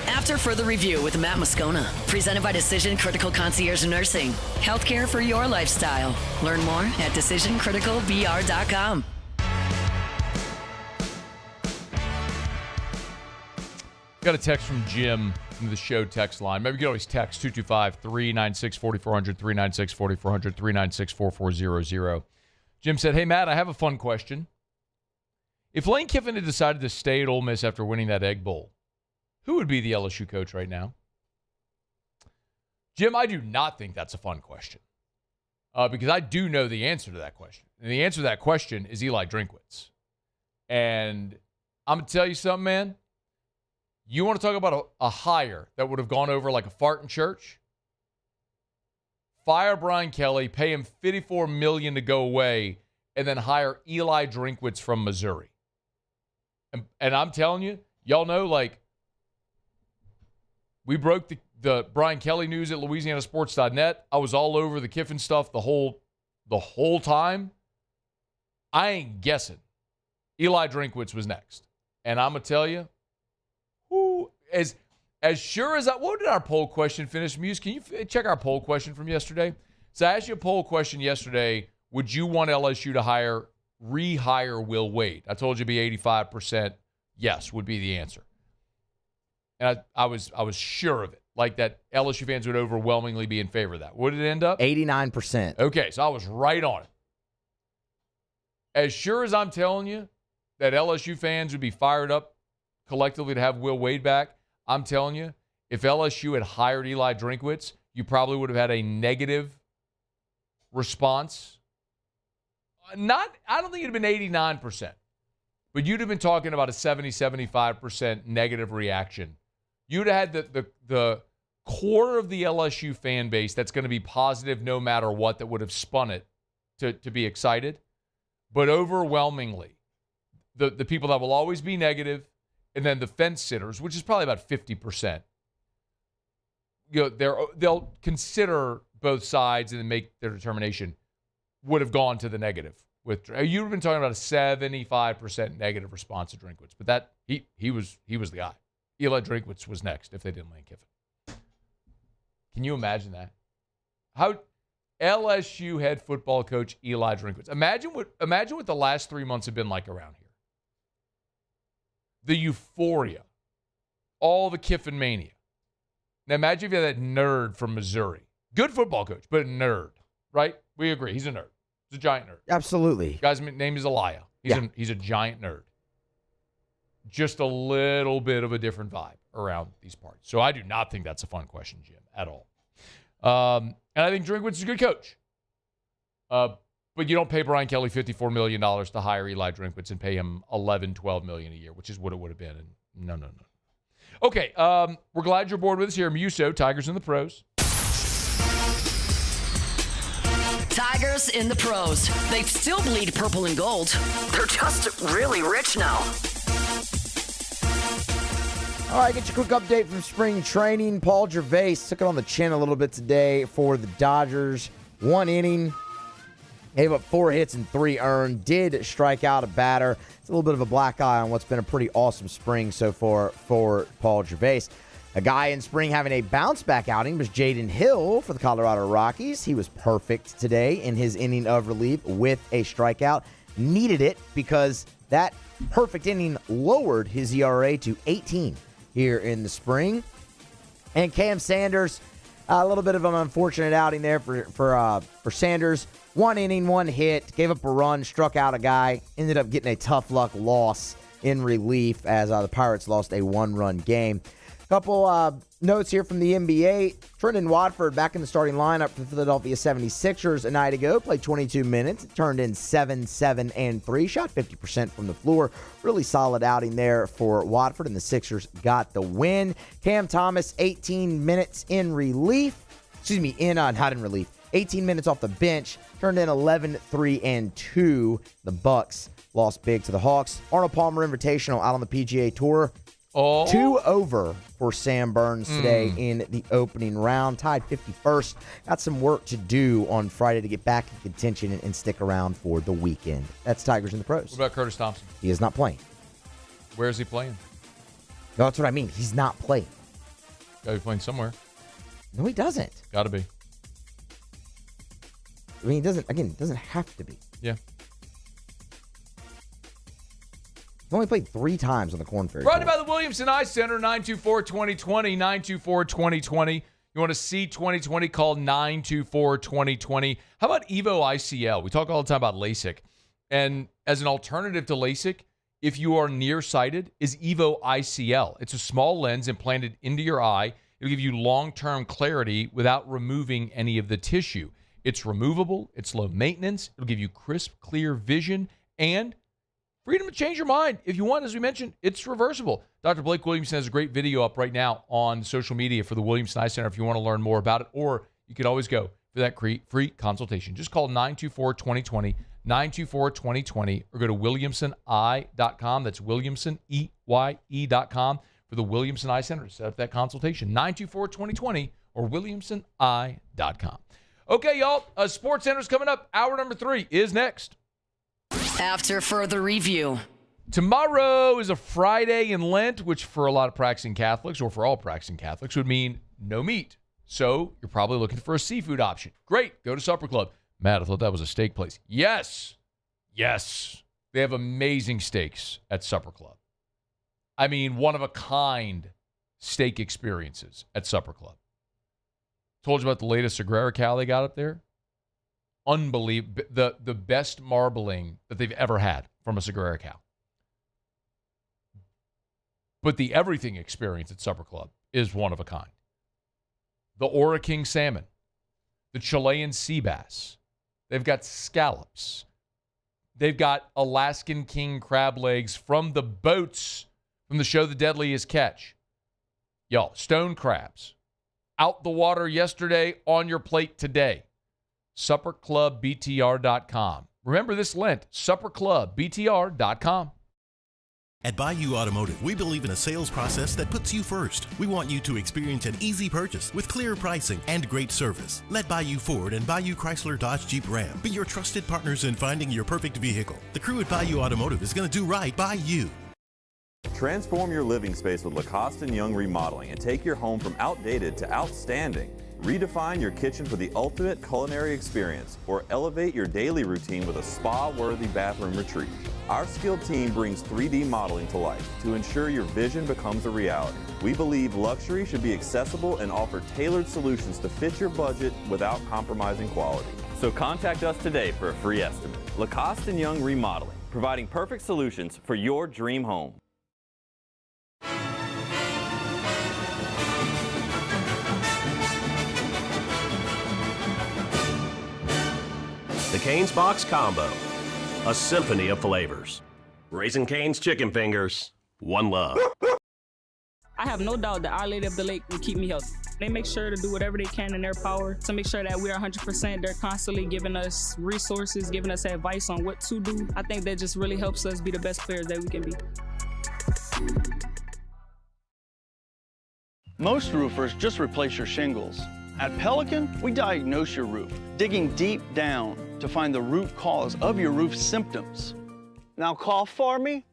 After further review with Matt Moscona, presented by Decision Critical Concierge Nursing. Healthcare for your lifestyle. Learn more at decisioncriticalvr.com. Got a text from Jim from the show text line. Maybe you can always text 225-396-4400, 396-4400, 396-4400. Jim said, hey, Matt, I have a fun question. If Lane Kiffin had decided to stay at Ole Miss after winning that Egg Bowl, who would be the LSU coach right now? Jim, I do not think that's a fun question because I do know the answer to that question. And the answer to that question is Eli Drinkwitz. And I'm going to tell you something, man. You want to talk about a hire that would have gone over like a fart in church? Fire Brian Kelly, pay him $54 million to go away, and then hire Eli Drinkwitz from Missouri. And I'm telling you, y'all know, like, we broke the Brian Kelly news at LouisianaSports.net. I was all over the Kiffin stuff the whole time. I ain't guessing. Eli Drinkwitz was next. And I'm going to tell you, as sure as what did our poll question finish, Muse? Can you check our poll question from yesterday? So I asked you a poll question yesterday. Would you want LSU to rehire Will Wade? I told you it'd be 85% yes would be the answer. And I was sure of it. Like that LSU fans would overwhelmingly be in favor of that. What did it end up? 89%. Okay, so I was right on it. As sure as I'm telling you that LSU fans would be fired up collectively to have Will Wade back, I'm telling you, if LSU had hired Eli Drinkwitz, you probably would have had a negative response. I don't think it'd have been 89%, but you'd have been talking about a 70-75% negative reaction. You'd have had the core of the LSU fan base that's going to be positive no matter what, that would have spun it to be excited. But overwhelmingly, the people that will always be negative, and then the fence sitters, which is probably about 50%, they'll consider both sides and then make their determination, would have gone to the negative. You've been talking about a 75% negative response to Drinkwitz, but that he was the guy. Eli Drinkwitz was next if they didn't land Kiffin. Can you imagine that? How LSU head football coach Eli Drinkwitz. Imagine what the last 3 months have been like around here. The euphoria, all the Kiffin mania. Now imagine if you had that nerd from Missouri. Good football coach, but a nerd, right? We agree. He's a nerd. He's a giant nerd. Absolutely. Guy's name is Elia. He's a giant nerd. Just a little bit of a different vibe around these parts. So I do not think that's a fun question, Jim, at all. And I think Drinkwitz is a good coach. But you don't pay Brian Kelly $54 million to hire Eli Drinkwitz and pay him $11-12 million a year, which is what it would have been. And no. Okay, we're glad you're aboard with us here. Muso, Tigers in the Pros. Tigers in the Pros. They still bleed purple and gold. They're just really rich now. All right, get your quick update from spring training. Paul Gervais took it on the chin a little bit today for the Dodgers. 1 inning. Gave up 4 hits and 3 earned. Did strike out a batter. It's a little bit of a black eye on what's been a pretty awesome spring so far for Paul Gervais. A guy in spring having a bounce-back outing was Jaden Hill for the Colorado Rockies. He was perfect today in his inning of relief with a strikeout. Needed it because that perfect inning lowered his ERA to 18 here in the spring. And Cam Sanders, a little bit of an unfortunate outing there for Sanders. 1 inning, 1 hit, gave up a run, struck out a guy, ended up getting a tough luck loss in relief as the Pirates lost a 1-run game. Couple notes here from the NBA. Trendon Watford back in the starting lineup for the Philadelphia 76ers a night ago. Played 22 minutes. Turned in 7, 7, and 3. Shot 50% from the floor. Really solid outing there for Watford, and the Sixers got the win. Cam Thomas, 18 minutes in relief. Excuse me, not in relief. 18 minutes off the bench, turned in 11, 3, and 2. The Bucks lost big to the Hawks. Arnold Palmer Invitational out on the PGA Tour. 2 over for Sam Burns today in the opening round. Tied 51st. Got some work to do on Friday to get back in contention and stick around for the weekend. That's Tigers in the pros. What about Curtis Thompson? He is not playing. Where is he playing? No, that's what I mean. He's not playing. Got to be playing somewhere. No, he doesn't. Got to be. I mean, it doesn't have to be. Yeah. He's only played 3 times on the Corn Ferry. Brought to you by the Williamson Eye Center, 924-2020, 924-2020. You want to see 2020, call 924-2020. How about Evo ICL? We talk all the time about LASIK. And as an alternative to LASIK, if you are nearsighted, is Evo ICL. It's a small lens implanted into your eye. It'll give you long-term clarity without removing any of the tissue. It's removable. It's low maintenance. It'll give you crisp, clear vision and freedom to change your mind. If you want, as we mentioned, it's reversible. Dr. Blake Williamson has a great video up right now on social media for the Williamson Eye Center if you want to learn more about it, or you could always go for that free consultation. Just call 924-2020, 924-2020, or go to williamsoneye.com. That's williamsoneye.com for the Williamson Eye Center to set up that consultation. 924-2020 or williamsoneye.com. Okay, y'all. Sports Center's coming up. Hour number 3 is next. After further review. Tomorrow is a Friday in Lent, which for a lot of practicing Catholics, or for all practicing Catholics, would mean no meat. So you're probably looking for a seafood option. Great. Go to Supper Club. Matt, I thought that was a steak place. Yes. Yes. They have amazing steaks at Supper Club. I mean, one-of-a-kind steak experiences at Supper Club. Told you about the latest Sagrera cow they got up there. Unbelievable. The best marbling that they've ever had from a Sagrera cow. But the everything experience at Supper Club is one of a kind. The Ora King salmon, the Chilean sea bass. They've got scallops. They've got Alaskan king crab legs from the boats from the show The Deadliest Catch. Y'all, stone crabs. Out the water yesterday, on your plate today. SupperClubBTR.com. Remember this Lent, SupperClubBTR.com. At Bayou Automotive, we believe in a sales process that puts you first. We want you to experience an easy purchase with clear pricing and great service. Let Bayou Ford and Bayou Chrysler Dodge Jeep Ram be your trusted partners in finding your perfect vehicle. The crew at Bayou Automotive is going to do right by you. Transform your living space with Lacoste & Young Remodeling and take your home from outdated to outstanding. Redefine your kitchen for the ultimate culinary experience, or elevate your daily routine with a spa-worthy bathroom retreat. Our skilled team brings 3D modeling to life to ensure your vision becomes a reality. We believe luxury should be accessible and offer tailored solutions to fit your budget without compromising quality. So contact us today for a free estimate. Lacoste & Young Remodeling, providing perfect solutions for your dream home. The Cane's Box Combo, a symphony of flavors. Raising Cane's Chicken Fingers, one love. I have no doubt that Our Lady of the Lake will keep me healthy. They make sure to do whatever they can in their power to make sure that we're 100%. They're constantly giving us resources, giving us advice on what to do. I think that just really helps us be the best players that we can be. Most roofers just replace your shingles. At Pelican, we diagnose your roof, digging deep down to find the root cause of your roof symptoms. Now cough for me?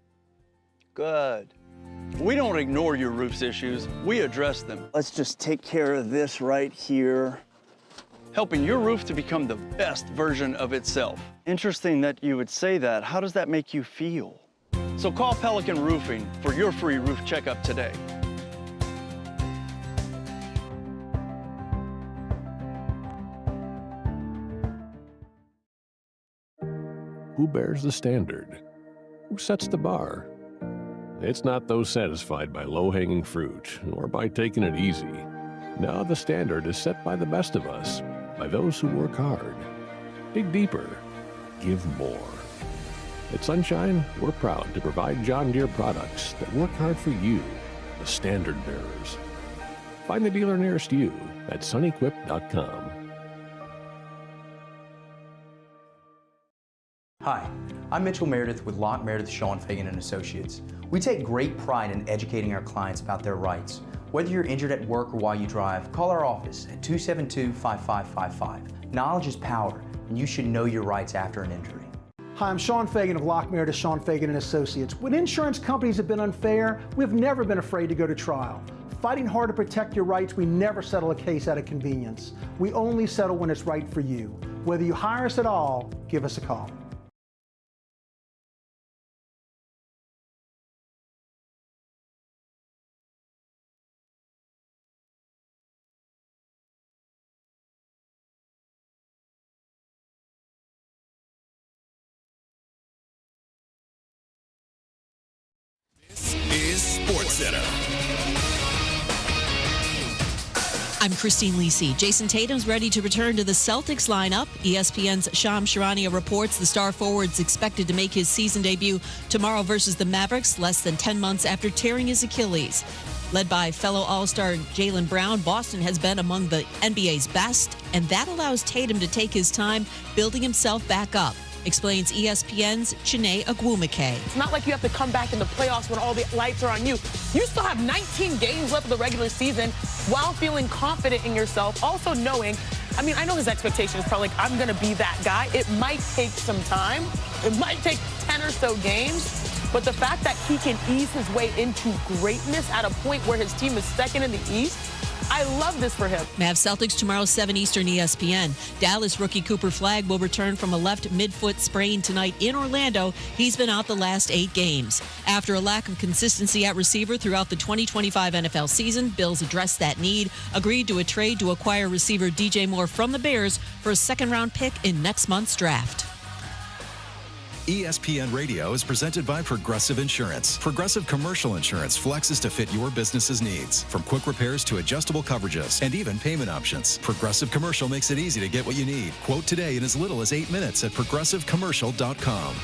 Good. We don't ignore your roof's issues, we address them. Let's just take care of this right here. Helping your roof to become the best version of itself. Interesting that you would say that. How does that make you feel? So call Pelican Roofing for your free roof checkup today. Who bears the standard? Who sets the bar? It's not those satisfied by low-hanging fruit or by taking it easy. No, the standard is set by the best of us, by those who work hard. Dig deeper. Give more. At Sunshine, we're proud to provide John Deere products that work hard for you, the standard bearers. Find the dealer nearest you at sunequip.com. Hi, I'm Mitchell Meredith with Locke Meredith, Sean Fagan and Associates. We take great pride in educating our clients about their rights. Whether you're injured at work or while you drive, call our office at 272-5555. Knowledge is power, and you should know your rights after an injury. Hi, I'm Sean Fagan of Locke Meredith, Sean Fagan and Associates. When insurance companies have been unfair, we've never been afraid to go to trial. Fighting hard to protect your rights, we never settle a case out of convenience. We only settle when it's right for you. Whether you hire us at all, give us a call. Is SportsCenter. I'm Christine Lisi. Jason Tatum's ready to return to the Celtics lineup. ESPN's Shams Charania reports the star forward's expected to make his season debut tomorrow versus the Mavericks, less than 10 months after tearing his Achilles. Led by fellow All-Star Jaylen Brown, Boston has been among the NBA's best, and that allows Tatum to take his time building himself back up. Explains ESPN's Chiney Agwumike. It's not like you have to come back in the playoffs when all the lights are on you. You still have 19 games left of the regular season while feeling confident in yourself, also knowing, I mean, I know his expectation is probably like, I'm going to be that guy. It might take some time. It might take 10 or so games. But the fact that he can ease his way into greatness at a point where his team is second in the East, I love this for him. Mavs Celtics tomorrow, 7 Eastern ESPN. Dallas rookie Cooper Flagg will return from a left midfoot sprain tonight in Orlando. He's been out the last 8 games. After a lack of consistency at receiver throughout the 2025 NFL season, Bills addressed that need, agreed to a trade to acquire receiver DJ Moore from the Bears for a second-round pick in next month's draft. ESPN Radio is presented by Progressive Insurance. Progressive Commercial Insurance flexes to fit your business's needs. From quick repairs to adjustable coverages and even payment options. Progressive Commercial makes it easy to get what you need. Quote today in as little as 8 minutes at progressivecommercial.com.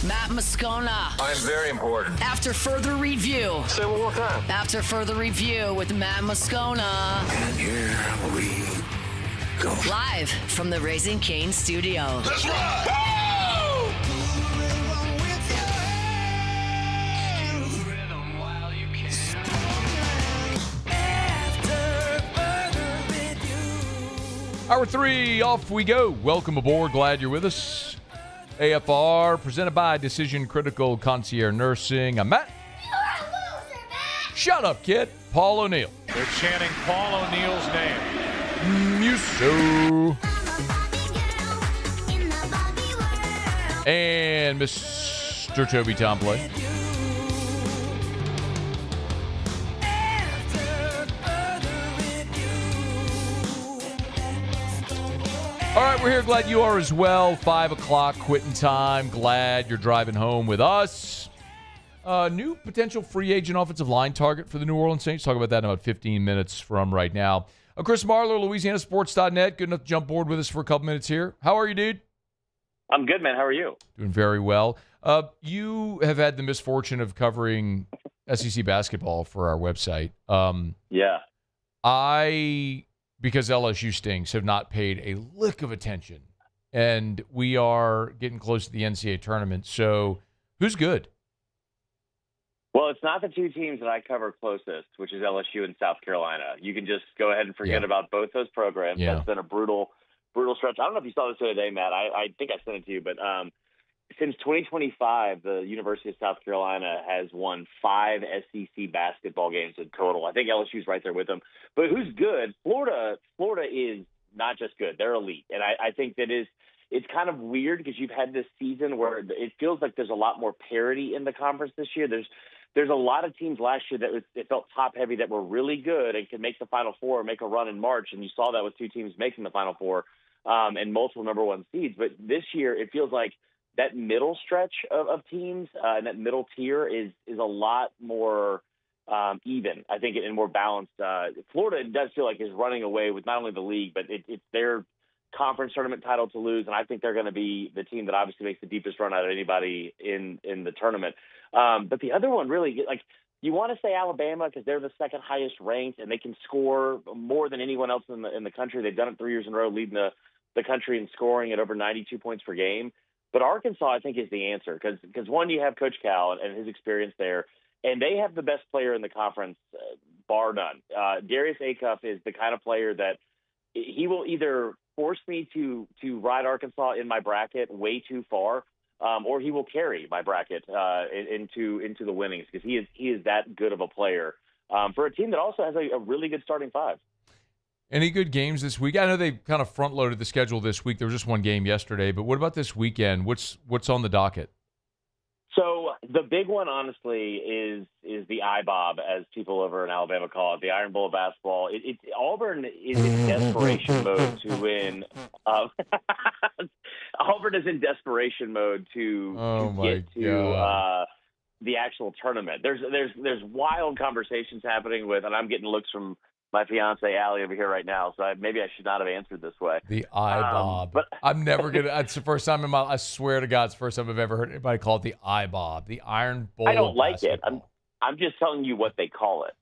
Matt Moscona. I'm very important. After further review. Say it one more time. After further review with Matt Moscona. And here we go. Live from the Raising Cane studio. Let's rock! Go! Hour 3, off we go. Welcome aboard. Glad you're with us. AFR, presented by Decision Critical Concierge Nursing. I'm Matt. Shut up, kid. Paul O'Neill. They're chanting Paul O'Neill's name. Muso. And Mr. Toby Tomplay. All right, we're here. Glad you are as well. 5 o'clock quitting time. Glad you're driving home with us. New potential free agent offensive line target for the New Orleans Saints. Talk about that in about 15 minutes from right now. Chris Marler, LouisianaSports.net. Good enough to jump board with us for a couple minutes here. How are you, dude? I'm good, man. How are you? Doing very well. You have had the misfortune of covering SEC basketball for our website. Yeah. Because LSU stinks, have not paid a lick of attention. And we are getting close to the NCAA tournament. So who's good? Well, it's not the two teams that I cover closest, which is LSU and South Carolina. You can just go ahead and forget about both those programs. Yeah. That's been a brutal stretch. I don't know if you saw this the other day, Matt. I think I sent it to you, but since 2025, the University of South Carolina has won 5 SEC basketball games in total. I think LSU's right there with them. But who's good? Florida is not just good. They're elite. And I think it's kind of weird because you've had this season where it feels like there's a lot more parity in the conference this year. There's a lot of teams last year that it felt top heavy that were really good and could make the Final Four or make a run in March. And you saw that with 2 teams making the Final Four and multiple number 1 seeds. But this year it feels like that middle stretch of teams and that middle tier is a lot more even, I think, and more balanced. Florida does feel like is running away with not only the league, but it's their conference tournament title to lose, and I think they're going to be the team that obviously makes the deepest run out of anybody in the tournament. But the other one really, like, you want to say Alabama because they're the second highest ranked, and they can score more than anyone else in the country. They've done it 3 years in a row, leading the the country in scoring at over 92 points per game. But Arkansas, I think, is the answer because one, you have Coach Cal and his experience there, and they have the best player in the conference, bar none. Darius Acuff is the kind of player that he will either force me to ride Arkansas in my bracket way too far, or he will carry my bracket into the winnings because he is that good of a player for a team that also has a really good starting five. Any good games this week? I know they kind of front-loaded the schedule this week. There was just one game yesterday, but what about this weekend? What's on the docket? So the big one, honestly, is the IBOB, as people over in Alabama call it, the Iron Bowl of basketball. Auburn is in desperation mode to win. Auburn is in desperation mode to get to the actual tournament. There's wild conversations happening with, and I'm getting looks from my fiance Allie over here right now, so maybe I should not have answered this way. The IBOB. But I'm never gonna. It's the first time I swear to God, it's the first time I've ever heard anybody call it the IBOB, the Iron Bowl. I don't like basketball. it. I'm just telling you what they call it.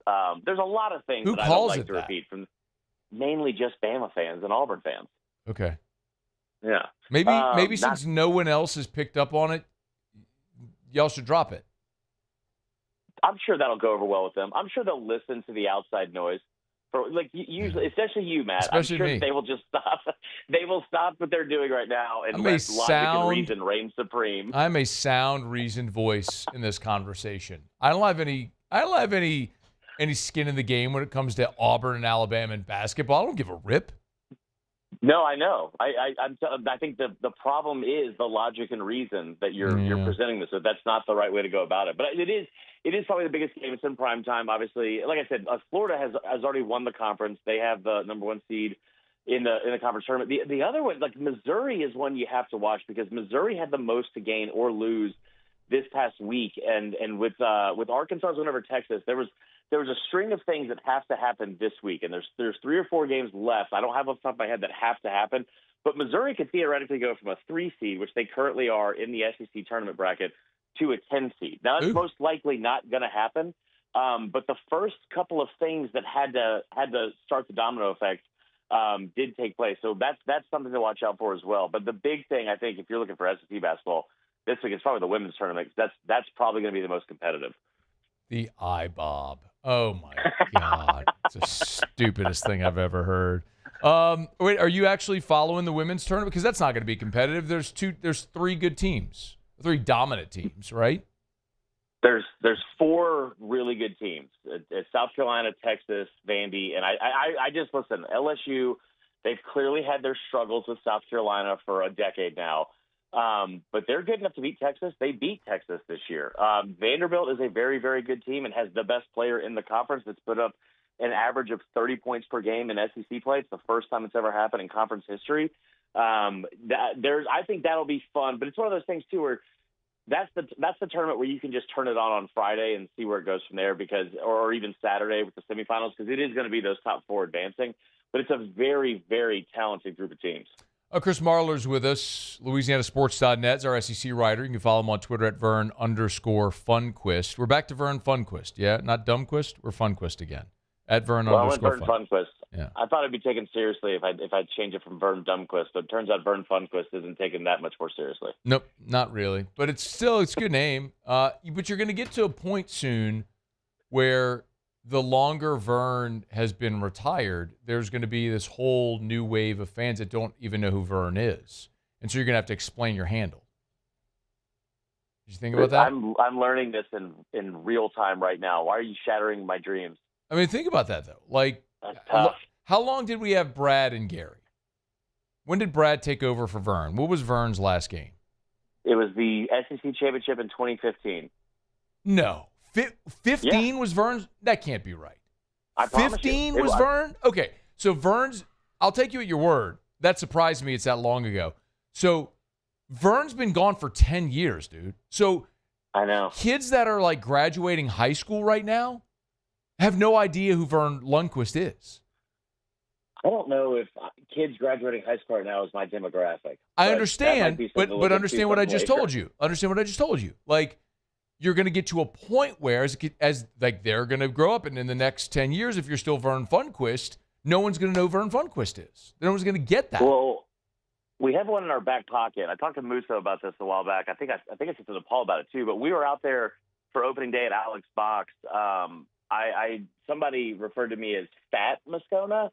There's a lot of things that I don't like to repeat from mainly just Bama fans and Auburn fans. Okay. Yeah. Maybe since no one else has picked up on it, y'all should drop it. I'm sure that'll go over well with them. I'm sure they'll listen to the outside noise. Usually, especially you, Matt. Especially I'm sure me. they will just stop. They will stop what they're doing right now and let logic and reason reign supreme. I'm a sound, reasoned voice in this conversation. I don't have any skin in the game when it comes to Auburn and Alabama and basketball. I don't give a rip. No, I know. I think the problem is the logic and reason that you're presenting this. So that's not the right way to go about it. But it is probably the biggest game. It's in prime time, obviously. Like I said, Florida has already won the conference. They have the number one seed in the conference tournament. The other one, like Missouri, is one you have to watch because Missouri had the most to gain or lose this past week. And with Arkansas's win over Texas, there was a string of things that have to happen this week, and there's 3 or 4 games left. I don't have off the top of my head that have to happen, but Missouri could theoretically go from a 3 seed, which they currently are in the SEC tournament bracket, to a 10 seed. Now, that's most likely not going to happen, but the first couple of things that had to start the domino effect did take place. So that's something to watch out for as well. But the big thing, I think, if you're looking for SEC basketball this week, it's probably the women's tournament. That's probably going to be the most competitive. The IBOB. Oh, my God. It's the stupidest thing I've ever heard. Wait, are you actually following the women's tournament? Because that's not going to be competitive. There's 3 good teams, 3 dominant teams, right? There's 4 really good teams. It's South Carolina, Texas, Vandy, and I just listen. LSU, they've clearly had their struggles with South Carolina for a decade now. But they're good enough to beat Texas. They beat Texas this year. Vanderbilt is a very, very good team and has the best player in the conference that's put up an average of 30 points per game in SEC play. It's the first time it's ever happened in conference history. I think that'll be fun, but it's one of those things too where that's the tournament where you can just turn it on Friday and see where it goes from there or even Saturday with the semifinals because it is going to be those top 4 advancing. But it's a very, very talented group of teams. Chris Marler's with us, LouisianaSports.net is our SEC writer. You can follow him on Twitter at Vern_Funquist. We're back to Vern Funquist, yeah? Not Dumbquist, we're Funquist again. At Vern Funquist. Yeah. I thought it'd be taken seriously if I'd change it from Vern Dumbquist, but it turns out Vern Funquist isn't taken that much more seriously. Nope, not really. But it's a good name. But you're going to get to a point soon where the longer Vern has been retired, there's going to be this whole new wave of fans that don't even know who Vern is. And so you're going to have to explain your handle. Did you think about that? I'm learning this in real time right now. Why are you shattering my dreams? I mean, think about that, though. Like, that's tough. How long did we have Brad and Gary? When did Brad take over for Vern? What was Vern's last game? It was the SEC championship in 2015. No. 15 was Vern's? That can't be right. I promise 15 you. was Vern? Okay, so Vern's, I'll take you at your word. That surprised me it's that long ago. So Vern's been gone for 10 years, dude. So I know. Kids that are like graduating high school right now have no idea who Vern Lundquist is. I don't know if kids graduating high school right now is my demographic. I understand, but understand what I just told you. Understand what I just told you. Like, you're going to get to a point where, as they're going to grow up, and in the next 10 years, if you're still Vern Funquist, no one's going to know who Vern Funquist is. No one's going to get that. Well, We have one in our back pocket. I talked to Musso about this a while back. I think I said to Paul about it too. But we were out there for opening day at Alex Box. Somebody referred to me as Fat Moscona,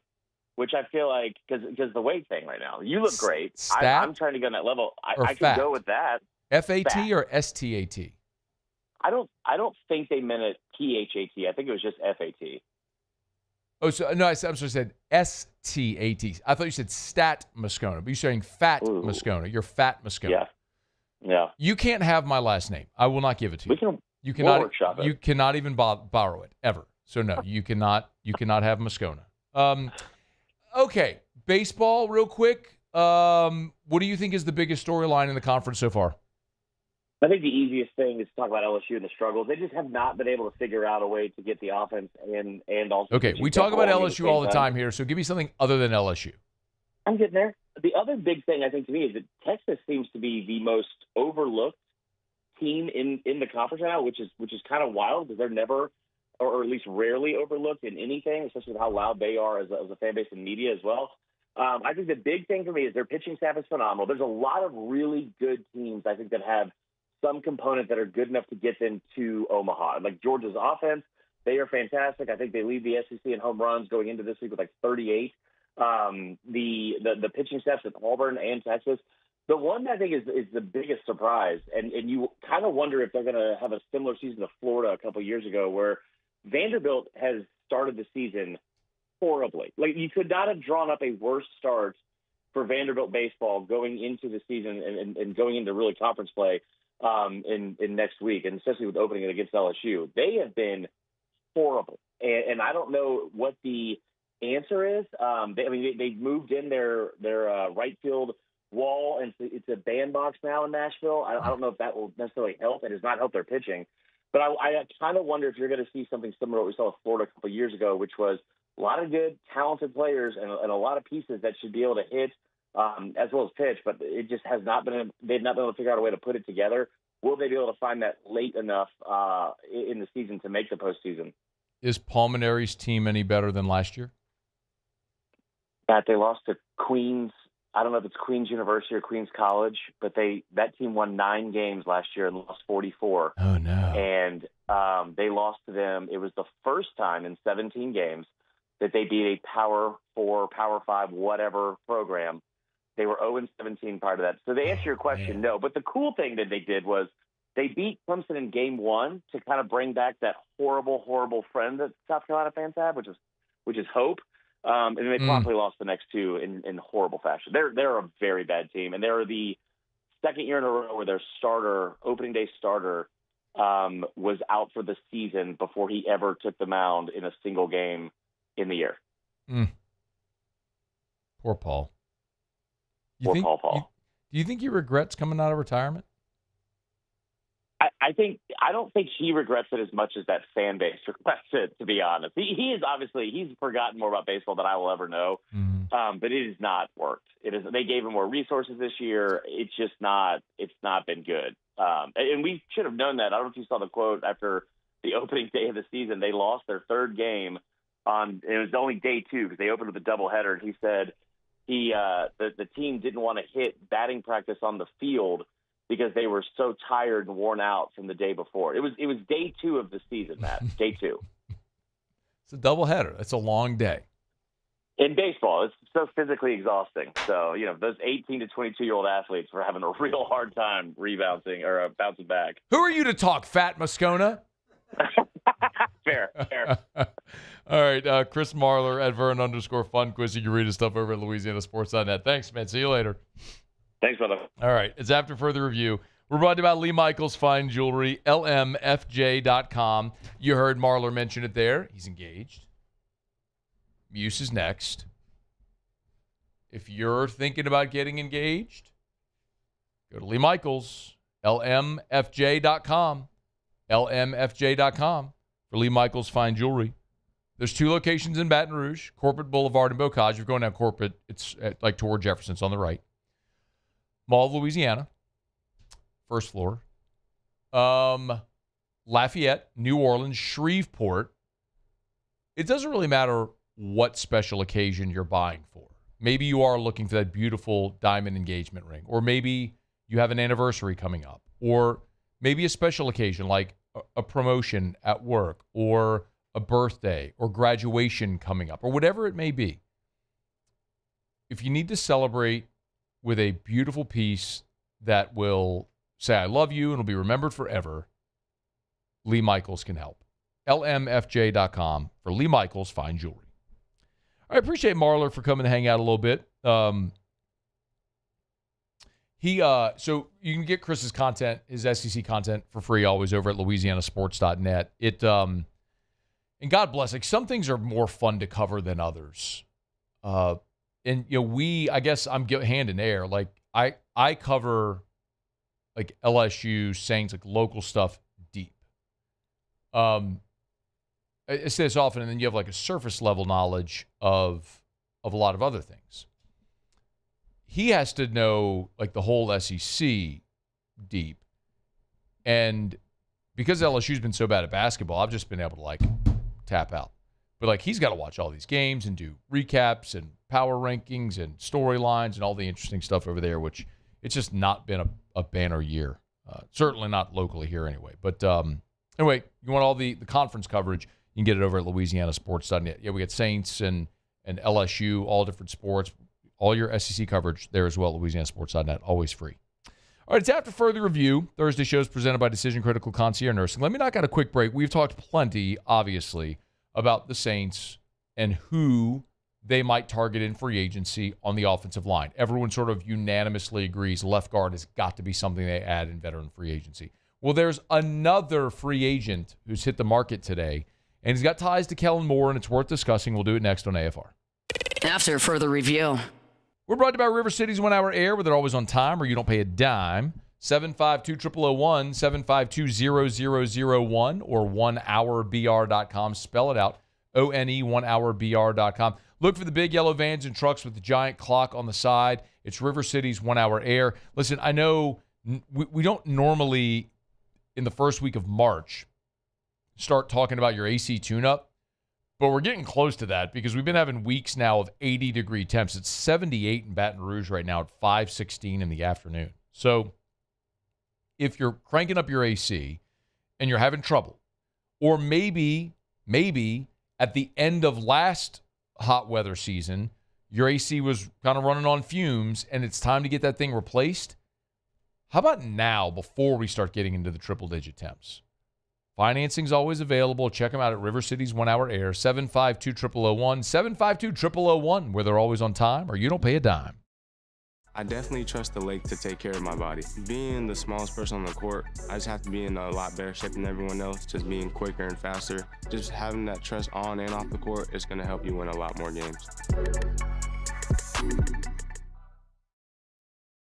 which I feel like because the weight thing right now. You look great. I'm trying to go on that level. I could go with that. FAT or STAT? I don't think they meant it PHAT. I think it was just FAT. Oh, so no, I'm sorry, I said STAT. I thought you said stat Moscona, but you're saying fat Moscona. You're Fat Moscona. Yeah. You can't have my last name. I will not give it to you. You we'll cannot. workshop it. You cannot even borrow it ever. So no, you cannot. You cannot have Moscona. Okay, baseball, real quick. What do you think is the biggest storyline in the conference so far? I think the easiest thing is to talk about LSU and the struggles. They just have not been able to figure out a way to get the offense and also. Okay, we talk about LSU all the time here, so give me something other than LSU. I'm getting there. The other big thing I think to me is that Texas seems to be the most overlooked team in the conference right now, which is kind of wild because they're never, or at least rarely overlooked in anything, especially with how loud they are as a fan base and media as well. I think the big thing for me is their pitching staff is phenomenal. There's a lot of really good teams I think that have some component that are good enough to get them to Omaha. Like Georgia's offense, they are fantastic. I think they lead the SEC in home runs going into this week with like 38. The pitching staffs at Auburn and Texas. The one that I think is the biggest surprise, and you kind of wonder if they're going to have a similar season to Florida a couple years ago, where Vanderbilt has started the season horribly. Like you could not have drawn up a worse start for Vanderbilt baseball going into the season and going into really conference play in next week, and especially with opening it against LSU. They have been horrible, and I don't know what the answer is. They moved in their right field wall, and it's a bandbox now in Nashville. I don't know if that will necessarily help. It has not helped their pitching, but I kind of wonder if you're going to see something similar to what we saw with Florida a couple of years ago, which was a lot of good, talented players and a lot of pieces that should be able to hit as well as pitch, but it just has not been. They've not been able to figure out a way to put it together. Will they be able to find that late enough in the season to make the postseason? Is Palmineri's team any better than last year? That they lost to Queens. I don't know if it's Queens University or Queens College, but that team won 9 games last year and lost 44. Oh no! And they lost to them. It was the first time in 17 games that they beat a Power 4, Power 5, whatever program. They were 0-17 prior to that. So to answer your question, no. But the cool thing that they did was they beat Clemson in Game 1 to kind of bring back that horrible, horrible friend that South Carolina fans have, which is hope. And they promptly lost the next 2 in horrible fashion. They're a very bad team, and they're the second year in a row where their opening day starter, was out for the season before he ever took the mound in a single game in the year. Poor Paul. Paul. Do you think he regrets coming out of retirement? I don't think he regrets it as much as that fan base regrets it, to be honest. He's forgotten more about baseball than I will ever know. But it has not worked. They gave him more resources this year. It's not been good. And we should have known that. I don't know if you saw the quote after the opening day of the season. They lost their third game it was only day 2 because they opened with a doubleheader, and he said the team didn't want to hit batting practice on the field because they were so tired and worn out from the day before. It was day 2 of the season, Matt. Day 2. It's a doubleheader. It's a long day. In baseball, it's so physically exhausting. So, those 18 to 22-year-old athletes were having a real hard time rebounding or bouncing back. Who are you to talk, Fat Moscona? Fair. All right, Chris Marler at Vern_Funquiz. You can read his stuff over at LouisianaSports.net. Thanks, man. See you later. Thanks, brother. All right, it's After Further Review. We're brought to you by Lee Michaels Fine Jewelry, lmfj.com. You heard Marler mention it there. He's engaged. Muse is next. If you're thinking about getting engaged, go to Lee Michaels, lmfj.com. lmfj.com for Lee Michaels Fine Jewelry. There's 2 locations in Baton Rouge, Corporate Boulevard and Bocage. If you're going down Corporate, it's like toward Jefferson. It's on the right. Mall of Louisiana, first floor. Lafayette, New Orleans, Shreveport. It doesn't really matter what special occasion you're buying for. Maybe you are looking for that beautiful diamond engagement ring, or maybe you have an anniversary coming up, or maybe a special occasion like a promotion at work, or a birthday, or graduation coming up, or whatever it may be. If you need to celebrate with a beautiful piece that will say, I love you, and will be remembered forever, Lee Michaels can help. LMFJ.com for Lee Michaels Fine Jewelry. I appreciate Marler for coming to hang out a little bit. So you can get Chris's content, his SEC content, for free always over at LouisianaSports.net. And God bless, like, some things are more fun to cover than others. And I guess I'm hand in air. Like I cover like LSU Saints, like local stuff deep. I say this often, and then you have like a surface level knowledge of a lot of other things. He has to know like the whole SEC deep. And because LSU's been so bad at basketball, I've just been able to like tap out. But like he's got to watch all these games and do recaps and power rankings and storylines and all the interesting stuff over there, which it's just not been a banner year. Certainly not locally here anyway. But anyway, you want all the conference coverage, you can get it over at LouisianaSports.net. Yeah, we got Saints and LSU, all different sports, all your SEC coverage there as well, LouisianaSports.net, always free. All right, it's After Further Review. Thursday show is presented by Decision Critical Concierge Nursing. Let me knock out a quick break. We've talked plenty, obviously, about the Saints and who they might target in free agency on the offensive line. Everyone sort of unanimously agrees left guard has got to be something they add in veteran free agency. Well, there's another free agent who's hit the market today, and he's got ties to Kellen Moore, and it's worth discussing. We'll do it next on AFR. After Further Review. We're brought to you by River City's 1 Hour Air, where they're always on time or you don't pay a dime. 752-0001, 752-0001, or 1hourbr.com. Spell it out, O-N-E, 1hourbr.com. Look for the big yellow vans and trucks with the giant clock on the side. It's River City's 1 Hour Air. Listen, I know we don't normally, in the first week of March, start talking about your AC tune-up, but we're getting close to that because we've been having weeks now of 80-degree temps. It's 78 in Baton Rouge right now at 5:16 in the afternoon. So if you're cranking up your AC and you're having trouble, or maybe at the end of last hot weather season, your AC was kind of running on fumes and it's time to get that thing replaced, how about now before we start getting into the triple-digit temps? Financing's always available. Check them out at River City's 1 Hour Air, 752-0001, 752-0001, where they're always on time or you don't pay a dime. I definitely trust the lake to take care of my body. Being the smallest person on the court, I just have to be in a lot better shape than everyone else, just being quicker and faster. Just having that trust on and off the court is going to help you win a lot more games.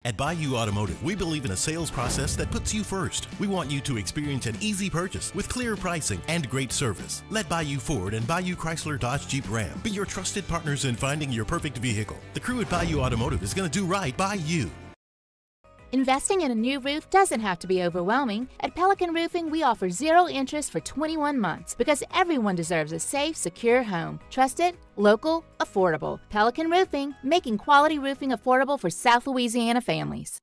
At Bayou Automotive, we believe in a sales process that puts you first. We want you to experience an easy purchase with clear pricing and great service. Let Bayou Ford and Bayou Chrysler Dodge Jeep Ram be your trusted partners in finding your perfect vehicle. The crew at Bayou Automotive is going to do right by you. Investing in a new roof doesn't have to be overwhelming. At Pelican Roofing, we offer 0 interest for 21 months because everyone deserves a safe, secure home. Trusted, local, affordable. Pelican Roofing, making quality roofing affordable for South Louisiana families.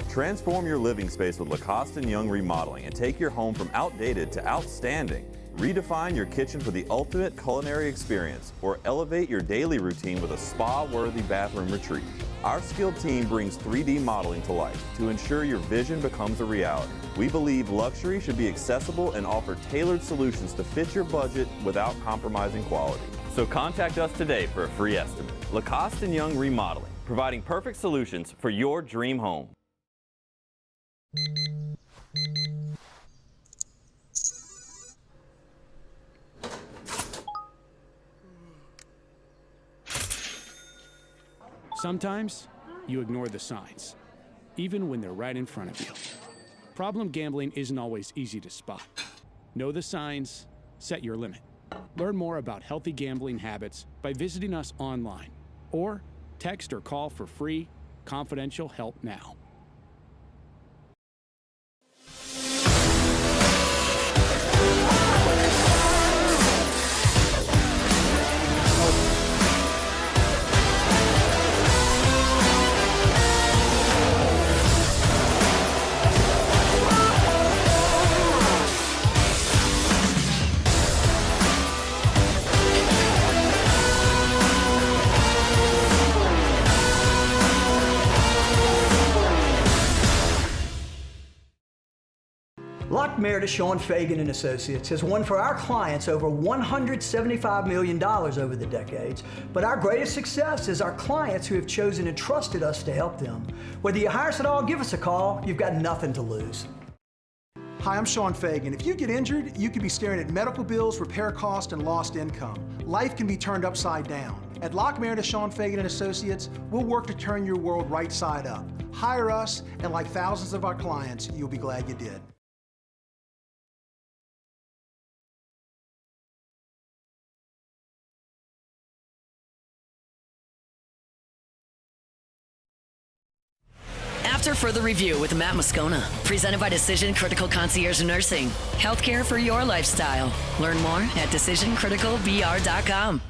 Transform your living space with Lacoste & Young Remodeling and take your home from outdated to outstanding. Redefine your kitchen for the ultimate culinary experience, or elevate your daily routine with a spa-worthy bathroom retreat. Our skilled team brings 3D modeling to life to ensure your vision becomes a reality. We believe luxury should be accessible and offer tailored solutions to fit your budget without compromising quality. So contact us today for a free estimate. Lacoste & Young Remodeling, providing perfect solutions for your dream home. Sometimes you ignore the signs, even when they're right in front of you. Problem gambling isn't always easy to spot. Know the signs, set your limit. Learn more about healthy gambling habits by visiting us online or text or call for free, confidential help now. Meredith, Sean Fagan and Associates has won for our clients over $175 million over the decades. But our greatest success is our clients who have chosen and trusted us to help them. Whether you hire us at all, give us a call. You've got nothing to lose. Hi, I'm Sean Fagan. If you get injured, you could be staring at medical bills, repair costs, and lost income. Life can be turned upside down. At Lock Meredith, Sean Fagan and Associates, we'll work to turn your world right side up. Hire us, and like thousands of our clients, you'll be glad you did. After further review with Matt Moscona, presented by Decision Critical Concierge Nursing. Healthcare for your lifestyle. Learn more at decisioncriticalbr.com.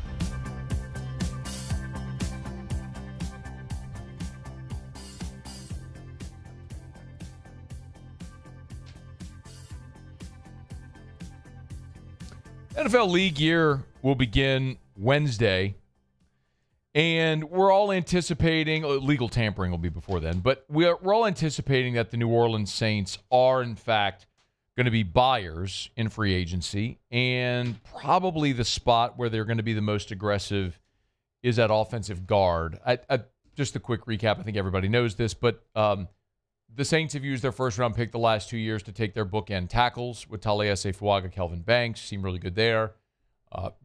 NFL league year will begin Wednesday. And we're all anticipating, legal tampering will be before then, but we're all anticipating that the New Orleans Saints are, in fact, going to be buyers in free agency. And probably the spot where they're going to be the most aggressive is at offensive guard. Just a quick recap. I think everybody knows this, but the Saints have used their first-round pick the last 2 years to take their bookend tackles with Taliesin Fuaga, Kelvin Banks. Seem really good there.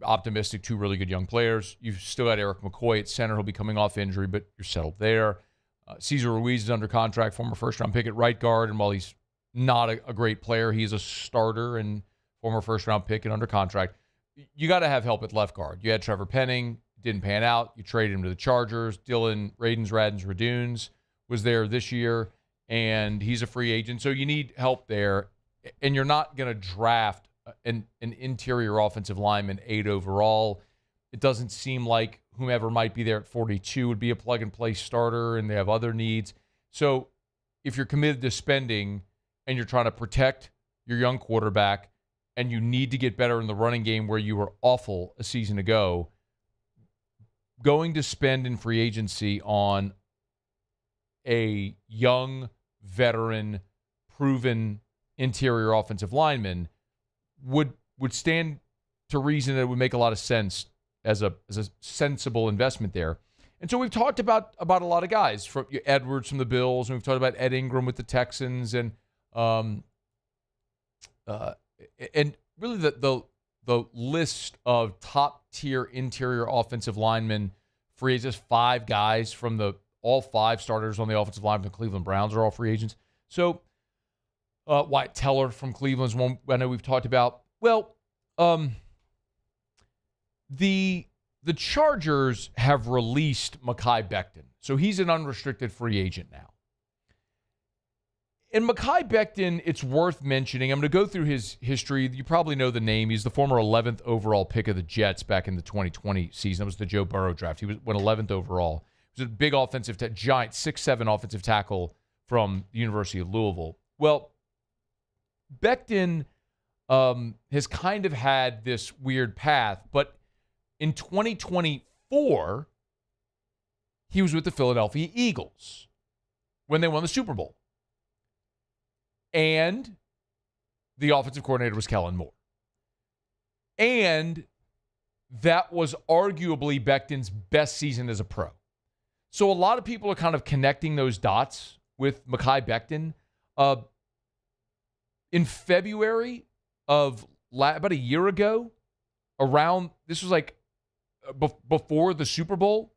Optimistic, two really good young players. You've still got Eric McCoy at center. He'll be coming off injury, but you're settled there. Cesar Ruiz is under contract, former first-round pick at right guard, and while he's not a great player, he's a starter and former first-round pick and under contract. You got to have help at left guard. You had Trevor Penning, didn't pan out. You traded him to the Chargers. Dylan Radunes was there this year, and he's a free agent, so you need help there, and you're not going to draft an interior offensive lineman 8 overall. It doesn't seem like whomever might be there at 42 would be a plug-and-play starter, and they have other needs. So if you're committed to spending and you're trying to protect your young quarterback and you need to get better in the running game where you were awful a season ago, going to spend in free agency on a young, veteran, proven interior offensive lineman would stand to reason that it would make a lot of sense as a sensible investment there. And so we've talked about a lot of guys, from Edwards from the Bills, and we've talked about Ed Ingram with the Texans, and really the list of top tier interior offensive linemen free agents. 5 guys from all 5 starters on the offensive line from the Cleveland Browns are all free agents. So Wyatt Teller from Cleveland is one I know we've talked about. Well, the Chargers have released Mekhi Becton, so he's an unrestricted free agent now. And Mekhi Becton, it's worth mentioning. I'm going to go through his history. You probably know the name. He's the former 11th overall pick of the Jets back in the 2020 season. It was the Joe Burrow draft. He went 11th overall. He was a big offensive, giant 6'7" offensive tackle from the University of Louisville. Well, Becton has kind of had this weird path, but in 2024, he was with the Philadelphia Eagles when they won the Super Bowl. And the offensive coordinator was Kellen Moore. And that was arguably Becton's best season as a pro. So a lot of people are kind of connecting those dots with Mekhi Becton. In February of about a year ago, this was like before the Super Bowl,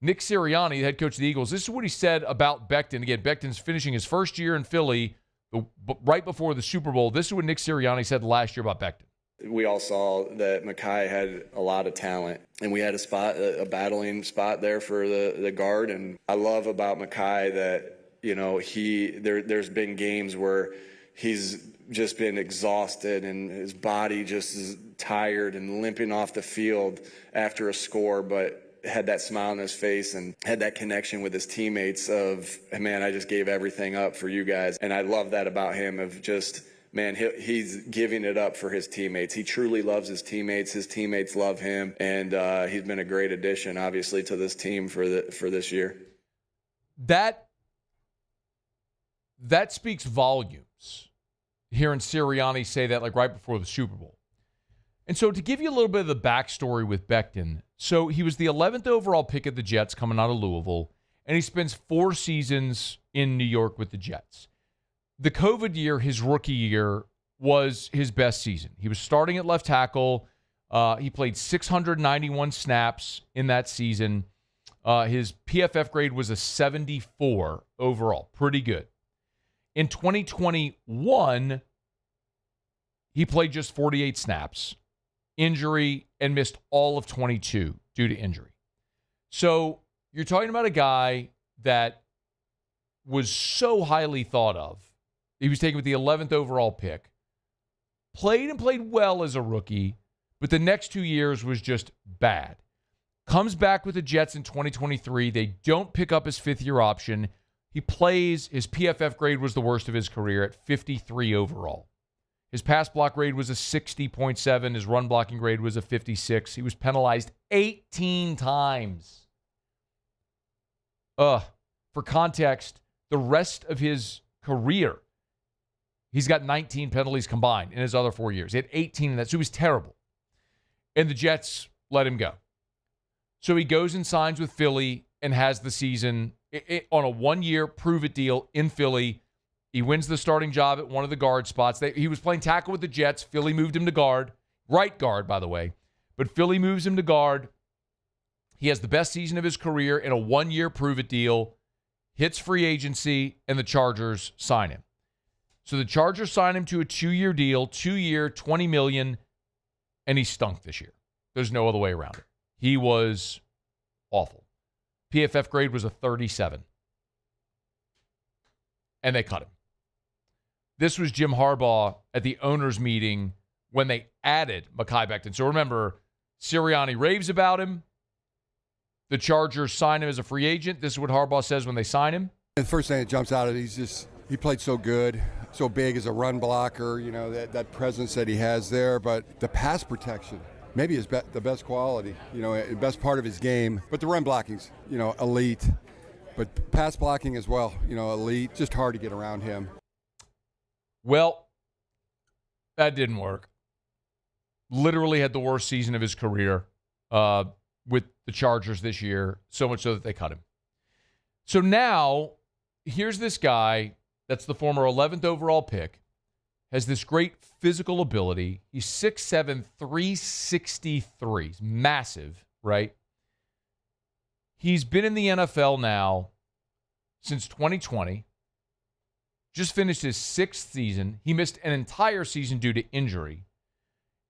Nick Sirianni, the head coach of the Eagles, this is what he said about Becton. Again, Becton's finishing his first year in Philly right before the Super Bowl. This is what Nick Sirianni said last year about Becton. We all saw that Mekhi had a lot of talent, and we had a battling spot there for the guard. And I love about Mekhi that, there's been games where he's just been exhausted and his body just is tired and limping off the field after a score, but had that smile on his face and had that connection with his teammates of, man, I just gave everything up for you guys. And I love that about him, of just, man, he's giving it up for his teammates. He truly loves his teammates. His teammates love him, and he's been a great addition, obviously, to this team for this year. That speaks volumes. hearing Sirianni say that like right before the Super Bowl. And so to give you a little bit of the backstory with Becton, so he was the 11th overall pick of the Jets coming out of Louisville, and he spends 4 seasons in New York with the Jets. The COVID year, his rookie year, was his best season. He was starting at left tackle. He played 691 snaps in that season. His PFF grade was a 74 overall. Pretty good. In 2021, he played just 48 snaps, injury, and missed all of 22 due to injury. So you're talking about a guy that was so highly thought of. He was taken with the 11th overall pick. Played well as a rookie, but the next 2 years was just bad. Comes back with the Jets in 2023. They don't pick up his 5th-year option. He plays. His PFF grade was the worst of his career at 53 overall. His pass block grade was a 60.7. His run blocking grade was a 56. He was penalized 18 times. For context, the rest of his career, he's got 19 penalties combined in his other 4 years. He had 18 in that, so he was terrible. And the Jets let him go. So he goes and signs with Philly and has the season on a 1-year prove-it deal in Philly. He wins the starting job at one of the guard spots. He was playing tackle with the Jets. Philly moved him to guard. Right guard, by the way. But Philly moves him to guard. He has the best season of his career in a 1-year prove-it deal. Hits free agency, and the Chargers sign him. So the Chargers sign him to a 2-year deal, 2-year, $20 million, and he stunk this year. There's no other way around it. He was awful. PFF grade was a 37. And they cut him. This was Jim Harbaugh at the owners' meeting when they added Mekhi Becton. So remember, Sirianni raves about him. The Chargers sign him as a free agent. This is what Harbaugh says when they sign him. The first thing that jumps out at it, he played so good, so big as a run blocker, that presence that he has there. But the pass protection, maybe is the best quality, the best part of his game. But the run blocking's, elite. But pass blocking as well, elite. Just hard to get around him. Well, that didn't work. Literally had the worst season of his career with the Chargers this year, so much so that they cut him. So now, here's this guy that's the former 11th overall pick, has this great physical ability. He's 6'7", 363. He's massive, right? He's been in the NFL now since 2020. Just finished his 6th season. He missed an entire season due to injury.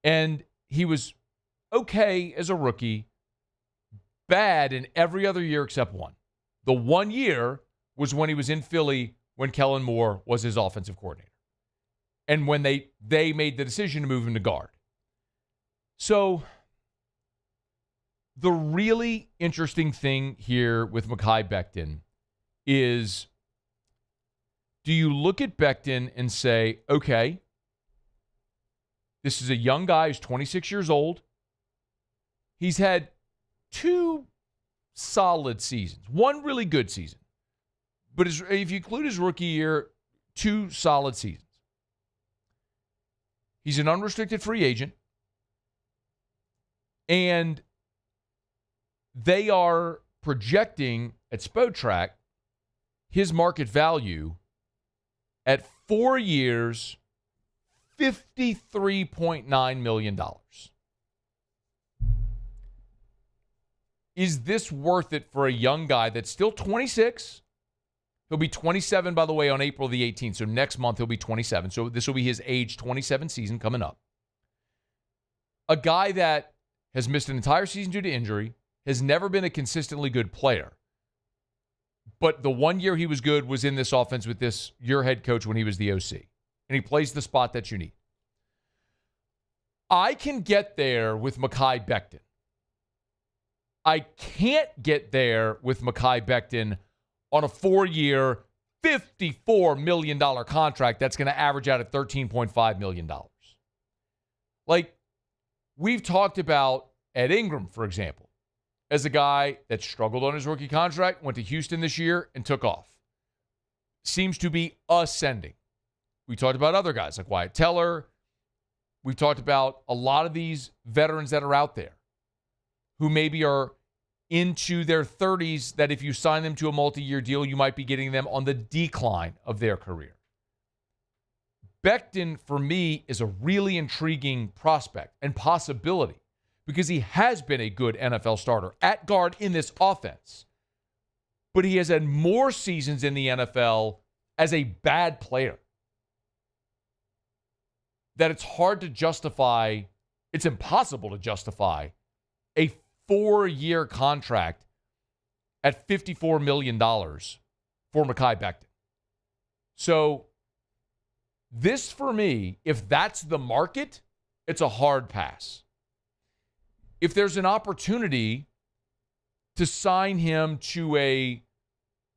And he was okay as a rookie, bad in every other year except one. The 1 year was when he was in Philly when Kellen Moore was his offensive coordinator. And when they made the decision to move him to guard. So the really interesting thing here with Mekhi Becton is, do you look at Becton and say, okay, this is a young guy who's 26 years old. He's had 2 solid seasons, 1 really good season. But if you include his rookie year, 2 solid seasons. He's an unrestricted free agent. And they are projecting at Spotrac his market value at 4 years, $53.9 million. Is this worth it for a young guy that's still 26? He'll be 27, by the way, on April the 18th. So next month he'll be 27. So this will be his age 27 season coming up. A guy that has missed an entire season due to injury, has never been a consistently good player. But the 1 year he was good was in this offense with your head coach when he was the OC. And he plays the spot that you need. I can get there with Mekhi Becton. I can't get there with Mekhi Becton on a 4-year, $54 million contract that's going to average out at $13.5 million. Like, we've talked about Ed Ingram, for example, as a guy that struggled on his rookie contract, went to Houston this year and took off. Seems to be ascending. We talked about other guys like Wyatt Teller. We've talked about a lot of these veterans that are out there who maybe are into their 30s that if you sign them to a multi-year deal, you might be getting them on the decline of their career. Becton, for me, is a really intriguing prospect and possibility because he has been a good NFL starter at guard in this offense. But he has had more seasons in the NFL as a bad player that it's hard to justify, it's impossible to justify a 4-year contract at $54 million for Mekhi Becton. So this, for me, if that's the market, it's a hard pass. If there's an opportunity to sign him to a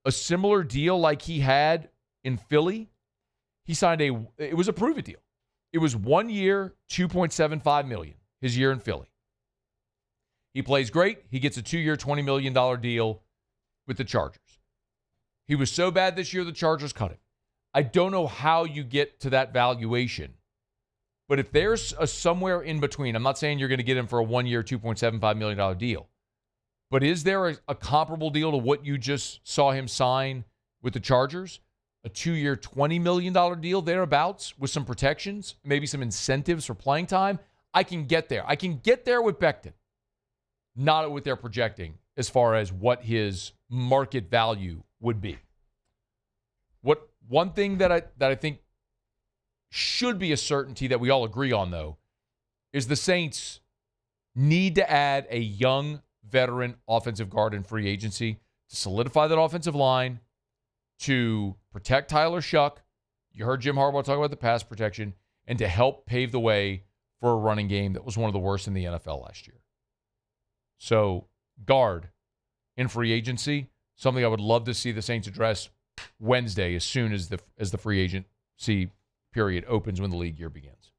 similar deal like he had in Philly, he signed it was a prove-it deal. It was 1 year, $2.75 million, his year in Philly. He plays great. He gets a 2-year, $20 million deal with the Chargers. He was so bad this year, the Chargers cut him. I don't know how you get to that valuation, but if there's a somewhere in between, I'm not saying you're going to get him for a 1-year, $2.75 million deal, but is there a comparable deal to what you just saw him sign with the Chargers? A 2-year, $20 million deal thereabouts with some protections, maybe some incentives for playing time? I can get there. I can get there with Becton, not what they're projecting as far as what his market value would be. One thing that I think should be a certainty that we all agree on, though, is the Saints need to add a young veteran offensive guard in free agency to solidify that offensive line, to protect Tyler Shuck. You heard Jim Harbaugh talk about the pass protection, and to help pave the way for a running game that was one of the worst in the NFL last year. So, guard in free agency, something I would love to see the Saints address Wednesday as soon as the free agency period opens when the league year begins.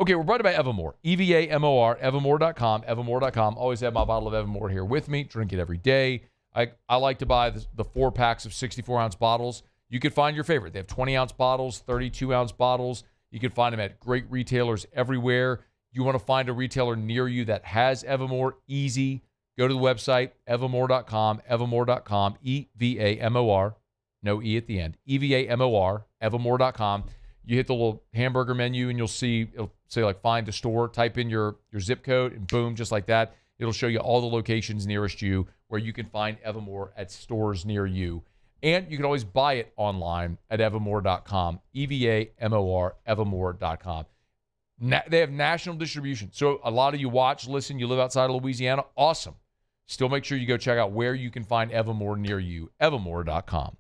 Okay, we're brought to you by Evermore. EVAMOR, Evermore.com, Evermore.com. Always have my bottle of Evermore here with me. Drink it every day. I like to buy the 4 packs of 64-ounce bottles. You can find your favorite. They have 20-ounce bottles, 32-ounce bottles. You can find them at great retailers everywhere. You want to find a retailer near you that has Evermore? Easy. Go to the website, evermore.com, evermore.com, EVAMOR, no E at the end, EVAMOR, evermore.com. You hit the little hamburger menu and you'll see, it'll say like find a store, type in your zip code, and boom, just like that, it'll show you all the locations nearest you where you can find Evermore at stores near you. And you can always buy it online at evermore.com, EVAMOR, evermore.com. They have national distribution. So a lot of you watch, listen, you live outside of Louisiana. Awesome. Still make sure you go check out where you can find Evermore near you, evermore.com.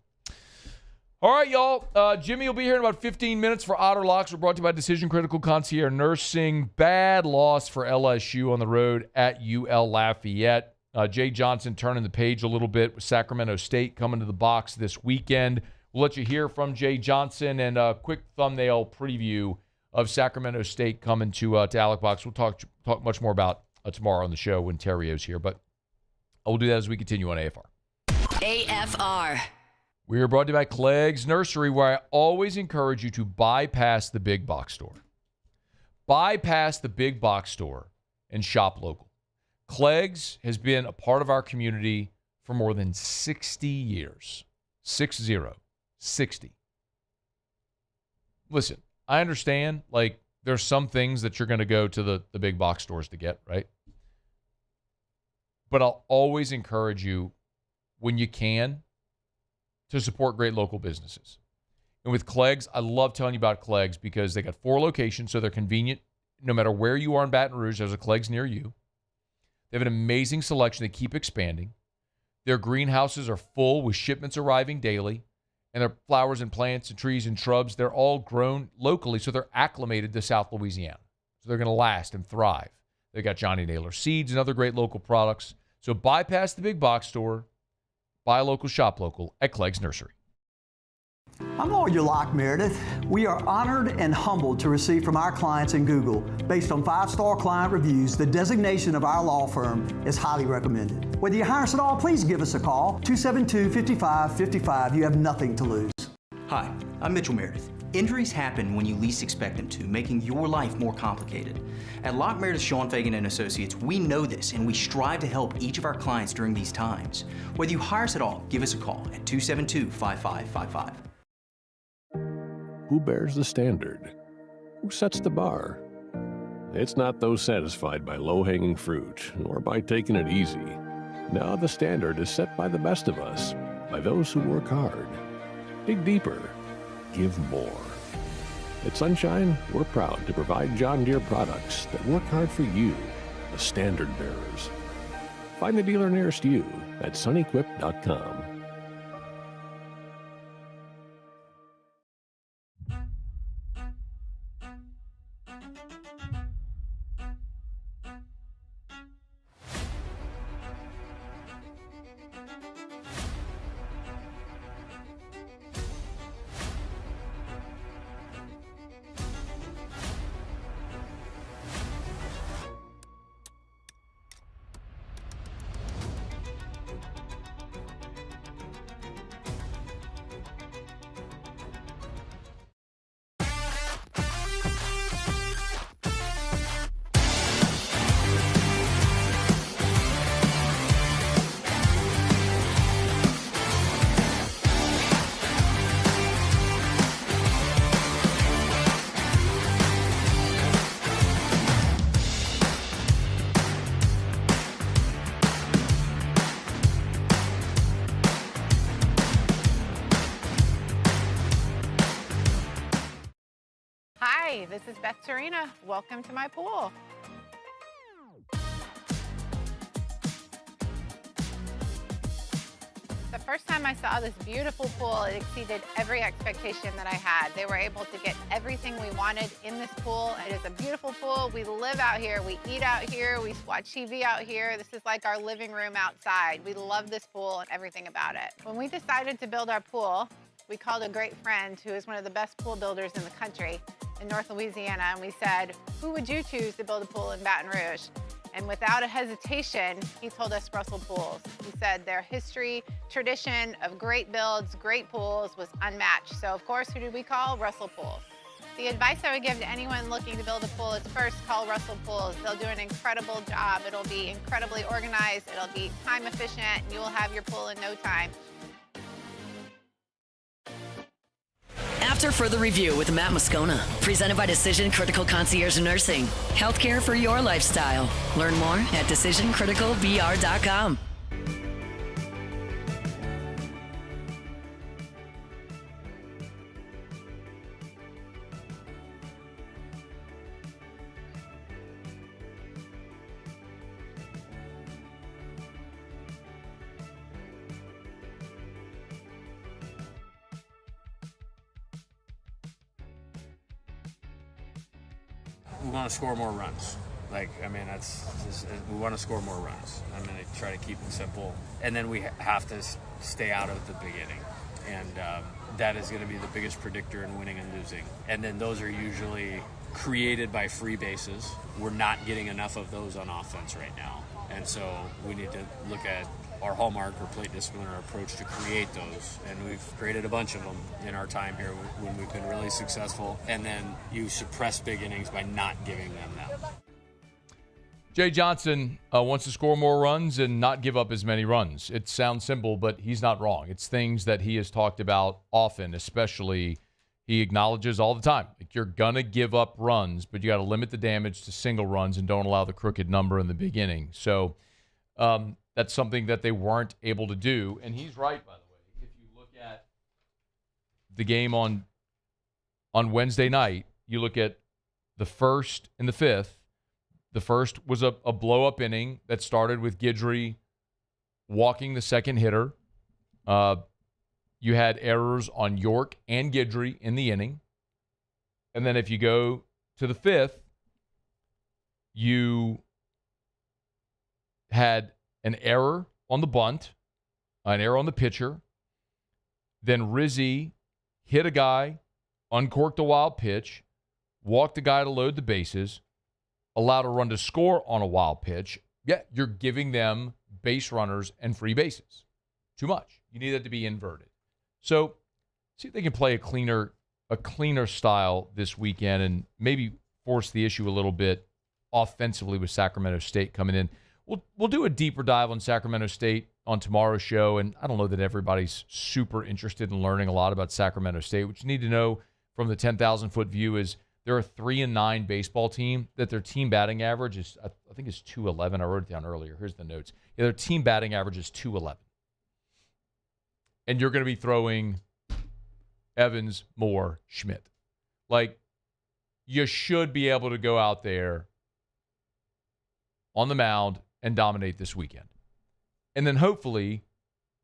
All right, y'all. Jimmy will be here in about 15 minutes for Otterlocks. We're brought to you by Decision Critical Concierge Nursing. Bad loss for LSU on the road at UL-Lafayette. Jay Johnson turning the page a little bit with Sacramento State coming to the box this weekend. We'll let you hear from Jay Johnson and a quick thumbnail preview of Sacramento State coming to Alec Box. We'll talk much more about tomorrow on the show when Terrio's here, but I will do that as we continue on AFR. AFR. We are brought to you by Clegg's Nursery, where I always encourage you to bypass the big box store. Bypass the big box store and shop local. Clegg's has been a part of our community for more than 60 years. 60. Listen, I understand, like, there's some things that you're going to go to the big box stores to get, right? But I'll always encourage you, when you can, to support great local businesses. And with Clegg's, I love telling you about Clegg's because they got 4 locations, so they're convenient. No matter where you are in Baton Rouge, there's a Clegg's near you. They have an amazing selection. They keep expanding. Their greenhouses are full with shipments arriving daily. And their flowers and plants and trees and shrubs, they're all grown locally, so they're acclimated to South Louisiana. So they're going to last and thrive. They got Johnny Naylor seeds and other great local products. So bypass the big box store. Buy local, shop local at Clegg's Nursery. I'm Lawyer Locke Meredith. We are honored and humbled to receive from our clients in Google. Based on 5-star client reviews, the designation of our law firm is highly recommended. Whether you hire us at all, please give us a call, 272-5555. You have nothing to lose. Hi, I'm Mitchell Meredith. Injuries happen when you least expect them to, making your life more complicated. At Locke Meredith Sean Fagan and Associates, we know this and we strive to help each of our clients during these times. Whether you hire us at all, give us a call at 272-5555. Who bears the standard? Who sets the bar? It's not those satisfied by low-hanging fruit or by taking it easy. Now the standard is set by the best of us, by those who work hard. Dig deeper. Give more. At Sunshine, we're proud to provide John Deere products that work hard for you, the standard bearers. Find the dealer nearest you at sunequip.com. Hi, this is Beth Tarina. Welcome to my pool. The first time I saw this beautiful pool, it exceeded every expectation that I had. They were able to get everything we wanted in this pool. It is a beautiful pool. We live out here, we eat out here, we watch TV out here. This is like our living room outside. We love this pool and everything about it. When we decided to build our pool, we called a great friend who is one of the best pool builders in the country in North Louisiana, and we said, who would you choose to build a pool in Baton Rouge? And without a hesitation, he told us Russell Pools. He said their history, tradition of great builds, great pools was unmatched. So of course, who did we call? Russell Pools. The advice I would give to anyone looking to build a pool is first call Russell Pools. They'll do an incredible job. It'll be incredibly organized, it'll be time efficient, and you will have your pool in no time. After further review with Matt Moscona, presented by Decision Critical Concierge Nursing. Healthcare for your lifestyle. Learn more at decisioncriticalbr.com. We want to score more runs. That's just, we want to score more runs. I try to keep it simple. And then we have to stay out of the beginning. And that is going to be the biggest predictor in winning and losing. And then those are usually created by free bases. We're not getting enough of those on offense right now. And so we need to look at our hallmark or plate discipline or approach to create those. And we've created a bunch of them in our time here when we've been really successful. And then you suppress big innings by not giving them that. Jay Johnson wants to score more runs and not give up as many runs. It sounds simple, but he's not wrong. It's things that he has talked about often, especially he acknowledges all the time. Like, you're going to give up runs, but you got to limit the damage to single runs and don't allow the crooked number in the beginning. So that's something that they weren't able to do. And he's right, by the way. If you look at the game on Wednesday night, you look at the first and the fifth. The first was a blow-up inning that started with Guidry walking the second hitter. You had errors on York and Guidry in the inning. And then if you go to the fifth, you had an error on the bunt, an error on the pitcher. Then Rizzi hit a guy, uncorked a wild pitch, walked a guy to load the bases, allowed a run to score on a wild pitch. Yeah, you're giving them base runners and free bases. Too much. You need that to be inverted. So see if they can play a cleaner style this weekend and maybe force the issue a little bit offensively with Sacramento State coming in. We'll do a deeper dive on Sacramento State on tomorrow's show, and I don't know that everybody's super interested in learning a lot about Sacramento State. What you need to know from the 10,000-foot view is they're a 3-9 baseball team that their team batting average is, I think it's 211. I wrote it down earlier. Here's the notes. Yeah, their team batting average is 211. And you're going to be throwing Evans, Moore, Schmidt. Like, you should be able to go out there on the mound and dominate this weekend. And then hopefully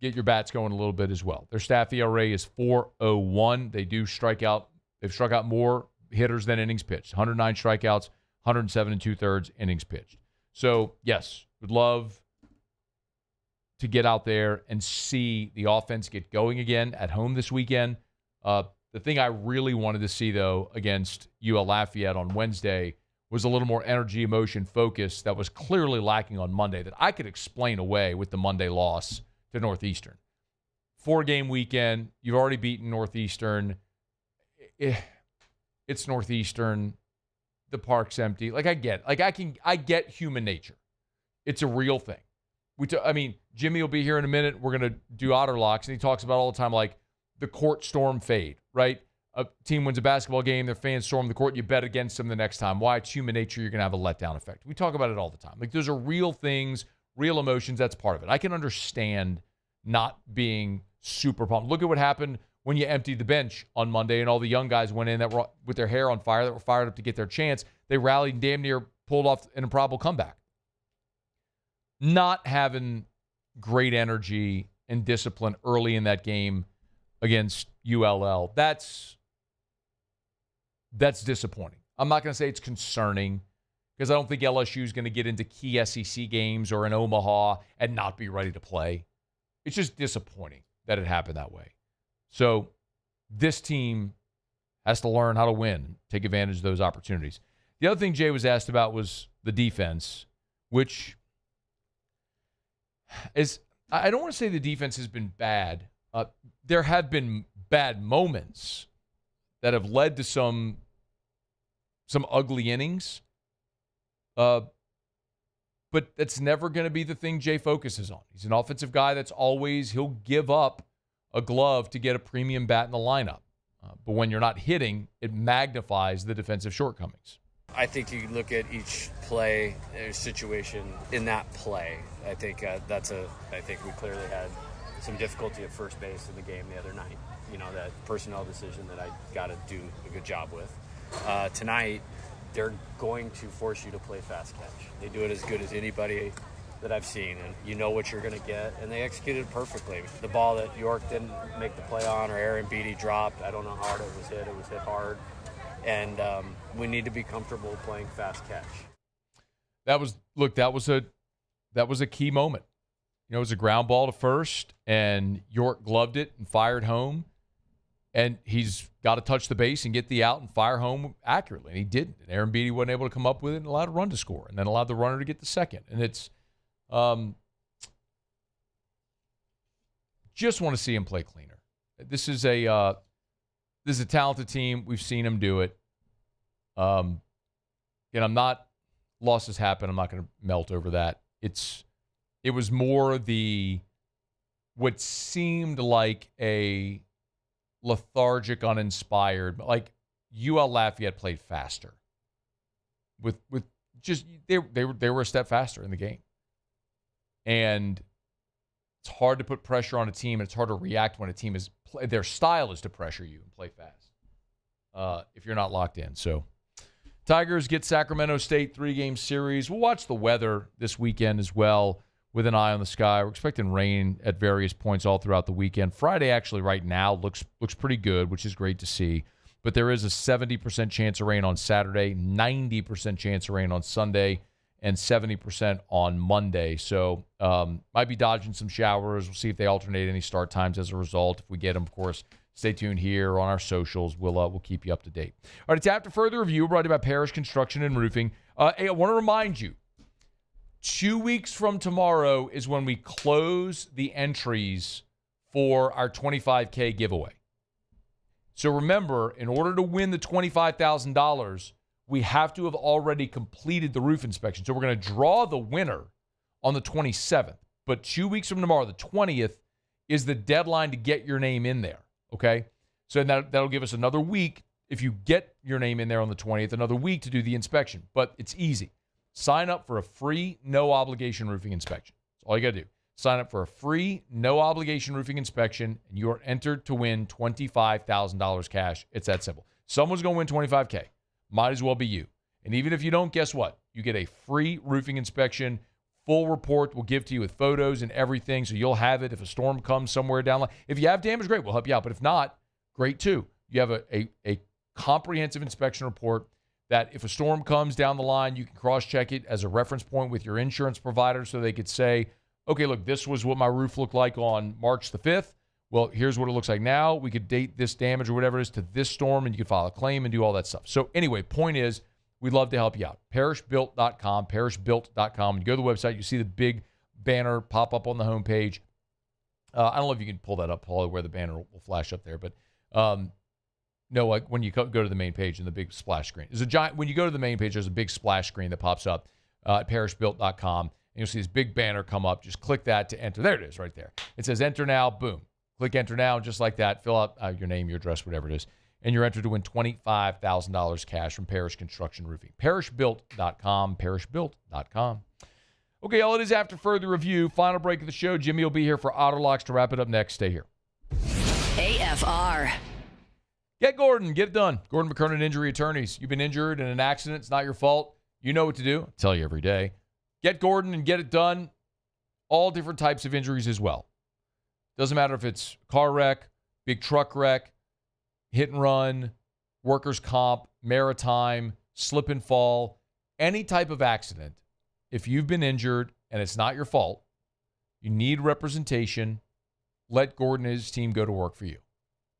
get your bats going a little bit as well. Their staff ERA is 4.01. They do strike out. They've struck out more hitters than innings pitched. 109 strikeouts, 107 2/3 innings pitched. So, yes, would love to get out there and see the offense get going again at home this weekend. The thing I really wanted to see, though, against UL-Lafayette on Wednesday was a little more energy, emotion, focus that was clearly lacking on Monday that I could explain away with the Monday loss to Northeastern. 4-game weekend. You've already beaten Northeastern. It's Northeastern. The park's empty. Like, I get human nature. It's a real thing. Jimmy will be here in a minute. We're going to do Otterlocks, and he talks about all the time, like, the court storm fade, right? A team wins a basketball game, their fans storm the court, you bet against them the next time. Why? It's human nature. You're going to have a letdown effect. We talk about it all the time. Like, those are real things, real emotions. That's part of it. I can understand not being super pumped. Look at what happened when you emptied the bench on Monday and all the young guys went in that were with their hair on fire, that were fired up to get their chance. They rallied and damn near pulled off an improbable comeback. Not having great energy and discipline early in that game against ULL, that's disappointing. I'm not going to say it's concerning because I don't think LSU is going to get into key SEC games or in Omaha and not be ready to play. It's just disappointing that it happened that way. So this team has to learn how to win, take advantage of those opportunities. The other thing Jay was asked about was the defense, which is, I don't want to say the defense has been bad. There have been bad moments that have led to some ugly innings. But that's never going to be the thing Jay focuses on. He's an offensive guy he'll give up a glove to get a premium bat in the lineup. But when you're not hitting, it magnifies the defensive shortcomings. I think you look at each play or situation in that play. I think I think we clearly had some difficulty at first base in the game the other night. You know, that personnel decision that I got to do a good job with. Tonight, they're going to force you to play fast catch. They do it as good as anybody that I've seen, and you know what you're going to get, and they executed it perfectly. The ball that York didn't make the play on, or Aaron Beatty dropped, I don't know how hard it was hit. It was hit hard, and we need to be comfortable playing fast catch. That was a key moment. You know, it was a ground ball to first, and York gloved it and fired home. And he's got to touch the base and get the out and fire home accurately. And he didn't. And Aaron Beatty wasn't able to come up with it and allowed a run to score, and then allowed the runner to get the second. And it's just want to see him play cleaner. This is a talented team. We've seen him do it. And losses happen. I'm not going to melt over that. It was more what seemed like a lethargic, uninspired, like UL-Lafayette played faster. They were a step faster in the game. And it's hard to put pressure on a team, and it's hard to react when a team their style is to pressure you and play fast if you're not locked in. So Tigers get Sacramento State 3-game series. We'll watch the weather this weekend as well with an eye on the sky. We're expecting rain at various points all throughout the weekend. Friday actually right now looks pretty good, which is great to see. But there is a 70% chance of rain on Saturday, 90% chance of rain on Sunday, and 70% on Monday. So might be dodging some showers. We'll see if they alternate any start times as a result. If we get them, of course, stay tuned here on our socials. We'll keep you up to date. All right, it's After Further Review, brought to you by Parish Construction and Roofing. Hey, I want to remind you, 2 weeks from tomorrow is when we close the entries for our $25K giveaway. So remember, in order to win the $25,000, we have to have already completed the roof inspection. So we're going to draw the winner on the 27th. But 2 weeks from tomorrow, the 20th, is the deadline to get your name in there, okay? So that'll give us another week. If you get your name in there on the 20th, another week to do the inspection. But it's easy. Sign up for a free, no-obligation roofing inspection. That's all you got to do. Sign up for a free, no-obligation roofing inspection, and you are entered to win $25,000 cash. It's that simple. Someone's going to win $25K. Might as well be you. And even if you don't, guess what? You get a free roofing inspection. Full report we'll give to you with photos and everything, so you'll have it if a storm comes somewhere down the line. If you have damage, great, we'll help you out. But if not, great too. You have a comprehensive inspection report that if a storm comes down the line, you can cross-check it as a reference point with your insurance provider so they could say, okay, look, this was what my roof looked like on March the 5th. Well, here's what it looks like now. We could date this damage or whatever it is to this storm, and you could file a claim and do all that stuff. So anyway, point is, we'd love to help you out. Parishbuilt.com, parishbuilt.com. When you go to the website, you see the big banner pop up on the homepage. I don't know if you can pull that up, Paul, where the banner will flash up there, but no, like when you go to the main page and the big splash screen. There's a giant. When you go to the main page, there's a big splash screen that pops up at parishbuilt.com, and you'll see this big banner come up. Just click that to enter. There it is right there. It says enter now. Boom. Click enter now, just like that. Fill out your name, your address, whatever it is. And you're entered to win $25,000 cash from Parish Construction Roofing. Parishbuilt.com, parishbuilt.com. Okay, all it is after further review. Final break of the show. Jimmy will be here for Otterlocks to wrap it up next. Stay here. AFR. Get Gordon. Get it done. Gordon McKernan Injury Attorneys. You've been injured in an accident. It's not your fault. You know what to do. I tell you every day. Get Gordon and get it done. All different types of injuries as well. Doesn't matter if it's car wreck, big truck wreck, hit and run, workers' comp, maritime, slip and fall, any type of accident. If you've been injured and it's not your fault, you need representation, let Gordon and his team go to work for you.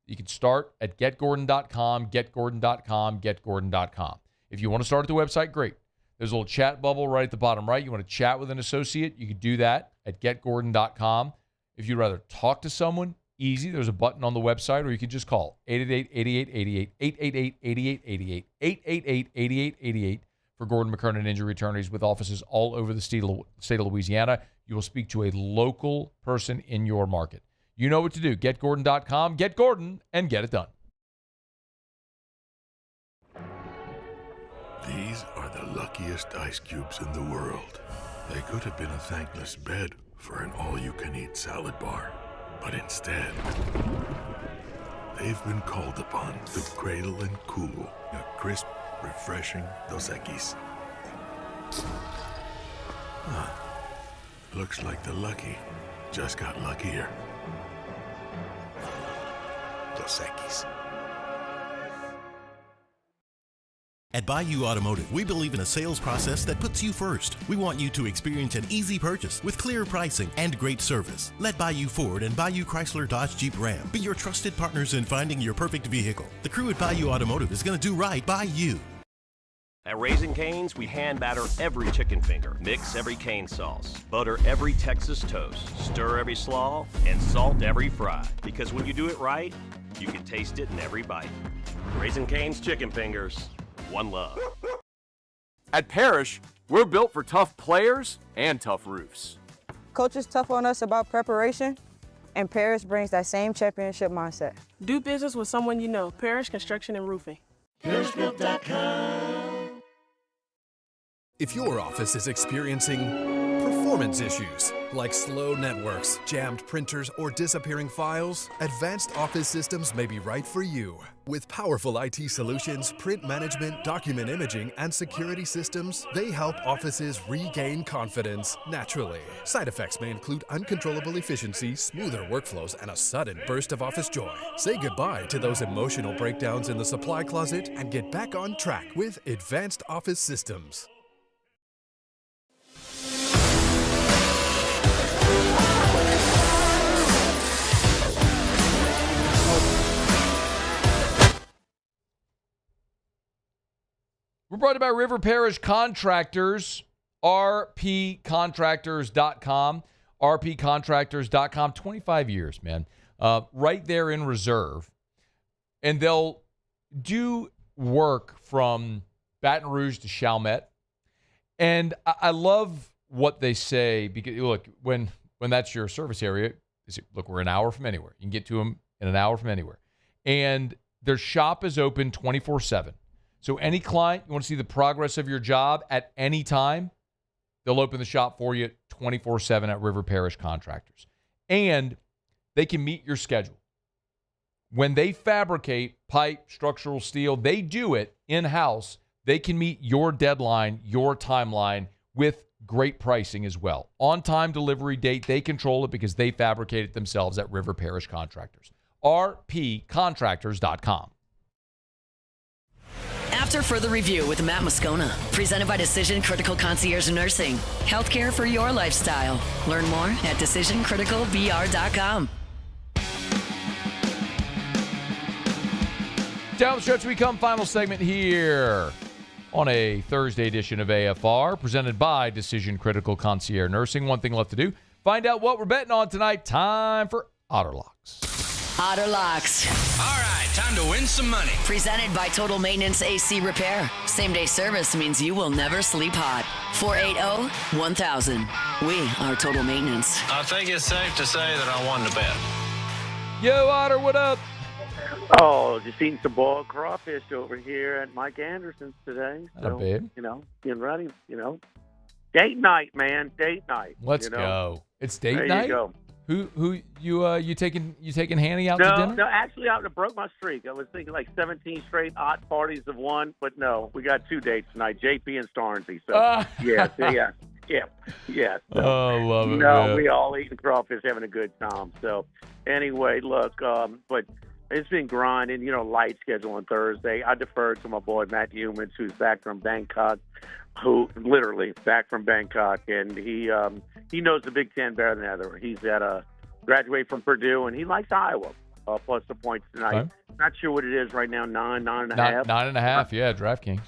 You can start at getgordon.com, getgordon.com, getgordon.com. If you want to start at the website, great. There's a little chat bubble right at the bottom right. You want to chat with an associate, you can do that at getgordon.com. If you'd rather talk to someone, easy. There's a button on the website, or you can just call 888-8888, 888-8888, 888-8888 for Gordon McKernan Injury Attorneys with offices all over the state of Louisiana. You will speak to a local person in your market. You know what to do. GetGordon.com, get Gordon, and get it done. These are the luckiest ice cubes in the world. They could have been a thankless bed for an all-you-can-eat salad bar. But instead, they've been called upon to cradle and cool a crisp, refreshing Dos Equis. Looks like the lucky just got luckier. Dos Equis. At Bayou Automotive, we believe in a sales process that puts you first. We want you to experience an easy purchase with clear pricing and great service. Let Bayou Ford and Bayou Chrysler Dodge Jeep Ram be your trusted partners in finding your perfect vehicle. The crew at Bayou Automotive is going to do right by you. At Raising Cane's, we hand batter every chicken finger, mix every cane sauce, butter every Texas toast, stir every slaw, and salt every fry. Because when you do it right, you can taste it in every bite. Raising Cane's chicken fingers. One love. At Parish, we're built for tough players and tough roofs. Coach is tough on us about preparation, and Parish brings that same championship mindset. Do business with someone you know. Parish Construction and Roofing. ParishBuilt.com. If your office is experiencing performance issues like slow networks, jammed printers, or disappearing files, Advanced Office Systems may be right for you. With powerful IT solutions, print management, document imaging, and security systems, they help offices regain confidence naturally. Side effects may include uncontrollable efficiency, smoother workflows, and a sudden burst of office joy. Say goodbye to those emotional breakdowns in the supply closet and get back on track with Advanced Office Systems. We're brought to you by River Parish Contractors, rpcontractors.com, rpcontractors.com, 25 years, man. Right there in Reserve. and they'll do work from Baton Rouge to Chalmette. And I love what they say because, look, when that's your service area, look, we're an hour from anywhere. You can get to them in an hour from anywhere. And their shop is open 24/7. So any client, you want to see the progress of your job at any time, they'll open the shop for you 24/7 at River Parish Contractors. And they can meet your schedule. When they fabricate pipe, structural steel, they do it in-house. They can meet your deadline, your timeline with great pricing as well. On-time delivery date, they control it because they fabricate it themselves at River Parish Contractors. rpcontractors.com. After further review with Matt Moscona, presented by Decision Critical Concierge Nursing. Healthcare for your lifestyle. Learn more at decisioncriticalbr.com. Down the stretch we come, final segment here on a Thursday edition of AFR, presented by Decision Critical Concierge Nursing. One thing left to do, find out what we're betting on tonight. Time for Otterlocks. Otterlocks. All right, time to win some money. Presented by Total Maintenance AC Repair. Same-day service means you will never sleep hot. 480-1000. We are Total Maintenance. I think it's safe to say that I won the bet. Yo, Otter, what up? Oh, just eating some boiled crawfish over here at Mike Anderson's today. So, babe. Getting ready, Date night, man. Date night. Let's go. It's date there night? There you go. Who you taking Hanny out to dinner? No, actually, I broke my streak. I was thinking like 17 straight odd parties of one, but no, we got 2 dates tonight, JP and Starnsy. So, yes. So, oh, love it, no, man. we all eating crawfish, having a good time. So, anyway, look, but it's been grinding, light schedule on Thursday. I deferred to my boy, Matt Humans, who's back from Bangkok, literally back from Bangkok, and he knows the Big Ten better than ever. He's graduated from Purdue, and he likes Iowa, plus the points tonight. Okay. Not sure what it is right now, 9.5. 9.5, yeah, DraftKings.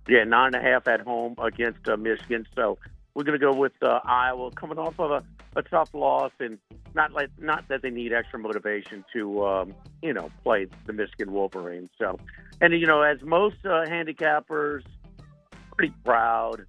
Yeah, 9.5 at home against Michigan. So we're going to go with Iowa, coming off of a tough loss, and not that they need extra motivation to play the Michigan Wolverines. So, and as most handicappers, pretty proud.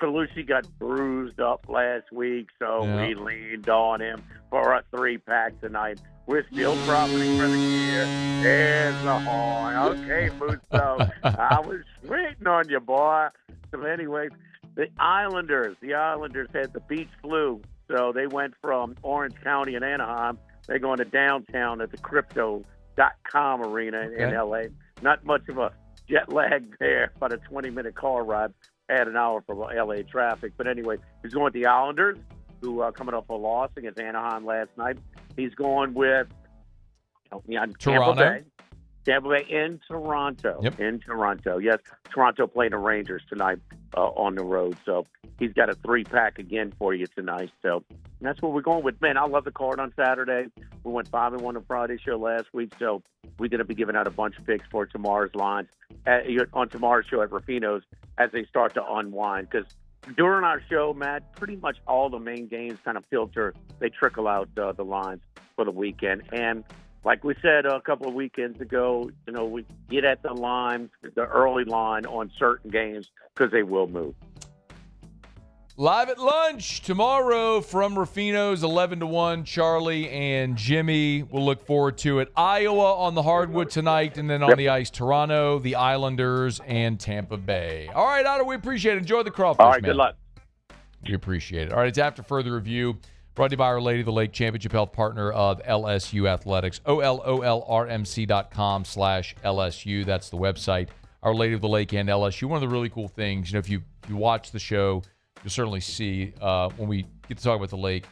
Colucci got bruised up last week, so we leaned on him for a 3-pack tonight. We're still profiting for the year. There's the horn. Okay, Musso. I was waiting on you, boy. So anyway, the Islanders had the beach flu, so they went from Orange County and Anaheim. They're going to downtown at the Crypto.com arena in L.A. Not much of a jet lag there, about a 20-minute car ride. Add an hour for L.A. traffic. But anyway, he's going with the Islanders, who are coming off a loss against Anaheim last night. He's going with Tampa Bay in Toronto. Yep. In Toronto. Yes, Toronto playing the Rangers tonight on the road. So he's got a 3-pack again for you tonight. So that's what we're going with. Man, I love the card on Saturday. We went 5-1 on Friday show last week. So we're going to be giving out a bunch of picks for tomorrow's lines on tomorrow's show at Rufino's as they start to unwind. Because during our show, Matt, pretty much all the main games kind of filter. They trickle out the lines for the weekend. And like we said a couple of weekends ago, we get at the early line on certain games because they will move. Live at lunch tomorrow from Rufino's, 11-1. Charlie and Jimmy. We'll look forward to it. Iowa on the hardwood tonight, and then on the ice, Toronto, the Islanders, and Tampa Bay. All right, Otto, we appreciate it. Enjoy the crawfish, All right, man. good luck. We appreciate it. All right, it's After Further Review, brought to you by Our Lady of the Lake, Championship Health Partner of LSU Athletics. OLOLRMC.com/LSU. That's the website. Our Lady of the Lake and LSU. One of the really cool things, if you watch the show, you'll certainly see when we get to talk about the lake,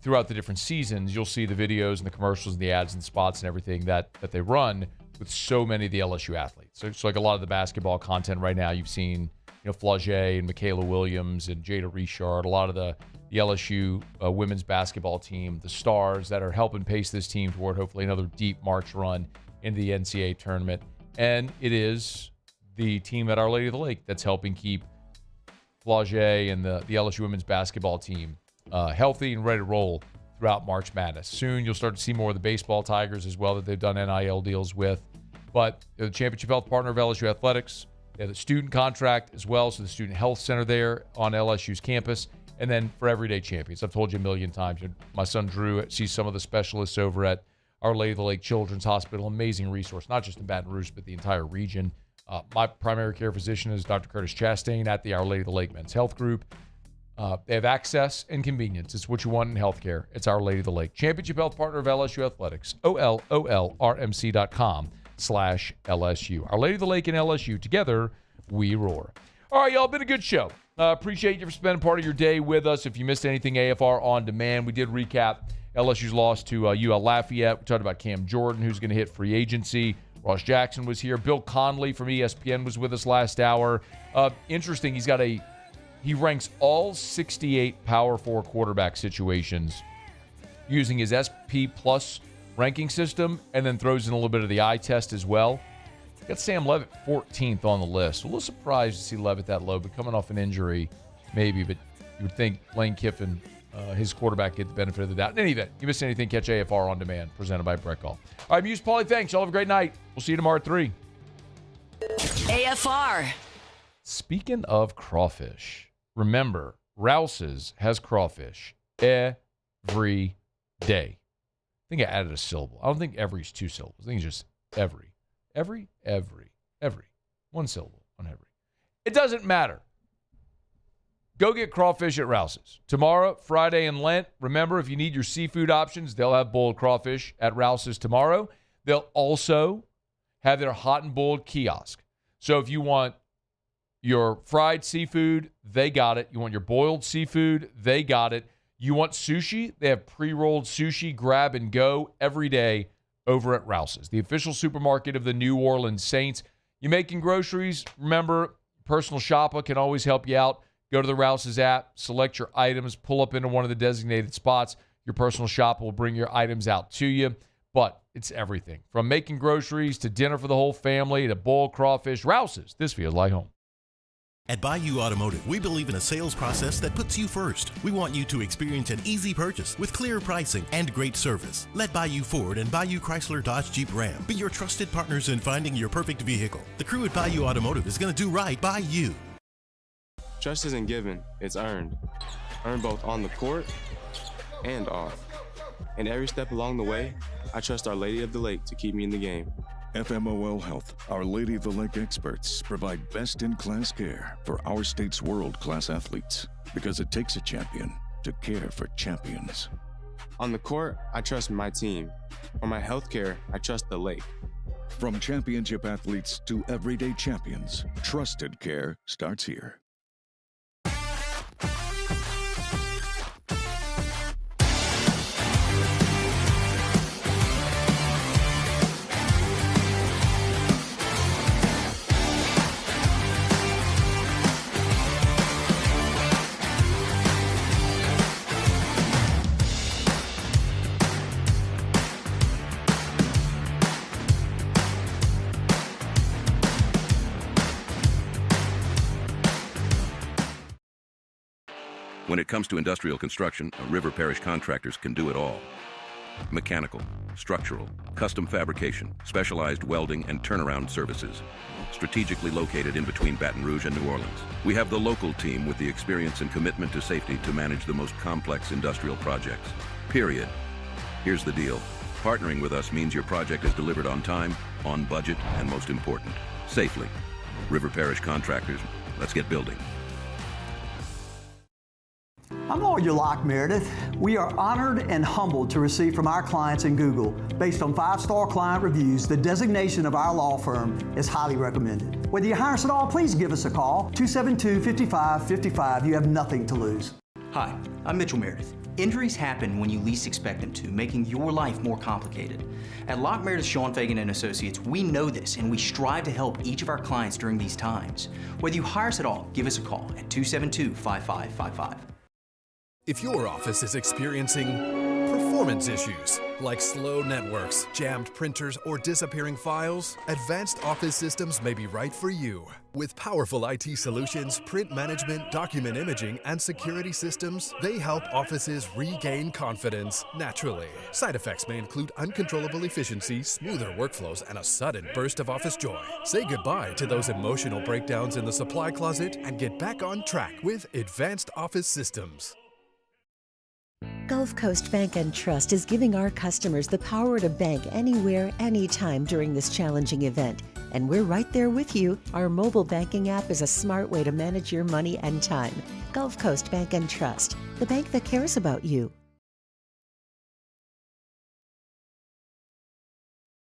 throughout the different seasons, you'll see the videos and the commercials and the ads and spots and everything that they run with so many of the LSU athletes. So it's like a lot of the basketball content right now. You've seen, Flauget and Michaela Williams and Jada Richard, a lot of the LSU women's basketball team, the stars that are helping pace this team toward hopefully another deep March run into the NCAA tournament. And it is the team at Our Lady of the Lake that's helping keep Flauget and the LSU women's basketball team healthy and ready to roll throughout March Madness. Soon you'll start to see more of the baseball Tigers as well that they've done NIL deals with. But the championship health partner of LSU Athletics. They have the student contract as well, so the student health center there on LSU's campus. And then for everyday champions, I've told you a million times, my son Drew sees some of the specialists over at Our Lady of the Lake Children's Hospital. Amazing resource, not just in Baton Rouge, but the entire region. My primary care physician is Dr. Curtis Chastain at the Our Lady of the Lake Men's Health Group. They have access and convenience. It's what you want in healthcare. It's Our Lady of the Lake. Championship health partner of LSU Athletics. OLOLRMC.com/LSU. Our Lady of the Lake and LSU. Together, we roar. All right, y'all. Been a good show. Appreciate you for spending part of your day with us. If you missed anything, AFR On Demand. We did recap LSU's loss to UL-Lafayette. We talked about Cam Jordan, who's going to hit free agency. Ross Jackson was here. Bill Connley from ESPN was with us last hour. Interesting, he ranks all 68 Power 4 quarterback situations using his SP Plus ranking system, and then throws in a little bit of the eye test as well. Got Sam Levitt 14th on the list. A little surprised to see Levitt that low, but coming off an injury, maybe. But you would think Lane Kiffin, his quarterback, get the benefit of the doubt. In any event, you miss anything, catch AFR On Demand, presented by Brett Gall. All right, Muse Paulie, thanks. Y'all have a great night. We'll see you tomorrow at 3. AFR. Speaking of crawfish, remember, Rouse's has crawfish every day. I think I added a syllable. I don't think every's 2 syllables. I think it's just every. Every. One syllable on every. It doesn't matter. Go get crawfish at Rouse's. Tomorrow, Friday, and Lent. Remember, if you need your seafood options, they'll have boiled crawfish at Rouse's tomorrow. They'll also have their hot and boiled kiosk. So if you want your fried seafood, they got it. You want your boiled seafood, they got it. You want sushi, they have pre-rolled sushi, grab and go every day over at Rouse's, the official supermarket of the New Orleans Saints. You making groceries? Remember, personal shopper can always help you out. Go to the Rouse's app, select your items, pull up into one of the designated spots. Your personal shopper will bring your items out to you. But it's everything. From making groceries to dinner for the whole family to boiled crawfish. Rouse's, this feels like home. At Bayou Automotive, we believe in a sales process that puts you first. We want you to experience an easy purchase with clear pricing and great service. Let Bayou Ford and Bayou Chrysler Dodge Jeep Ram be your trusted partners in finding your perfect vehicle. The crew at Bayou Automotive is going to do right by you. Trust isn't given, it's earned. Earned both on the court and off. And every step along the way, I trust Our Lady of the Lake to keep me in the game. FMOL Health, Our Lady of the Lake experts provide best-in-class care for our state's world-class athletes because it takes a champion to care for champions. On the court, I trust my team. On my health care, I trust the lake. From championship athletes to everyday champions, trusted care starts here. When it comes to industrial construction, River Parish Contractors can do it all. Mechanical, structural, custom fabrication, specialized welding, and turnaround services. Strategically located in between Baton Rouge and New Orleans, we have the local team with the experience and commitment to safety to manage the most complex industrial projects. Period. Here's the deal. Partnering with us means your project is delivered on time, on budget, and most important, safely. River Parish Contractors, let's get building. I'm Lawyer Locke Meredith. We are honored and humbled to receive from our clients in Google, based on 5-star client reviews, the designation of our law firm is highly recommended. Whether you hire us at all, please give us a call, 272-5555. You have nothing to lose. Hi, I'm Mitchell Meredith. Injuries happen when you least expect them to, making your life more complicated. At Locke Meredith Sean Fagan and Associates, we know this and we strive to help each of our clients during these times. Whether you hire us at all, give us a call at 272-5555. If your office is experiencing performance Performance issues like slow networks, jammed printers, or disappearing files, Advanced Office Systems may be right for you. With powerful IT solutions, print management, document imaging, and security systems, they help offices regain confidence naturally. Side effects may include uncontrollable efficiency, smoother workflows, and a sudden burst of office joy. Say goodbye to those emotional breakdowns in the supply closet and get back on track with Advanced Office Systems. Gulf Coast Bank and Trust is giving our customers the power to bank anywhere, anytime during this challenging event. And we're right there with you. Our mobile banking app is a smart way to manage your money and time. Gulf Coast Bank and Trust, the bank that cares about you.